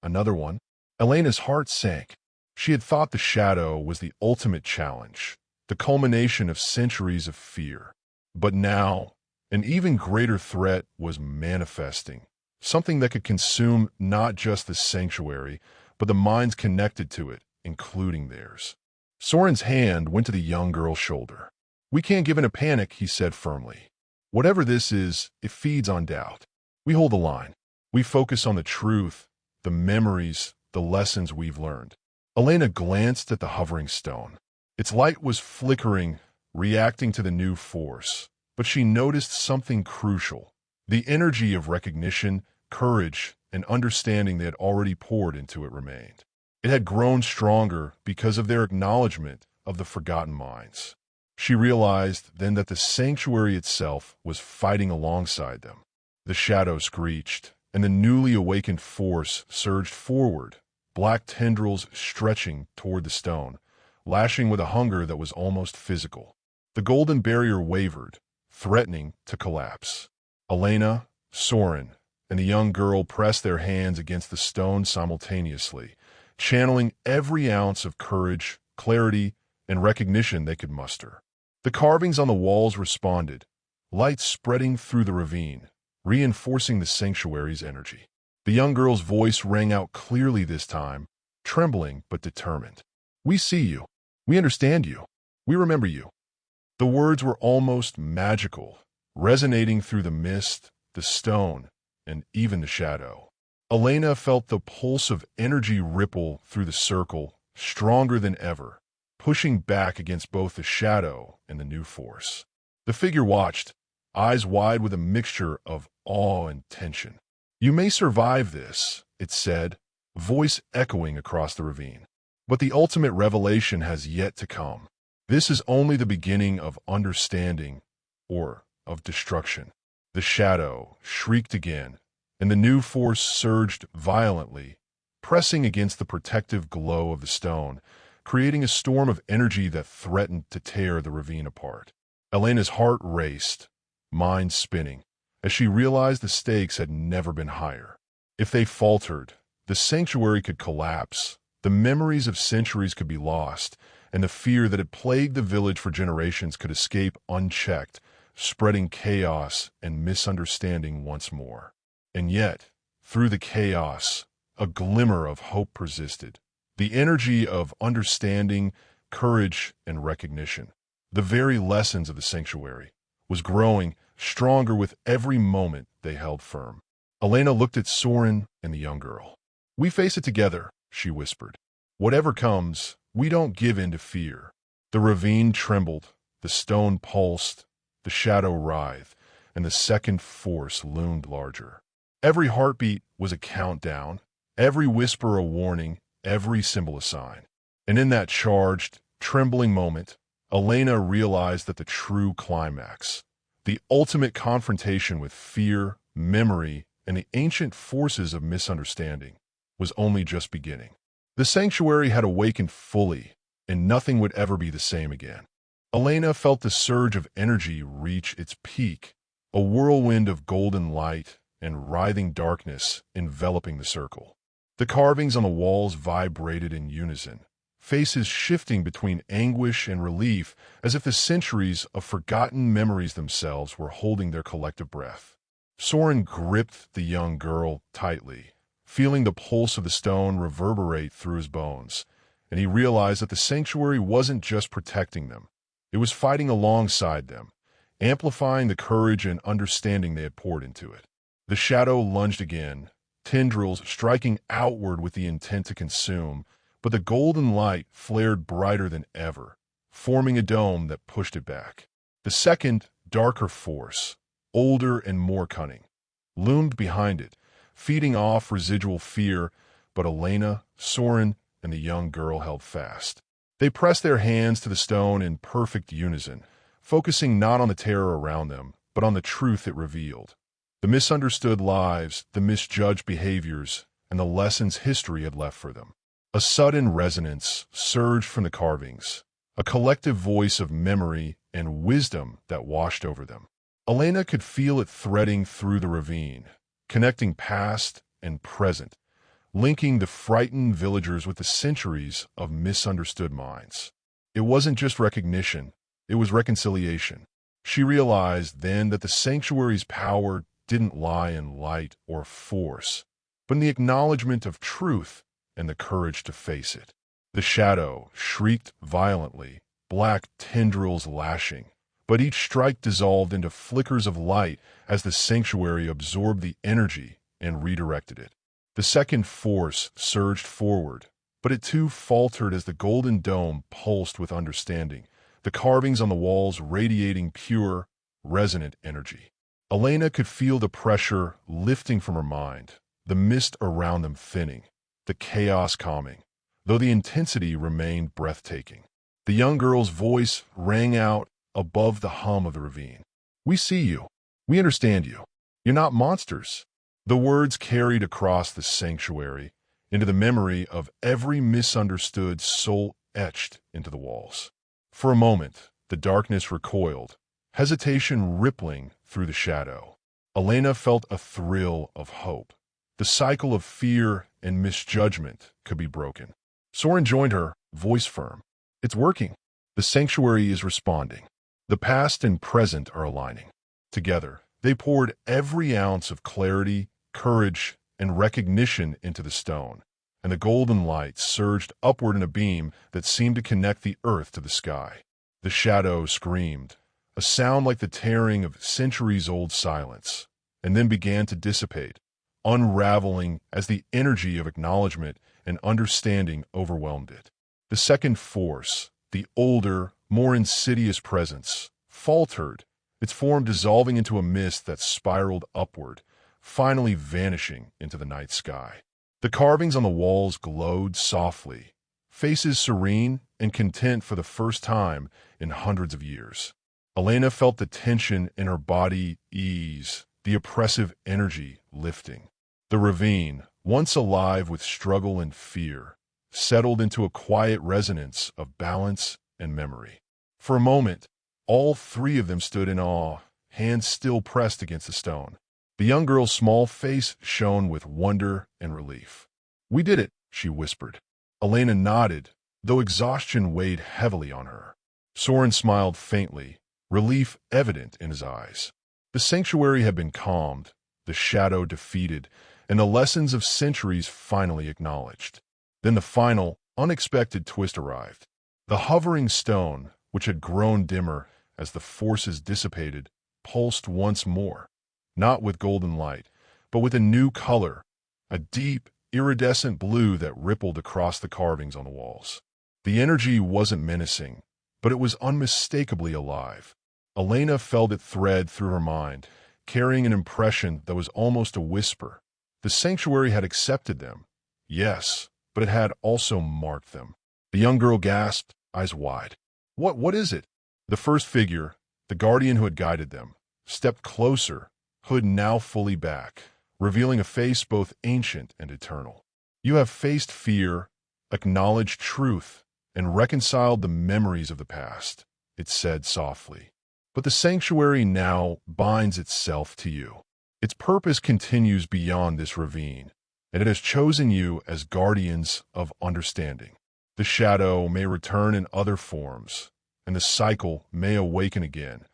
Speaker 1: "Another one." Elena's heart sank. She had thought the shadow was the ultimate challenge, the culmination of centuries of fear. But now, an even greater threat was manifesting, something that could consume not just the sanctuary, but the minds connected to it, including theirs. Soren's hand went to the young girl's shoulder. "We can't give in a panic," he said firmly. "Whatever this is, it feeds on doubt. We hold the line. We focus on the truth, the memories, the lessons we've learned." Elena glanced at the hovering stone. Its light was flickering, reacting to the new force. But she noticed something crucial. The energy of recognition, courage, and understanding they had already poured into it remained. It had grown stronger because of their acknowledgement of the forgotten minds. She realized then that the sanctuary itself was fighting alongside them. The shadow screeched, and the newly awakened force surged forward, black tendrils stretching toward the stone, lashing with a hunger that was almost physical. The golden barrier wavered, threatening to collapse. Elena, Soren, and the young girl pressed their hands against the stone simultaneously, channeling every ounce of courage, clarity, and recognition they could muster. The carvings on the walls responded, light spreading through the ravine, reinforcing the sanctuary's energy. The young girl's voice rang out clearly this time, trembling but determined. "We see you. We understand you. We remember you." The words were almost magical, resonating through the mist, the stone, and even the shadow. Elena felt the pulse of energy ripple through the circle, stronger than ever, pushing back against both the shadow and the new force. The figure watched, eyes wide with a mixture of awe and tension. "You may survive this," it said, voice echoing across the ravine. "But the ultimate revelation has yet to come. This is only the beginning of understanding, or of destruction." The shadow shrieked again, and the new force surged violently, pressing against the protective glow of the stone, creating a storm of energy that threatened to tear the ravine apart. Elena's heart raced, mind spinning, as she realized the stakes had never been higher. If they faltered, the sanctuary could collapse, the memories of centuries could be lost, and the fear that had plagued the village for generations could escape unchecked, spreading chaos and misunderstanding once more. And yet, through the chaos, a glimmer of hope persisted. The energy of understanding, courage, and recognition. The very lessons of the sanctuary was growing stronger with every moment they held firm. Elena looked at Soren and the young girl. "We face it together," she whispered. "Whatever comes, we don't give in to fear." The ravine trembled, the stone pulsed, the shadow writhed, and the second force loomed larger. Every heartbeat was a countdown, every whisper a warning, every symbol a sign. And in that charged, trembling moment, Elena realized that the true climax, the ultimate confrontation with fear, memory, and the ancient forces of misunderstanding, was only just beginning. The sanctuary had awakened fully, and nothing would ever be the same again. Elena felt the surge of energy reach its peak, a whirlwind of golden light and writhing darkness enveloping the circle. The carvings on the walls vibrated in unison, faces shifting between anguish and relief as if the centuries of forgotten memories themselves were holding their collective breath. Soren gripped the young girl tightly, feeling the pulse of the stone reverberate through his bones, and he realized that the sanctuary wasn't just protecting them. It was fighting alongside them, amplifying the courage and understanding they had poured into it. The shadow lunged again, tendrils striking outward with the intent to consume, but the golden light flared brighter than ever, forming a dome that pushed it back. The second, darker force, older and more cunning, loomed behind it, feeding off residual fear, but Elena, Soren, and the young girl held fast. They pressed their hands to the stone in perfect unison, focusing not on the terror around them, but on the truth it revealed. The misunderstood lives, the misjudged behaviors, and the lessons history had left for them. A sudden resonance surged from the carvings, a collective voice of memory and wisdom that washed over them. Elena could feel it threading through the ravine, connecting past and present, linking the frightened villagers with the centuries of misunderstood minds. It wasn't just recognition, it was reconciliation. She realized then that the sanctuary's power didn't lie in light or force, but in the acknowledgement of truth and the courage to face it. The shadow shrieked violently, black tendrils lashing, but each strike dissolved into flickers of light as the sanctuary absorbed the energy and redirected it. The second force surged forward, but it too faltered as the golden dome pulsed with understanding, the carvings on the walls radiating pure, resonant energy. Elena could feel the pressure lifting from her mind, the mist around them thinning, the chaos calming, though the intensity remained breathtaking. The young girl's voice rang out above the hum of the ravine. "We see you. We understand you. You're not monsters." The words carried across the sanctuary into the memory of every misunderstood soul etched into the walls. For a moment, the darkness recoiled, hesitation rippling through the shadow. Elena felt a thrill of hope. The cycle of fear and misjudgment could be broken. Soren joined her, voice firm. "It's working. The sanctuary is responding. The past and present are aligning." Together, they poured every ounce of clarity, courage, and recognition into the stone, and the golden light surged upward in a beam that seemed to connect the earth to the sky. The shadow screamed, a sound like the tearing of centuries-old silence, and then began to dissipate, unraveling as the energy of acknowledgement and understanding overwhelmed it. The second force, the older, more insidious presence, faltered, its form dissolving into a mist that spiraled upward, finally vanishing into the night sky. The carvings on the walls glowed softly, faces serene and content for the first time in hundreds of years. Elena felt the tension in her body ease, the oppressive energy lifting. The ravine, once alive with struggle and fear, settled into a quiet resonance of balance and memory. For a moment, all three of them stood in awe, hands still pressed against the stone. The young girl's small face shone with wonder and relief. "We did it," she whispered. Elena nodded, though exhaustion weighed heavily on her. Soren smiled faintly, relief evident in his eyes. The sanctuary had been calmed, the shadow defeated, and the lessons of centuries finally acknowledged. Then the final, unexpected twist arrived. The hovering stone, which had grown dimmer as the forces dissipated, pulsed once more, not with golden light, but with a new color, a deep, iridescent blue that rippled across the carvings on the walls. The energy wasn't menacing, but it was unmistakably alive. Elena felt it thread through her mind, carrying an impression that was almost a whisper. The sanctuary had accepted them, yes, but it had also marked them. The young girl gasped, eyes wide. What is it?" The first figure, the guardian who had guided them, stepped closer, hood now fully back, revealing a face both ancient and eternal. "You have faced fear, acknowledged truth, and reconciled the memories of the past," it said softly. "But the sanctuary now binds itself to you. Its purpose continues beyond this ravine, and it has chosen you as guardians of understanding. The shadow may return in other forms, and the cycle may awaken again,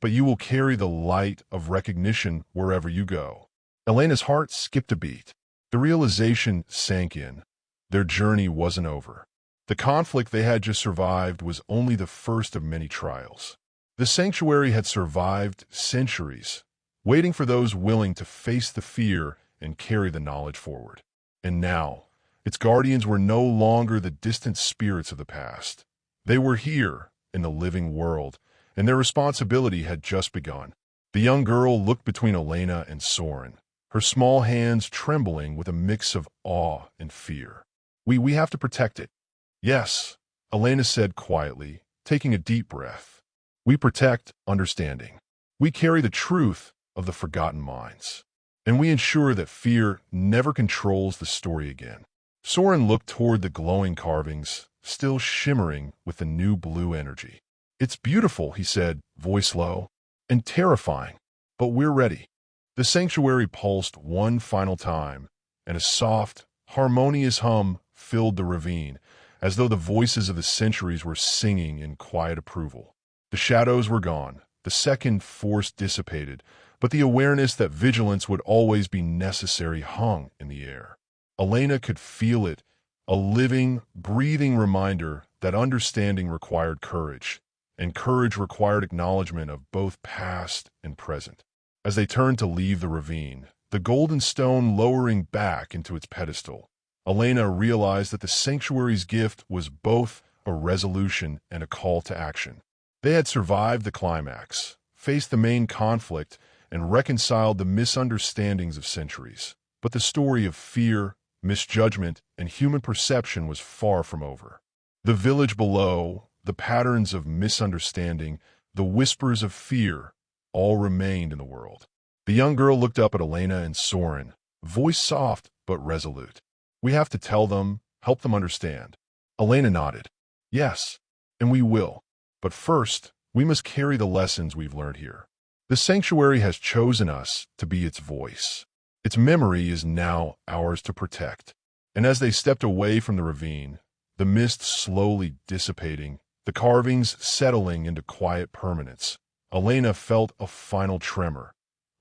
Speaker 1: but you will carry the light of recognition wherever you go." Elena's heart skipped a beat. The realization sank in. Their journey wasn't over. The conflict they had just survived was only the first of many trials. The sanctuary had survived centuries, waiting for those willing to face the fear and carry the knowledge forward. And now, its guardians were no longer the distant spirits of the past. They were here, in the living world, and their responsibility had just begun. The young girl looked between Elena and Soren, her small hands trembling with a mix of awe and fear. We have to protect it." "Yes," Elena said quietly, taking a deep breath. "We protect understanding." We carry the truth of the forgotten minds, and we ensure that fear never controls the story again. Soren looked toward the glowing carvings, still shimmering with the new blue energy. "It's beautiful," he said, voice low, "and terrifying, but we're ready." The sanctuary pulsed one final time, and a soft, harmonious hum filled the ravine, as though the voices of the centuries were singing in quiet approval. The shadows were gone, the second force dissipated, but the awareness that vigilance would always be necessary hung in the air. Elena could feel it, a living, breathing reminder that understanding required courage, and courage required acknowledgement of both past and present. As they turned to leave the ravine, the golden stone lowering back into its pedestal, Elena realized that the sanctuary's gift was both a resolution and a call to action. They had survived the climax, faced the main conflict, and reconciled the misunderstandings of centuries. But the story of fear, misjudgment, and human perception was far from over. The village below, the patterns of misunderstanding, the whispers of fear, all remained in the world. The young girl looked up at Elena and Soren, voice soft but resolute. "We have to tell them, help them understand." Elena nodded. "Yes, and we will. But first, we must carry the lessons we've learned here. The sanctuary has chosen us to be its voice. Its memory is now ours to protect." And as they stepped away from the ravine, the mist slowly dissipating, the carvings settling into quiet permanence, Elena felt a final tremor,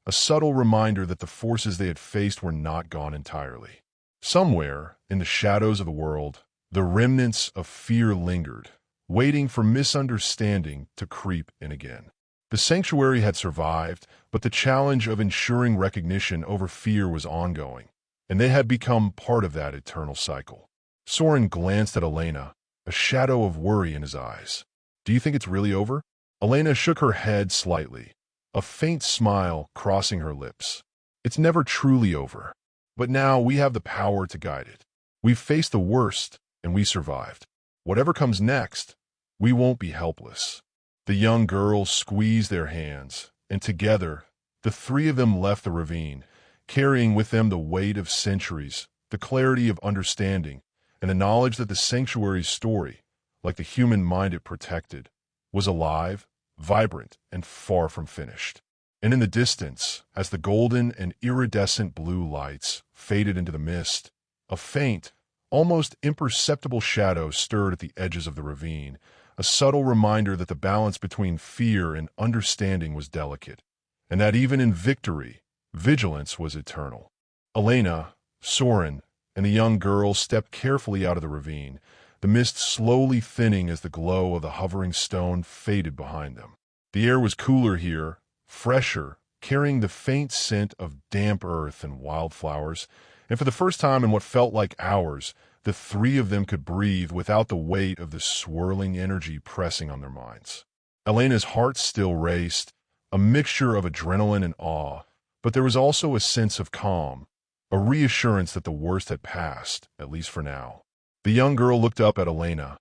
Speaker 1: a subtle reminder that the forces they had faced were not gone entirely. Somewhere, in the shadows of the world, the remnants of fear lingered, waiting for misunderstanding to creep in again. The sanctuary had survived, but the challenge of ensuring recognition over fear was ongoing, and they had become part of that eternal cycle. Soren glanced at Elena, a shadow of worry in his eyes. "Do you think it's really over?" Elena shook her head slightly, a faint smile crossing her lips. "It's never truly over, but now we have the power to guide it. We've faced the worst, and we survived. Whatever comes next, we won't be helpless." The young girls squeezed their hands, and together, the three of them left the ravine, carrying with them the weight of centuries, the clarity of understanding, and the knowledge that the sanctuary's story, like the human mind it protected, was alive, vibrant, and far from finished. And in the distance, as the golden and iridescent blue lights faded into the mist, a faint, almost imperceptible shadow stirred at the edges of the ravine, a subtle reminder that the balance between fear and understanding was delicate, and that even in victory, vigilance was eternal. Elena, Soren, and the young girl stepped carefully out of the ravine, the mist slowly thinning as the glow of the hovering stone faded behind them. The air was cooler here, fresher, carrying the faint scent of damp earth and wildflowers, and for the first time in what felt like hours, the three of them could breathe without the weight of the swirling energy pressing on their minds. Elena's heart still raced, a mixture of adrenaline and awe, but there was also a sense of calm, a reassurance that the worst had passed, at least for now. The young girl looked up at Elena,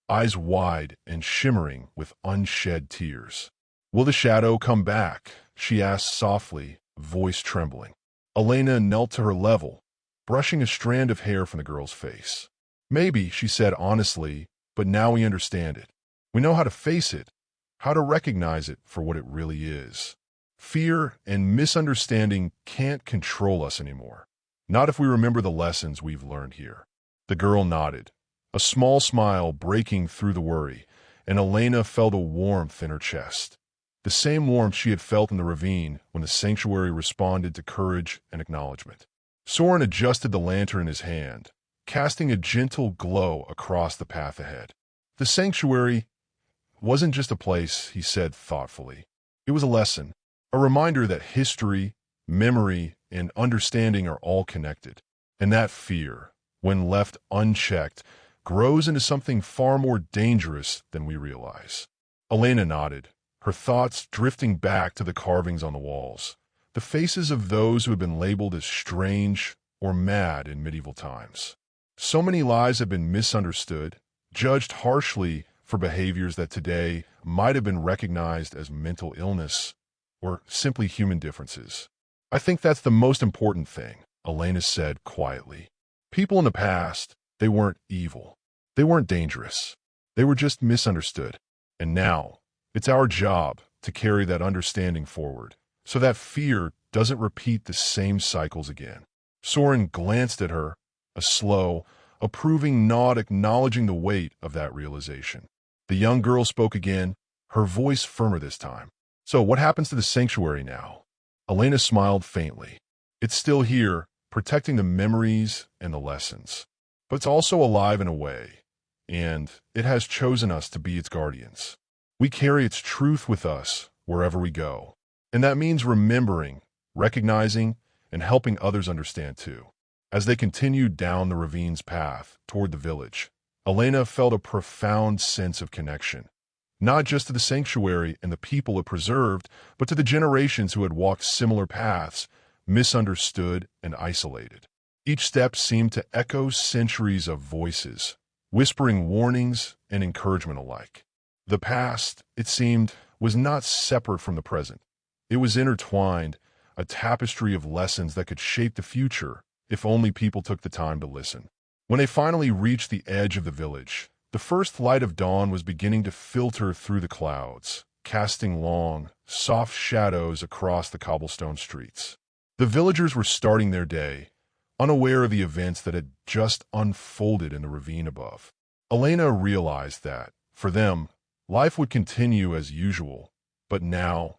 Speaker 1: eyes wide and shimmering with unshed tears. "Will the shadow come back?" she asked softly, voice trembling. Elena knelt to her level, brushing a strand of hair from the girl's face. "Maybe," she said honestly, "but now we understand it. We know how to face it, how to recognize it for what it really is. Fear and misunderstanding can't control us anymore. Not if we remember the lessons we've learned here." The girl nodded, a small smile breaking through the worry, and Elena felt a warmth in her chest. The same warmth she had felt in the ravine when the sanctuary responded to courage and acknowledgement. Soren adjusted the lantern in his hand, casting a gentle glow across the path ahead. The sanctuary wasn't just a place, he said thoughtfully. It was a lesson, a reminder that history, memory, and understanding are all connected, and that fear, when left unchecked, grows into something far more dangerous than we realize. Elena nodded, her thoughts drifting back to the carvings on the walls, the faces of those who had been labeled as strange or mad in medieval times. So many lives have been misunderstood, judged harshly for behaviors that today might have been recognized as mental illness or simply human differences? I think that's the most important thing, Elena said quietly. People in the past, they weren't evil. They weren't dangerous. They were just misunderstood. And now, it's our job to carry that understanding forward, so that fear doesn't repeat the same cycles again. Soren glanced at her, a slow, approving nod acknowledging the weight of that realization. The young girl spoke again, her voice firmer this time. So what happens to the sanctuary now? Elena smiled faintly. It's still here, protecting the memories and the lessons. But it's also alive in a way, and it has chosen us to be its guardians. We carry its truth with us wherever we go. And that means remembering, recognizing, and helping others understand too. As they continued down the ravine's path toward the village, Elena felt a profound sense of connection, not just to the sanctuary and the people it preserved, but to the generations who had walked similar paths, misunderstood and isolated. Each step seemed to echo centuries of voices, whispering warnings and encouragement alike. The past, it seemed, was not separate from the present. It was intertwined, a tapestry of lessons that could shape the future if only people took the time to listen. When they finally reached the edge of the village, the first light of dawn was beginning to filter through the clouds, casting long, soft shadows across the cobblestone streets. The villagers were starting their day, unaware of the events that had just unfolded in the ravine above. Elena realized that, for them, life would continue as usual, but now,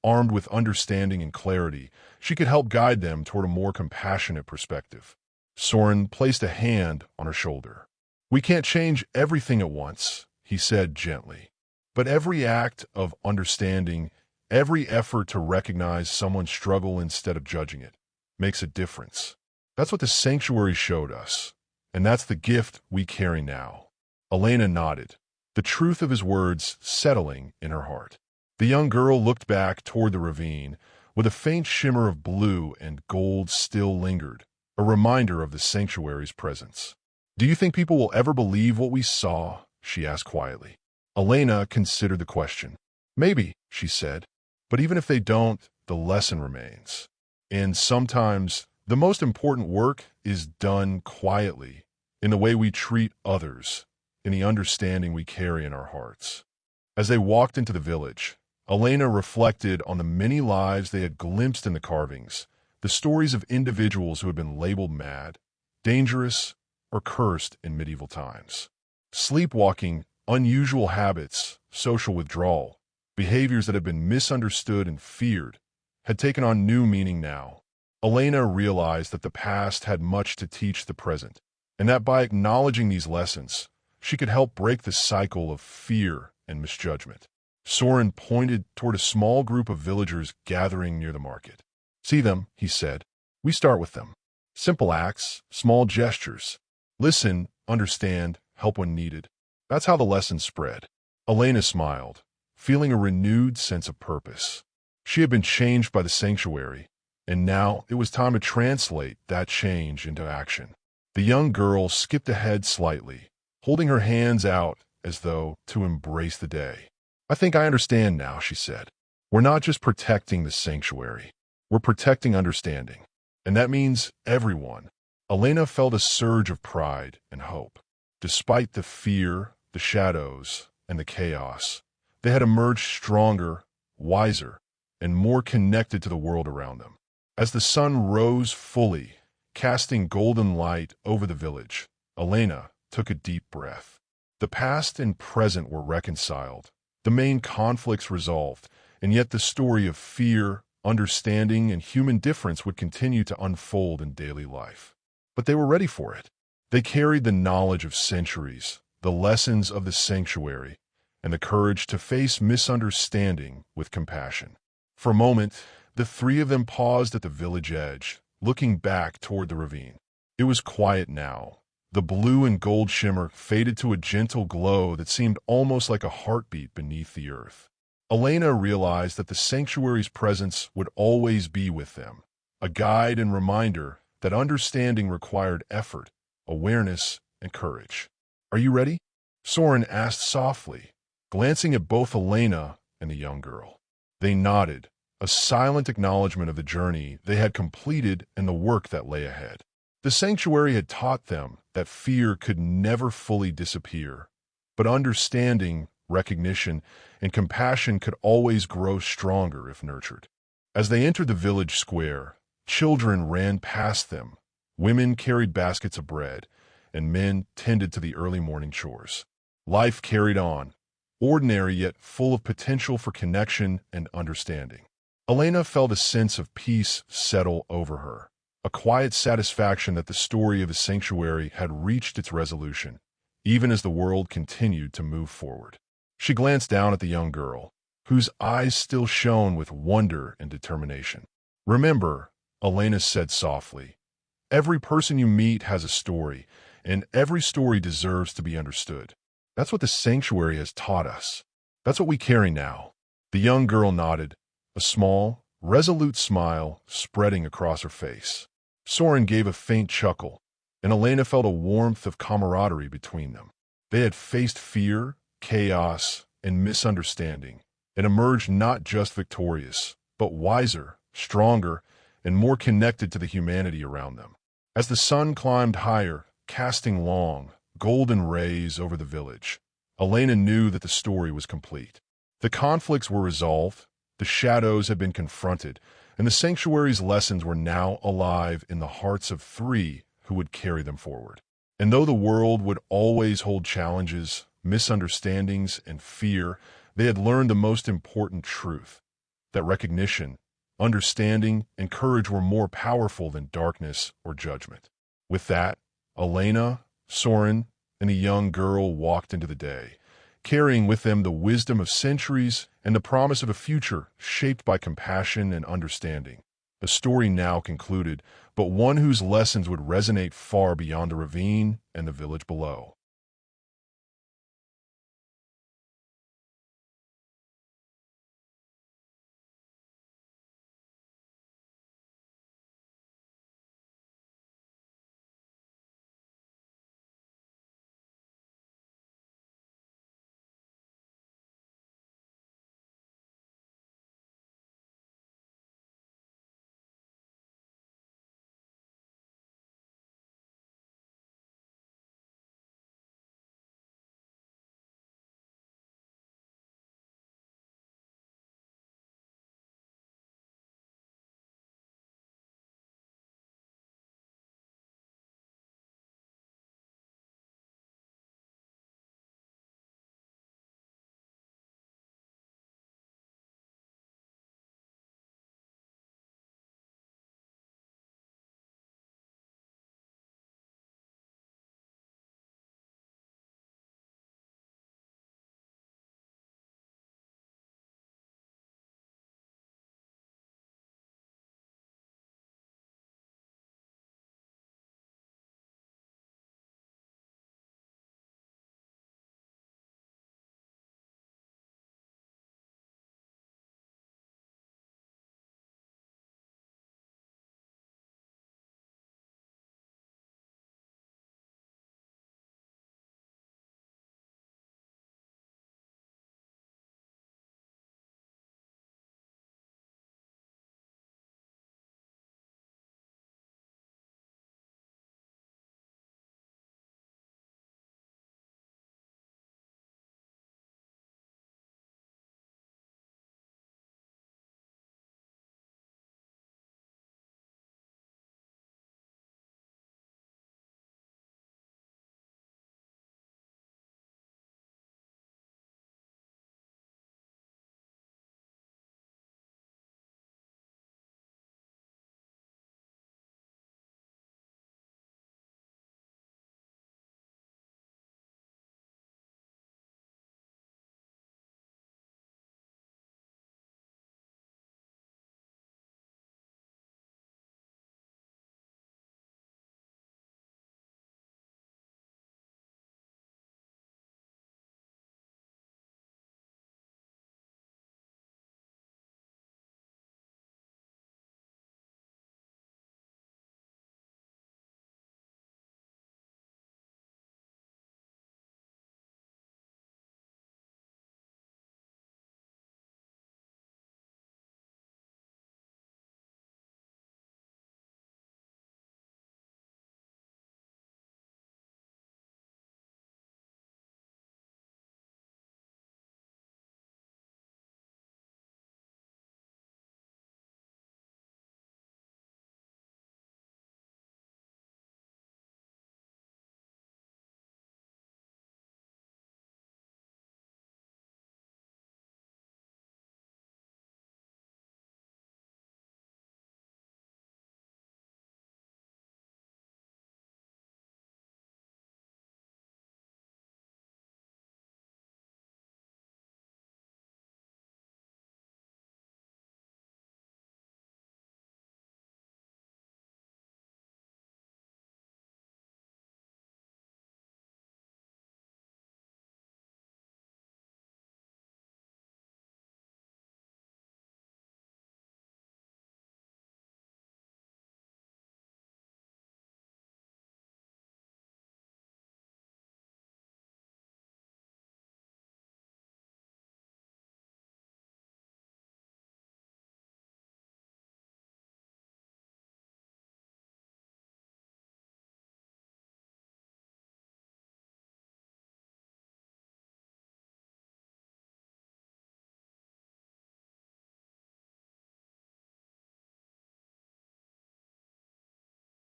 Speaker 1: armed with understanding and clarity, she could help guide them toward a more compassionate perspective. Soren placed a hand on her shoulder. We can't change everything at once, he said gently. But every act of understanding, every effort to recognize someone's struggle instead of judging it, makes a difference. That's what the sanctuary showed us, and that's the gift we carry now. Elena nodded, the truth of his words settling in her heart. The young girl looked back toward the ravine, where the faint shimmer of blue and gold still lingered, a reminder of the sanctuary's presence. Do you think people will ever believe what we saw? She asked quietly. Elena considered the question. Maybe, she said, but even if they don't, the lesson remains. And sometimes, the most important work is done quietly, in the way we treat others, in the understanding we carry in our hearts. As they walked into the village, Elena reflected on the many lives they had glimpsed in the carvings, the stories of individuals who had been labeled mad, dangerous, or cursed in medieval times. Sleepwalking, unusual habits, social withdrawal, behaviors that had been misunderstood and feared, had taken on new meaning now. Elena realized that the past had much to teach the present, and that by acknowledging these lessons, she could help break the cycle of fear and misjudgment. Soren pointed toward a small group of villagers gathering near the market. See them, he said. We start with them. Simple acts, small gestures. Listen, understand, help when needed. That's how the lesson spread. Elena smiled, feeling a renewed sense of purpose. She had been changed by the sanctuary, and now it was time to translate that change into action. The young girl skipped ahead slightly, holding her hands out as though to embrace the day. I think I understand now, she said. We're not just protecting the sanctuary. We're protecting understanding. And that means everyone. Elena felt a surge of pride and hope. Despite the fear, the shadows, and the chaos, they had emerged stronger, wiser, and more connected to the world around them. As the sun rose fully, casting golden light over the village, Elena took a deep breath. The past and present were reconciled, the main conflicts resolved, and yet the story of fear, understanding, and human difference would continue to unfold in daily life. But they were ready for it. They carried the knowledge of centuries, the lessons of the sanctuary, and the courage to face misunderstanding with compassion. For a moment, the three of them paused at the village edge, looking back toward the ravine. It was quiet now. The blue and gold shimmer faded to a gentle glow that seemed almost like a heartbeat beneath the earth. Elena realized that the sanctuary's presence would always be with them, a guide and reminder that understanding required effort, awareness, and courage. Are you ready? Soren asked softly, glancing at both Elena and the young girl. They nodded, a silent acknowledgement of the journey they had completed and the work that lay ahead. The sanctuary had taught them that fear could never fully disappear, but understanding, recognition, and compassion could always grow stronger if nurtured. As they entered the village square, children ran past them, women carried baskets of bread, and men tended to the early morning chores. Life carried on, ordinary yet full of potential for connection and understanding. Elena felt a sense of peace settle over her, a quiet satisfaction that the story of the sanctuary had reached its resolution, even as the world continued to move forward. She glanced down at the young girl, whose eyes still shone with wonder and determination. "Remember," Elena said softly, "every person you meet has a story, and every story deserves to be understood. That's what the sanctuary has taught us. That's what we carry now." The young girl nodded, a small, resolute smile spreading across her face. Soren gave a faint chuckle, and Elena felt a warmth of camaraderie between them. They had faced fear, chaos, and misunderstanding, and emerged not just victorious, but wiser, stronger, and more connected to the humanity around them. As the sun climbed higher, casting long, golden rays over the village, Elena knew that the story was complete. The conflicts were resolved, the shadows had been confronted, and the sanctuary's lessons were now alive in the hearts of three who would carry them forward. And though the world would always hold challenges, misunderstandings, and fear, they had learned the most important truth: that recognition, understanding, and courage were more powerful than darkness or judgment. With that, Elena, Soren, and the young girl walked into the day, carrying with them the wisdom of centuries and the promise of a future shaped by compassion and understanding. A story now concluded, but one whose lessons would resonate far beyond the ravine and the village below.